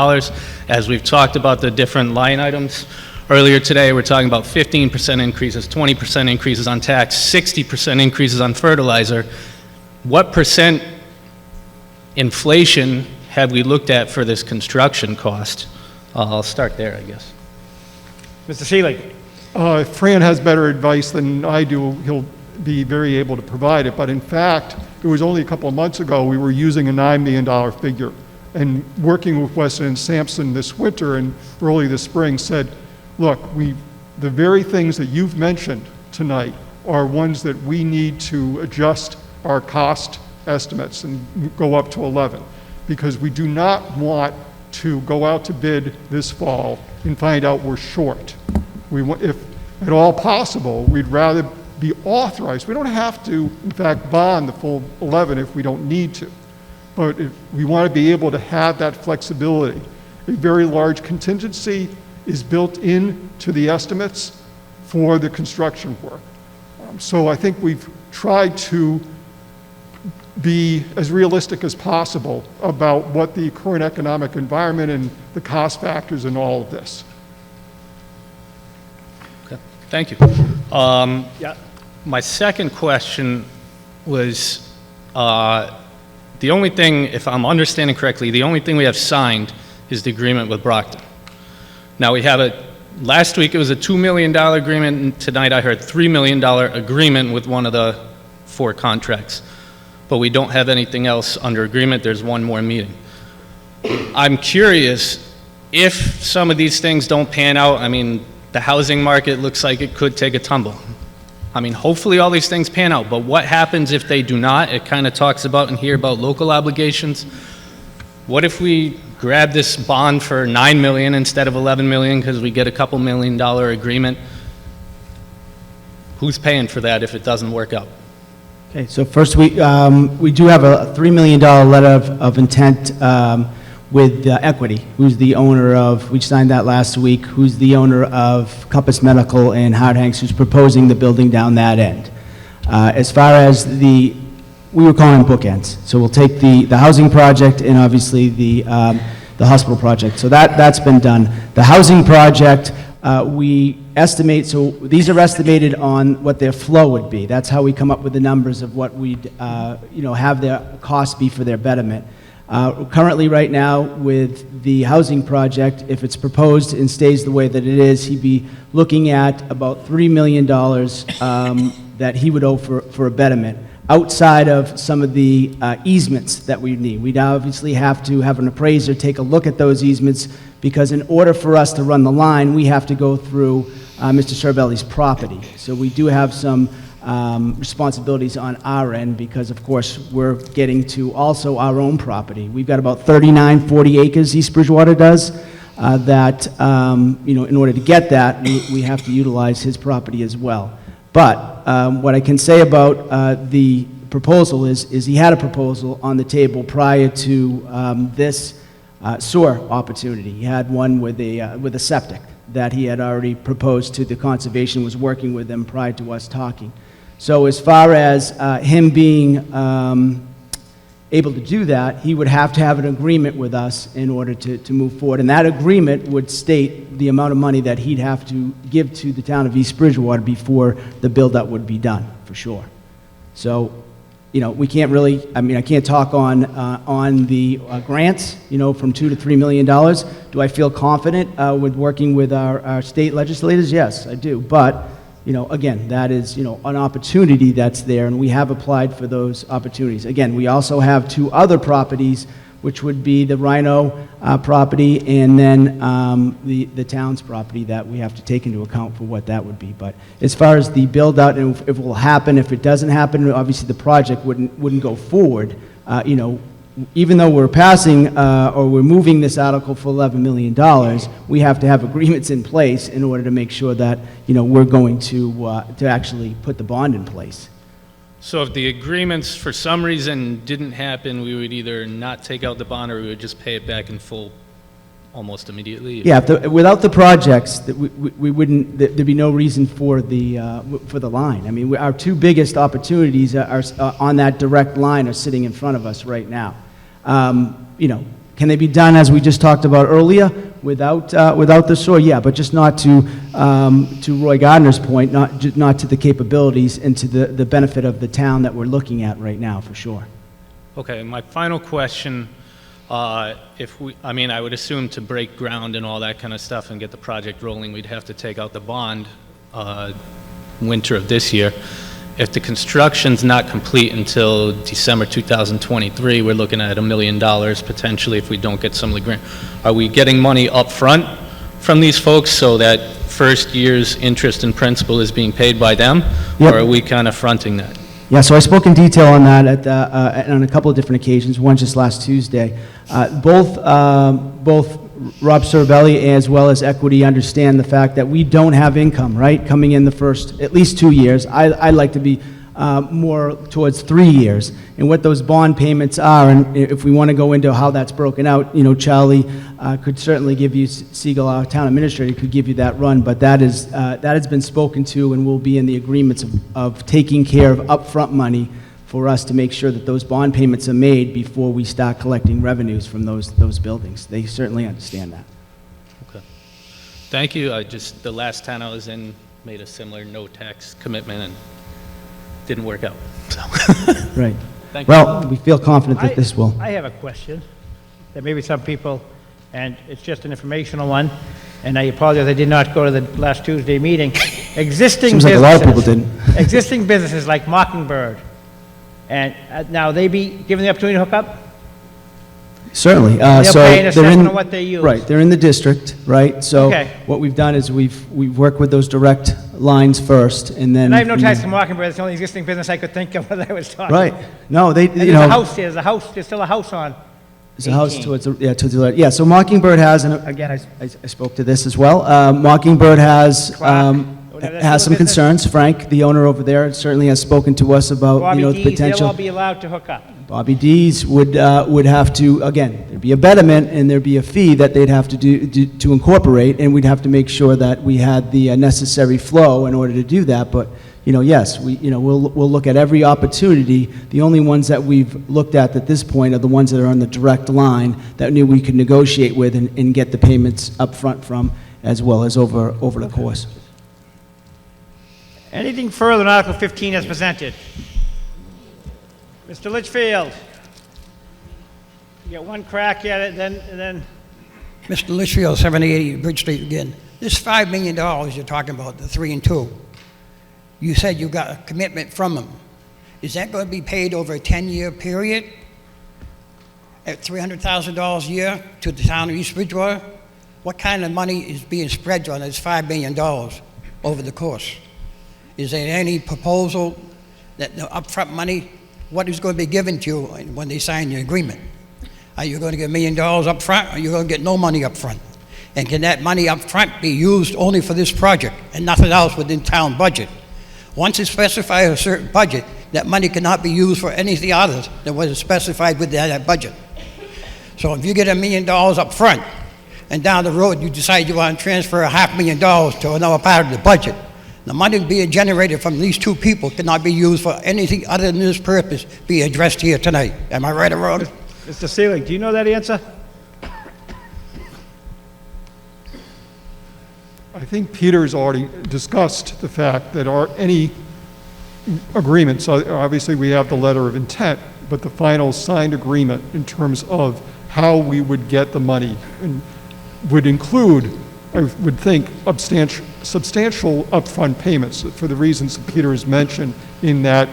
As we've talked about the different line items earlier today, we're talking about 15% increases, 20% increases on tax, 60% increases on fertilizer. What percent inflation have we looked at for this construction cost? I'll start there, I guess. Mr. Seelig? Fran has better advice than I do. He'll be very able to provide it. But in fact, it was only a couple of months ago we were using a $9 million figure. And working with Weston and Sampson this winter and early this spring said, look, the very things that you've mentioned tonight are ones that we need to adjust our cost estimates and go up to 11. Because we do not want to go out to bid this fall and find out we're short. If at all possible, we'd rather be authorized. We don't have to, in fact, bond the full 11 if we don't need to. But if we want to be able to have that flexibility. A very large contingency is built into the estimates for the construction work. So I think we've tried to be as realistic as possible about what the current economic environment and the cost factors in all of this. Okay, thank you. My second question was, the only thing, if I'm understanding correctly, the only thing we have signed is the agreement with Brockton. Now we have last week it was a $2 million agreement, and tonight I heard $3 million agreement with one of the 4 contracts. But we don't have anything else under agreement. There's one more meeting. I'm curious if some of these things don't pan out. I mean, the housing market looks like it could take a tumble. I mean, hopefully all these things pan out, but what happens if they do not? It kind of talks about in here about local obligations. What if we grab this bond for $9 million instead of $11 million because we get a couple $1 million agreement? Who's paying for that if it doesn't work out? Okay, so first we do have a $3 million letter of intent with Equity, who's the owner of, we signed that last week, who's the owner of Compass Medical and Hard Hanks, who's proposing the building down that end. As far as we were calling them bookends. So we'll take the housing project and obviously the hospital project. So that's been done. The housing project, we estimate, so these are estimated on what their flow would be. That's how we come up with the numbers of what we'd have their cost be for their betterment. Currently, right now, with the housing project, if it's proposed and stays the way that it is, he'd be looking at about $3 million that he would owe for a betterment, outside of some of the easements that we need. We'd obviously have to have an appraiser take a look at those easements, because in order for us to run the line, we have to go through Mr. Cervelli's property. So we do have some responsibilities on our end, because of course we're getting to also our own property. We've got about 39, 40 acres East Bridgewater does, that in order to get that, we have to utilize his property as well. But what I can say about the proposal is he had a proposal on the table prior to this sewer opportunity. He had one with a septic that he had already proposed to the conservation, was working with them prior to us talking. So as far as him being able to do that, he would have to have an agreement with us in order to move forward. And that agreement would state the amount of money that he'd have to give to the town of East Bridgewater before the build-up would be done, for sure. So, we can't really, I can't talk on the grants, from $2 to $3 million. Do I feel confident with working with our state legislators? Yes, I do. But, again, that is, an opportunity that's there, and we have applied for those opportunities. Again, we also have 2 other properties, which would be the Rhino property and then the town's property that we have to take into account for what that would be. But as far as the build-out, and if it will happen, if it doesn't happen, obviously the project wouldn't go forward. Even though we're passing or we're moving this article for $11 million, we have to have agreements in place in order to make sure that we're going to actually put the bond in place. So if the agreements for some reason didn't happen, we would either not take out the bond or we would just pay it back in full almost immediately? Yeah, without the projects, we wouldn't, there'd be no reason for the line. I mean, our 2 biggest opportunities are on that direct line are sitting in front of us right now. Can they be done, as we just talked about earlier, without the sewer? Yeah, but just not to Roy Gardner's point, not to the capabilities and to the benefit of the town that we're looking at right now, for sure. Okay, my final question, I mean, I would assume to break ground and all that kind of stuff and get the project rolling, we'd have to take out the bond winter of this year. If the construction's not complete until December 2023, we're looking at $1 million potentially if we don't get some of the grant. Are we getting money up front from these folks so that first year's interest and principal is being paid by them? Yep. Or are we kind of fronting that? Yeah, so I spoke in detail on that on a couple of different occasions, one just last Tuesday. Both Rob Cervelli as well as Equity understand the fact that we don't have income, right, coming in the first at least 2 years. I'd like to be more towards 3 years, and what those bond payments are, and if we want to go into how that's broken out, you know, Charlie could certainly give you, Siegel, our town administrator, could give you that run, but that has been spoken to and will be in the agreements of taking care of upfront money for us to make sure that those bond payments are made before we start collecting revenues from those buildings. They certainly understand that. Okay. Thank you. The last town I was in made a similar no tax commitment and didn't work out. So. Right. Thank you. Well, we feel confident that this will. I have a question that maybe some people, and it's just an informational one, and I apologize I did not go to the last Tuesday meeting. Existing Seems like a lot of people didn't. Existing businesses like Mockingbird, and now they be given the opportunity to hook up? Certainly. They're So paying a they're in, section of what they use. right, they're in the district, right? So Okay. what we've done is we've worked with those direct lines first, and then. And I have no ties to Mockingbird, it's the only existing business I could think of when I was talking. Right. No, they, And you there's know. a house, there's still a house on. There's a house 18. towards the left. Yeah, so Mockingbird has, and again, I spoke to this as well. Mockingbird has, Whatever, has some business. concerns. Frank, the owner over there, certainly has spoken to us about, Bobby you know, the D's, they'll all potential. be allowed to hook up. Bobby D's would have to, again, there'd be a betterment and there'd be a fee that they'd have to do to incorporate, and we'd have to make sure that we had the necessary flow in order to do that. But, you know, yes, we'll look at every opportunity. The only ones that we've looked at this point are the ones that are on the direct line that knew we could negotiate with and get the payments up front from, as well as over the course. Anything further on Article 15 as presented? Mr. Litchfield? You got one crack at it, and then... Mr. Litchfield, 7080 Bridge Street again. This $5 million you're talking about, the 3 and 2, you said you got a commitment from them. Is that going to be paid over a 10-year period at $300,000 a year to the town of East Bridgewater? What kind of money is being spread on this $5 million over the course? Is there any proposal that the upfront money, what is going to be given to you when they sign the agreement? Are you going to get $1 million up front, or are you going to get no money up front? And can that money up front be used only for this project and nothing else within town budget? Once it's specified a certain budget, that money cannot be used for anything other than what is specified with that budget. So if you get $1 million up front, and down the road you decide you want to transfer $500,000 to another part of the budget, the money being generated from these two people cannot be used for anything other than this purpose being addressed here tonight. Am I right or wrong? Mr. Seelig, do you know that answer? I think Peter's already discussed the fact that any agreements, obviously we have the letter of intent, but the final signed agreement in terms of how we would get the money would include, I would think, substantial upfront payments for the reasons that Peter has mentioned, in that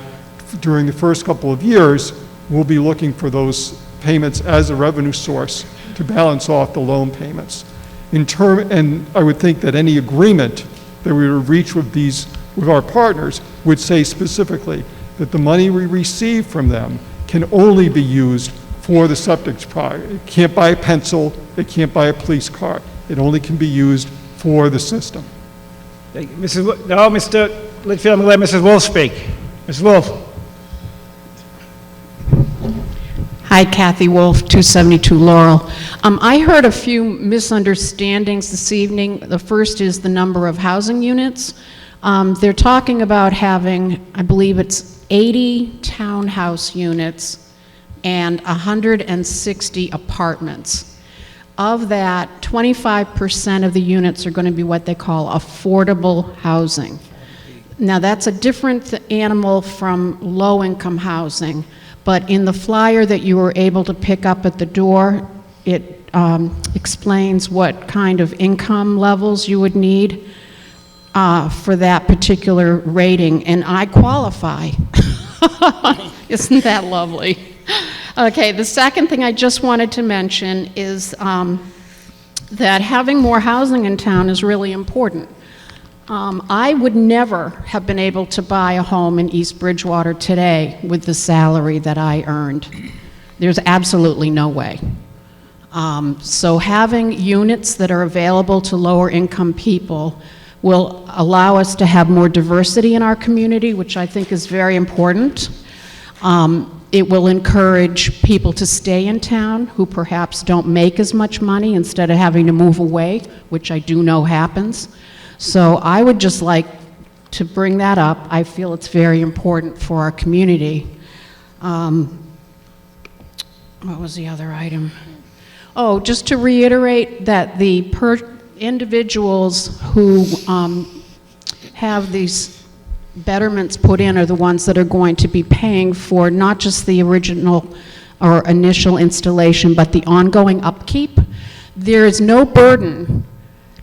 during the first couple of years, we'll be looking for those payments as a revenue source to balance off the loan payments. And I would think that any agreement that we would reach with our partners would say specifically that the money we receive from them can only be used for the septic project. It can't buy a pencil, it can't buy a police car. It only can be used for the system. Mr. Litchfield, I'm going to let Mrs. Wolf speak. Mrs. Wolf? Hi, Kathy Wolf, 272 Laurel. I heard a few misunderstandings this evening. The first is the number of housing units. They're talking about having, I believe it's 80 townhouse units and 160 apartments. Of that, 25% of the units are going to be what they call affordable housing. Now, that's a different animal from low-income housing, but in the flyer that you were able to pick up at the door, it explains what kind of income levels you would need for that particular rating, and I qualify. Isn't that lovely? Okay, the second thing I just wanted to mention is that having more housing in town is really important. I would never have been able to buy a home in East Bridgewater today with the salary that I earned. There's absolutely no way. So having units that are available to lower income people will allow us to have more diversity in our community, which I think is very important. It will encourage people to stay in town who perhaps don't make as much money instead of having to move away, which I do know happens. So I would just like to bring that up. I feel it's very important for our community. What was the other item? Oh, just to reiterate that the individuals who have these betterments put in are the ones that are going to be paying for not just the original or initial installation, but the ongoing upkeep. There is no burden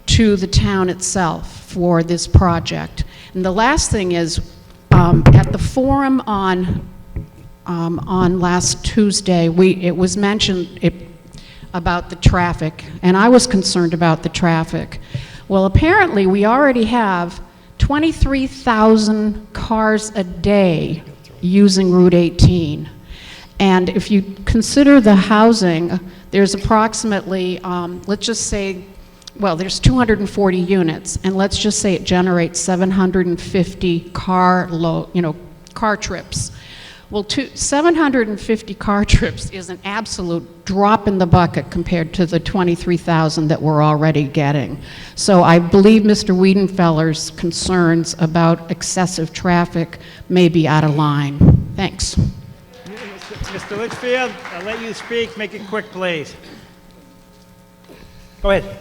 to the town itself for this project. And the last thing is, at the forum on last Tuesday, it was mentioned about the traffic, and I was concerned about the traffic. Well, apparently we already have 23,000 cars a day using Route 18. And if you consider the housing, there's approximately, let's just say, well, there's 240 units, and let's just say it generates 750 car trips. Well, 750 car trips is an absolute drop in the bucket compared to the 23,000 that we're already getting. So I believe Mr. Wiedenfeller's concerns about excessive traffic may be out of line. Thanks. Mr. Litchfield, I'll let you speak. Make it quick, please. Go ahead.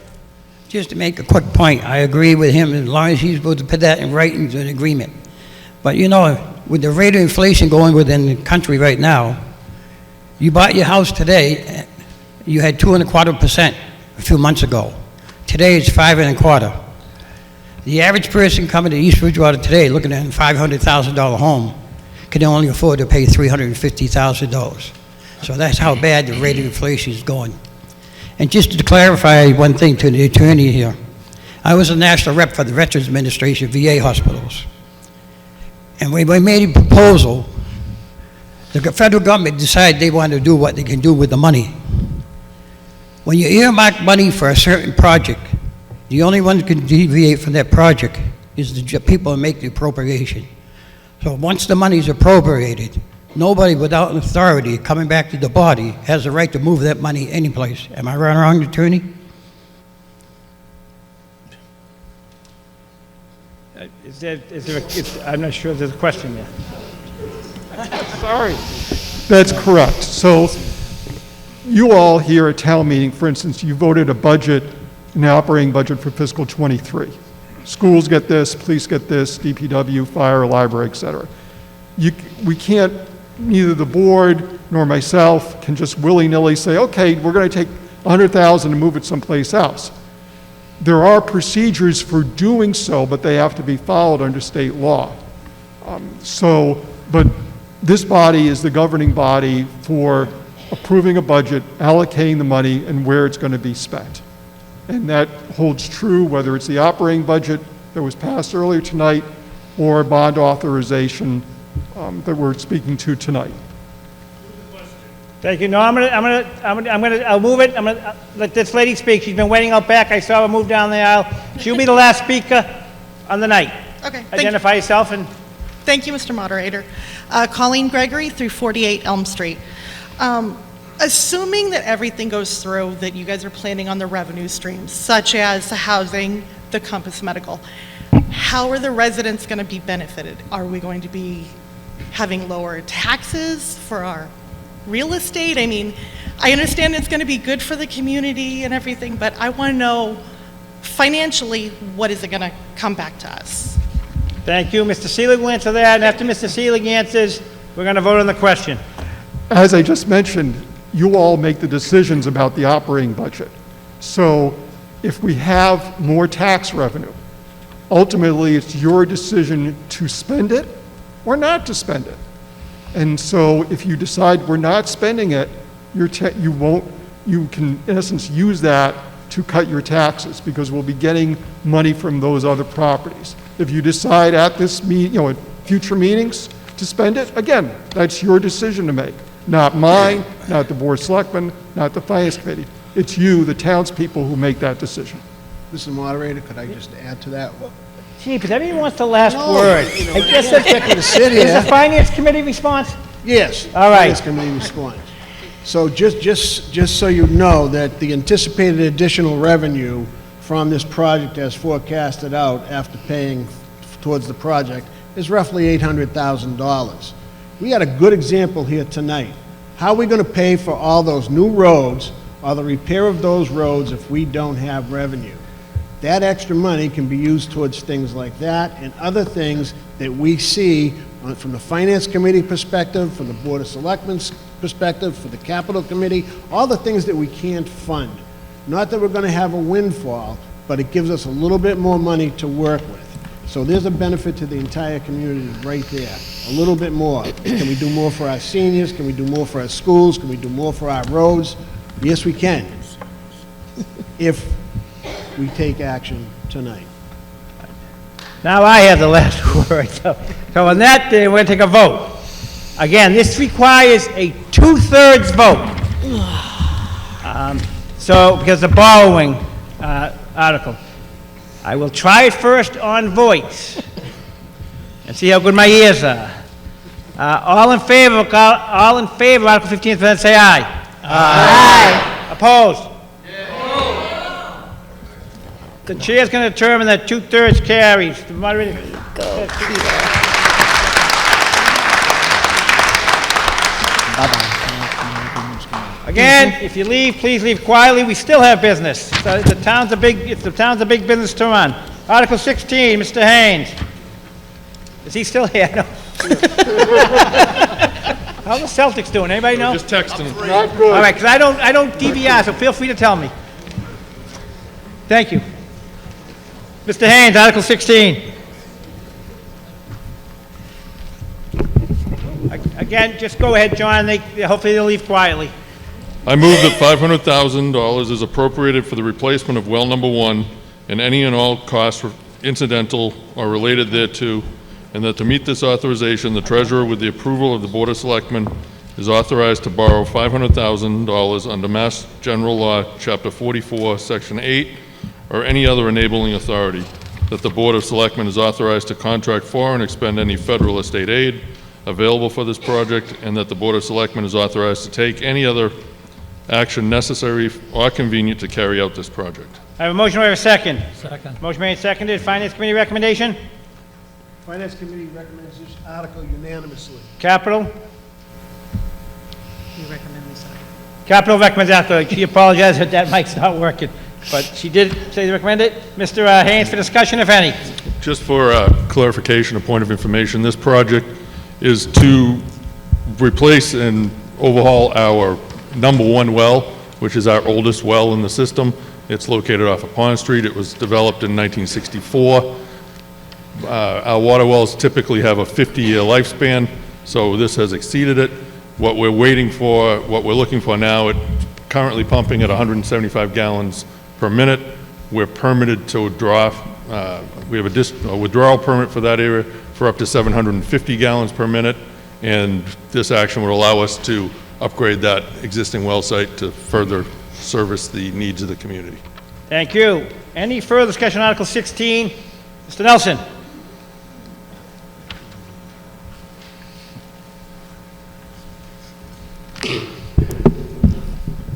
Just to make a quick point, I agree with him as long as he's supposed to put that in writing to an agreement. But you know, with the rate of inflation going within the country right now, you bought your house today, you had 2.25% a few months ago. Today it's 5.25%. The average person coming to East Bridgewater today looking at a $500,000 home can only afford to pay $350,000. So that's how bad the rate of inflation is going. And just to clarify one thing to the attorney here, I was a national rep for the Veterans Administration, VA hospitals. And when we made a proposal, the federal government decided they wanted to do what they can do with the money. When you earmark money for a certain project, the only one who can deviate from that project is the people who make the appropriation. So once the money is appropriated, nobody without an authority coming back to the body has the right to move that money anyplace. Am I right or wrong, attorney? I'm not sure there's a question there. Sorry. That's correct. So you all here at town meeting, for instance, you voted a budget, an operating budget for fiscal '23. Schools get this, police get this, DPW, fire, library, et cetera. We can't, neither the board nor myself can just willy-nilly say, okay, we're going to take $100,000 and move it someplace else. There are procedures for doing so, but they have to be followed under state law. But this body is the governing body for approving a budget, allocating the money, and where it's going to be spent. And that holds true whether it's the operating budget that was passed earlier tonight or bond authorization that we're speaking to tonight. Thank you. No, I'll move it. I'm gonna let this lady speak. She's been waiting out back. I saw her move down the aisle. She'll be the last speaker on the night. Okay. Identify yourself and. Thank you, Mr. Moderator. Colleen Gregory, through 48 Elm Street. Assuming that everything goes through, that you guys are planning on the revenue streams, such as the housing, the Compass Medical, how are the residents going to be benefited? Are we going to be having lower taxes for our real estate? I mean, I understand it's going to be good for the community and everything, but I want to know financially, what is it going to come back to us? Thank you. Mr. Seelig will answer that, and after Mr. Seelig answers, we're going to vote on the question. as I just mentioned, you all make the decisions about the operating budget. So if we have more tax revenue, ultimately it's your decision to spend it or not to spend it. And so if you decide we're not spending it, you can in essence use that to cut your taxes because we'll be getting money from those other properties. If you decide at this at future meetings to spend it, again, that's your decision to make. Not mine, not the Board of Selectmen, not the Finance Committee. It's you, the townspeople, who make that decision. Mr. Moderator, could I just add to that? Gee, but everyone wants the last No, word. you know, I guess I can't get to sit Is here. the Finance Committee response? Yes. All right. Finance Committee response. So just so you know that the anticipated additional revenue from this project as forecasted out after paying towards the project is roughly $800,000. We had a good example here tonight. How are we going to pay for all those new roads or the repair of those roads if we don't have revenue? That extra money can be used towards things like that and other things that we see from the Finance Committee perspective, from the Board of Selectmen's perspective, for the Capital Committee, all the things that we can't fund. Not that we're going to have a windfall, but it gives us a little bit more money to work with. So there's a benefit to the entire community right there, a little bit more. Can we do more for our seniors? Can we do more for our schools? Can we do more for our roads? Yes, we can, if we take action tonight. Now I have the last word. So on that, we're going to take a vote. Again, this requires a 2/3 vote. So, because the borrowing article. I will try it first on voice and see how good my ears are. All in favor of Article 15, say aye. Aye. Opposed? The chair's going to determine that 2/3 carries. The moderator. Again, if you leave, please leave quietly. We still have business. So the town's a big business to run. Article 16, Mr. Haynes. Is he still here? No. How's the Celtics doing? Anybody know? Just texting. Not good. All right, because I don't DVR, so feel free to tell me. Thank you. Mr. Haynes, Article 16. Again, just go ahead, John. Hopefully they'll leave quietly. I move that $500,000 is appropriated for the replacement of well number 1 and any and all costs incidental or related thereto, and that to meet this authorization, the treasurer, with the approval of the Board of Selectmen, is authorized to borrow $500,000 under Mass General Law, Chapter 44, Section 8, or any other enabling authority, that the Board of Selectmen is authorized to contract for and expend any federal or state aid available for this project, and that the Board of Selectmen is authorized to take any other action necessary or convenient to carry out this project. I have a motion. I have a second. Second. Motion made and seconded. Finance Committee recommendation? Finance Committee recommends this article unanimously. Capital? We recommend this article. Capital recommends article. She apologized that that mic's not working, but she did say they recommend it. Mr. Haynes, for discussion, if any. Just for clarification, a point of information, this project is to replace and overhaul our number 1 well, which is our oldest well in the system. It's located off of Pond Street. It was developed in 1964. Our water wells typically have a 50-year lifespan, so this has exceeded it. What we're looking for now, it's currently pumping at 175 gallons per minute. We're permitted to draw, we have a withdrawal permit for that area for up to 750 gallons per minute, and this action would allow us to upgrade that existing well site to further service the needs of the community. Thank you. Any further discussion on Article 16? Mr. Nelson?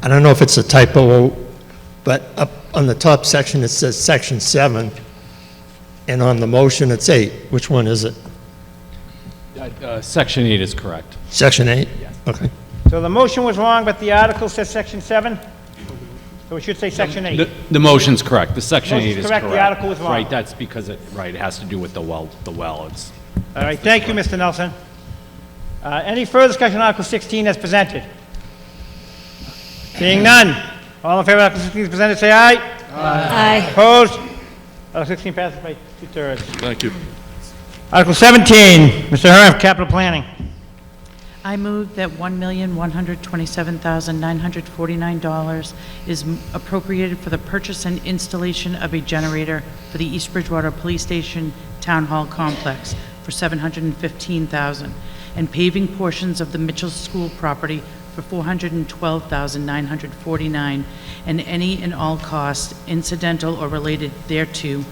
I don't know if it's a typo, but up on the top section it says Section 7, and on the motion it's 8. Which one is it? Section 8 is correct. Section 8? Yeah. Okay. So the motion was wrong, but the article says Section 7? So it should say Section 8. The motion's correct. The Section 8 Motion's is correct, correct. the article was wrong. Right, that's because it has to do with the well. It's All right, thank you, Mr. Nelson. Any further discussion on Article 16 as presented? Seeing none. All in favor of Article 16 as presented, say aye. Aye. Opposed? Article 16 passes by 2/3. Thank you. Article 17, Mr. Hearn, Capital Planning. I move that $1,127,949 is appropriated for the purchase and installation of a generator for the East Bridgewater Police Station Town Hall Complex for $715,000, and paving portions of the Mitchell School property for $412,949, and any and all costs incidental or related thereto,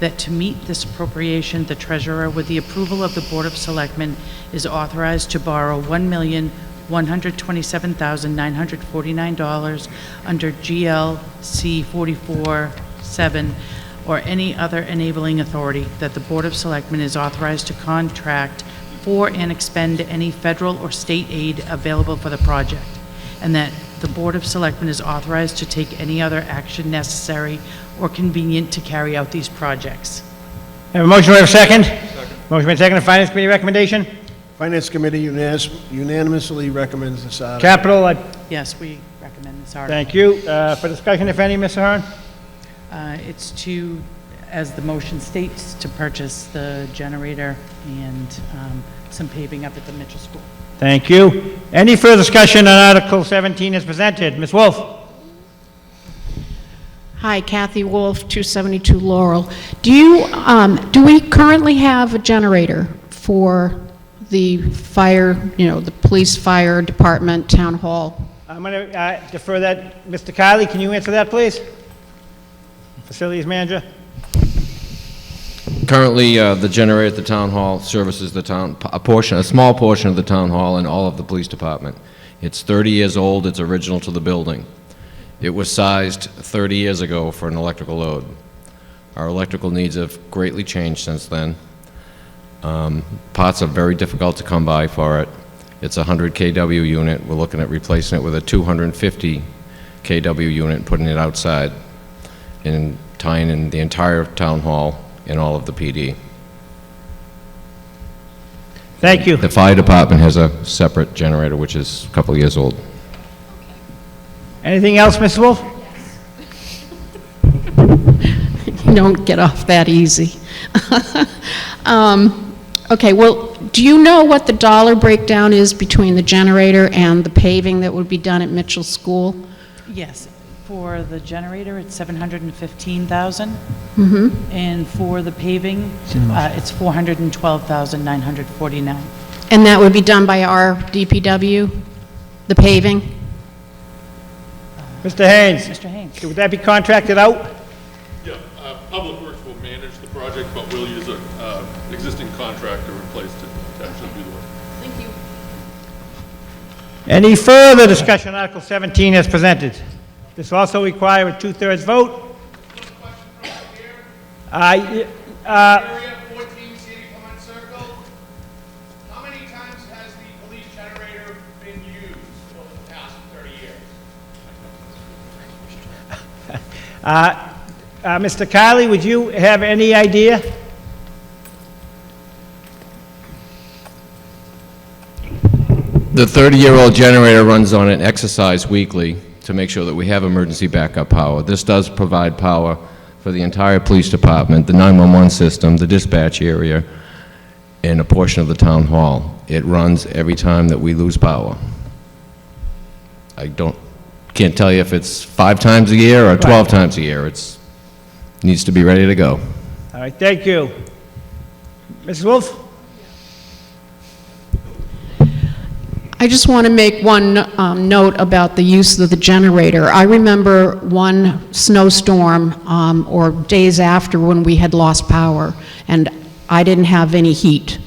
that to meet this appropriation, the treasurer, with the approval of the Board of Selectmen, is authorized to borrow $1,127,949 under GLC 44-7 or any other enabling authority, that the Board of Selectmen is authorized to contract for and expend any federal or state aid available for the project, and that the Board of Selectmen is authorized to take any other action necessary or convenient to carry out these projects. Have a motion, we have a second? Second. Motion made second, Finance Committee recommendation? Finance Committee unanimously recommends this article. Capital, Yes, we recommend this article. thank you. For discussion, if any, Mr. Hearn? It's to, as the motion states, to purchase the generator and some paving up at the Mitchell School. Thank you. Any further discussion on Article 17 as presented? Ms. Wolf? Hi, Kathy Wolf, 272 Laurel. Do we currently have a generator for the fire, the police, fire department, town hall? I'm going to defer that. Mr. Kiley, can you answer that, please? Facilities Manager? Currently, the generator at the town hall services the town, a small portion of the town hall and all of the police department. It's 30 years old, it's original to the building. It was sized 30 years ago for an electrical load. Our electrical needs have greatly changed since then. Parts are very difficult to come by for it. It's a 100 kW unit. We're looking at replacing it with a 250 kW unit, putting it outside and tying in the entire town hall and all of the PD. Thank you. The fire department has a separate generator, which is a couple of years old. Anything else, Ms. Wolf? You don't get off that easy. Okay, well, do you know what the dollar breakdown is between the generator and the paving that would be done at Mitchell School? Yes, for the generator, it's $715,000. Mm-hmm. And for the paving, it's $412,949. And that would be done by our DPW, the paving? Mr. Haynes? Mr. Haynes. Would that be contracted out? Yeah, Public Works will manage the project, but we'll use an existing contractor in place to actually do the work. Thank you. Any further discussion on Article 17 as presented? This also requires a 2/3 vote. Area 14, City Pond Circle. How many times has the police generator been used over the past 30 years? Mr. Kiley, would you have any idea? The 30-year-old generator runs on an exercise weekly to make sure that we have emergency backup power. This does provide power for the entire police department, the 911 system, the dispatch area, and a portion of the town hall. It runs every time that we lose power. Can't tell you if it's 5 times a year or 12 times a year. It needs to be ready to go. All right, thank you. Mrs. Wolf? I just want to make one note about the use of the generator. I remember one snowstorm or days after when we had lost power, and I didn't have any heat.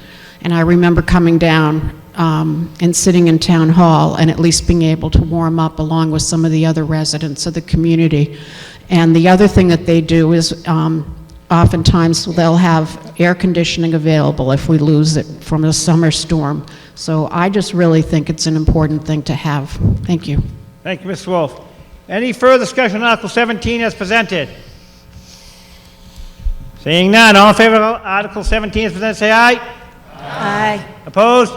And I remember coming down and sitting in town hall and at least being able to warm up along with some of the other residents of the community. And the other thing that they do is oftentimes they'll have air conditioning available if we lose it from a summer storm. So I just really think it's an important thing to have. Thank you. Thank you, Ms. Wolf. Any further discussion on Article 17 as presented? Seeing none, all in favor of Article 17 as presented, say aye. Aye. Opposed?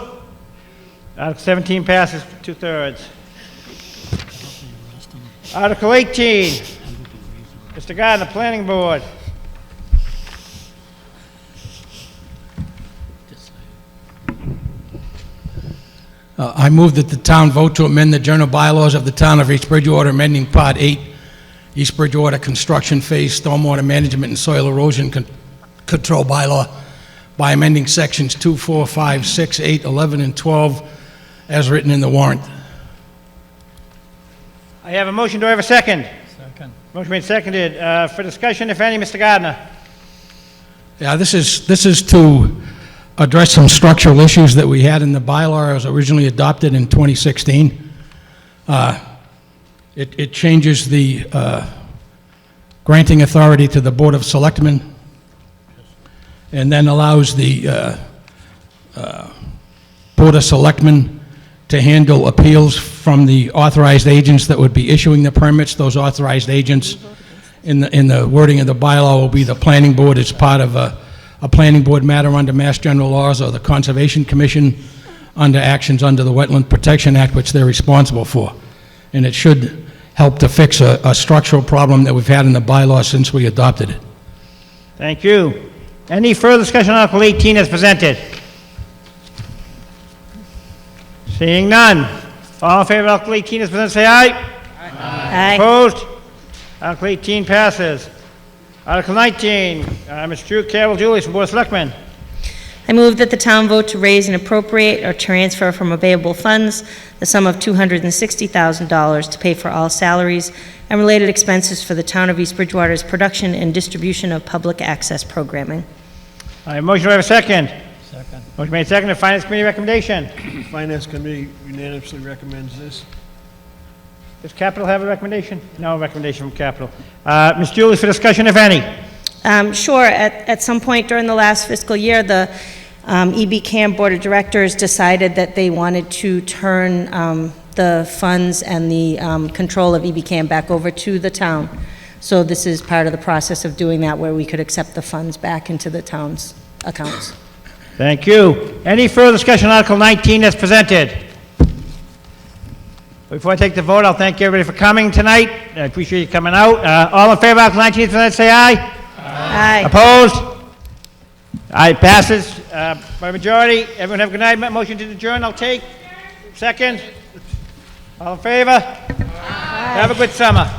Article 17 passes 2/3. Article 18, Mr. Gardner, Planning Board. I move that the town vote to amend the general bylaws of the town of East Bridgewater, amending Part 8, East Bridgewater Construction Phase Stormwater Management and Soil Erosion Control Bylaw by amending sections 2, 4, 5, 6, 8, 11, and 12 as written in the warrant. I have a motion. Do I have a second? Second. Motion made, seconded. For discussion, if any, Mr. Gardner. Yeah, this is to address some structural issues that we had in the bylaw. It was originally adopted in 2016. It changes the granting authority to the Board of Selectmen, and then allows the Board of Selectmen to handle appeals from the authorized agents that would be issuing the permits. Those authorized agents, in the wording of the bylaw, will be the planning board as part of a planning board matter under Mass General Laws, or the Conservation Commission under actions under the Wetland Protection Act, which they're responsible for. And it should help to fix a structural problem that we've had in the bylaw since we adopted it. Thank you. Any further discussion on Article 18 as presented? Seeing none. All in favor of Article 18 as presented, say aye. Aye. Opposed? Article 18 passes. Article 19, Ms. Carol Julius from Board of Selectmen. I move that the town vote to raise and appropriate or transfer from available funds the sum of $260,000 to pay for all salaries and related expenses for the town of East Bridgewater's production and distribution of public access programming. I have a motion. Do I have a second? Second. Motion made, seconded. Finance Committee recommendation. Finance Committee unanimously recommends this. Does Capital have a recommendation? No recommendation from Capital. Ms. Julius, for discussion, if any. Sure. At some point during the last fiscal year, the EBCAM Board of Directors decided that they wanted to turn the funds and the control of EBCAM back over to the town. So this is part of the process of doing that, where we could accept the funds back into the town's accounts. Thank you. Any further discussion on Article 19 as presented? Before I take the vote, I'll thank everybody for coming tonight. I appreciate you coming out. All in favor of Article 19 as presented, say aye. Aye. Opposed? Aye, passes by majority. Everyone have a good night. Motion to adjourn, I'll take. Second. All in favor? Aye. Have a good summer.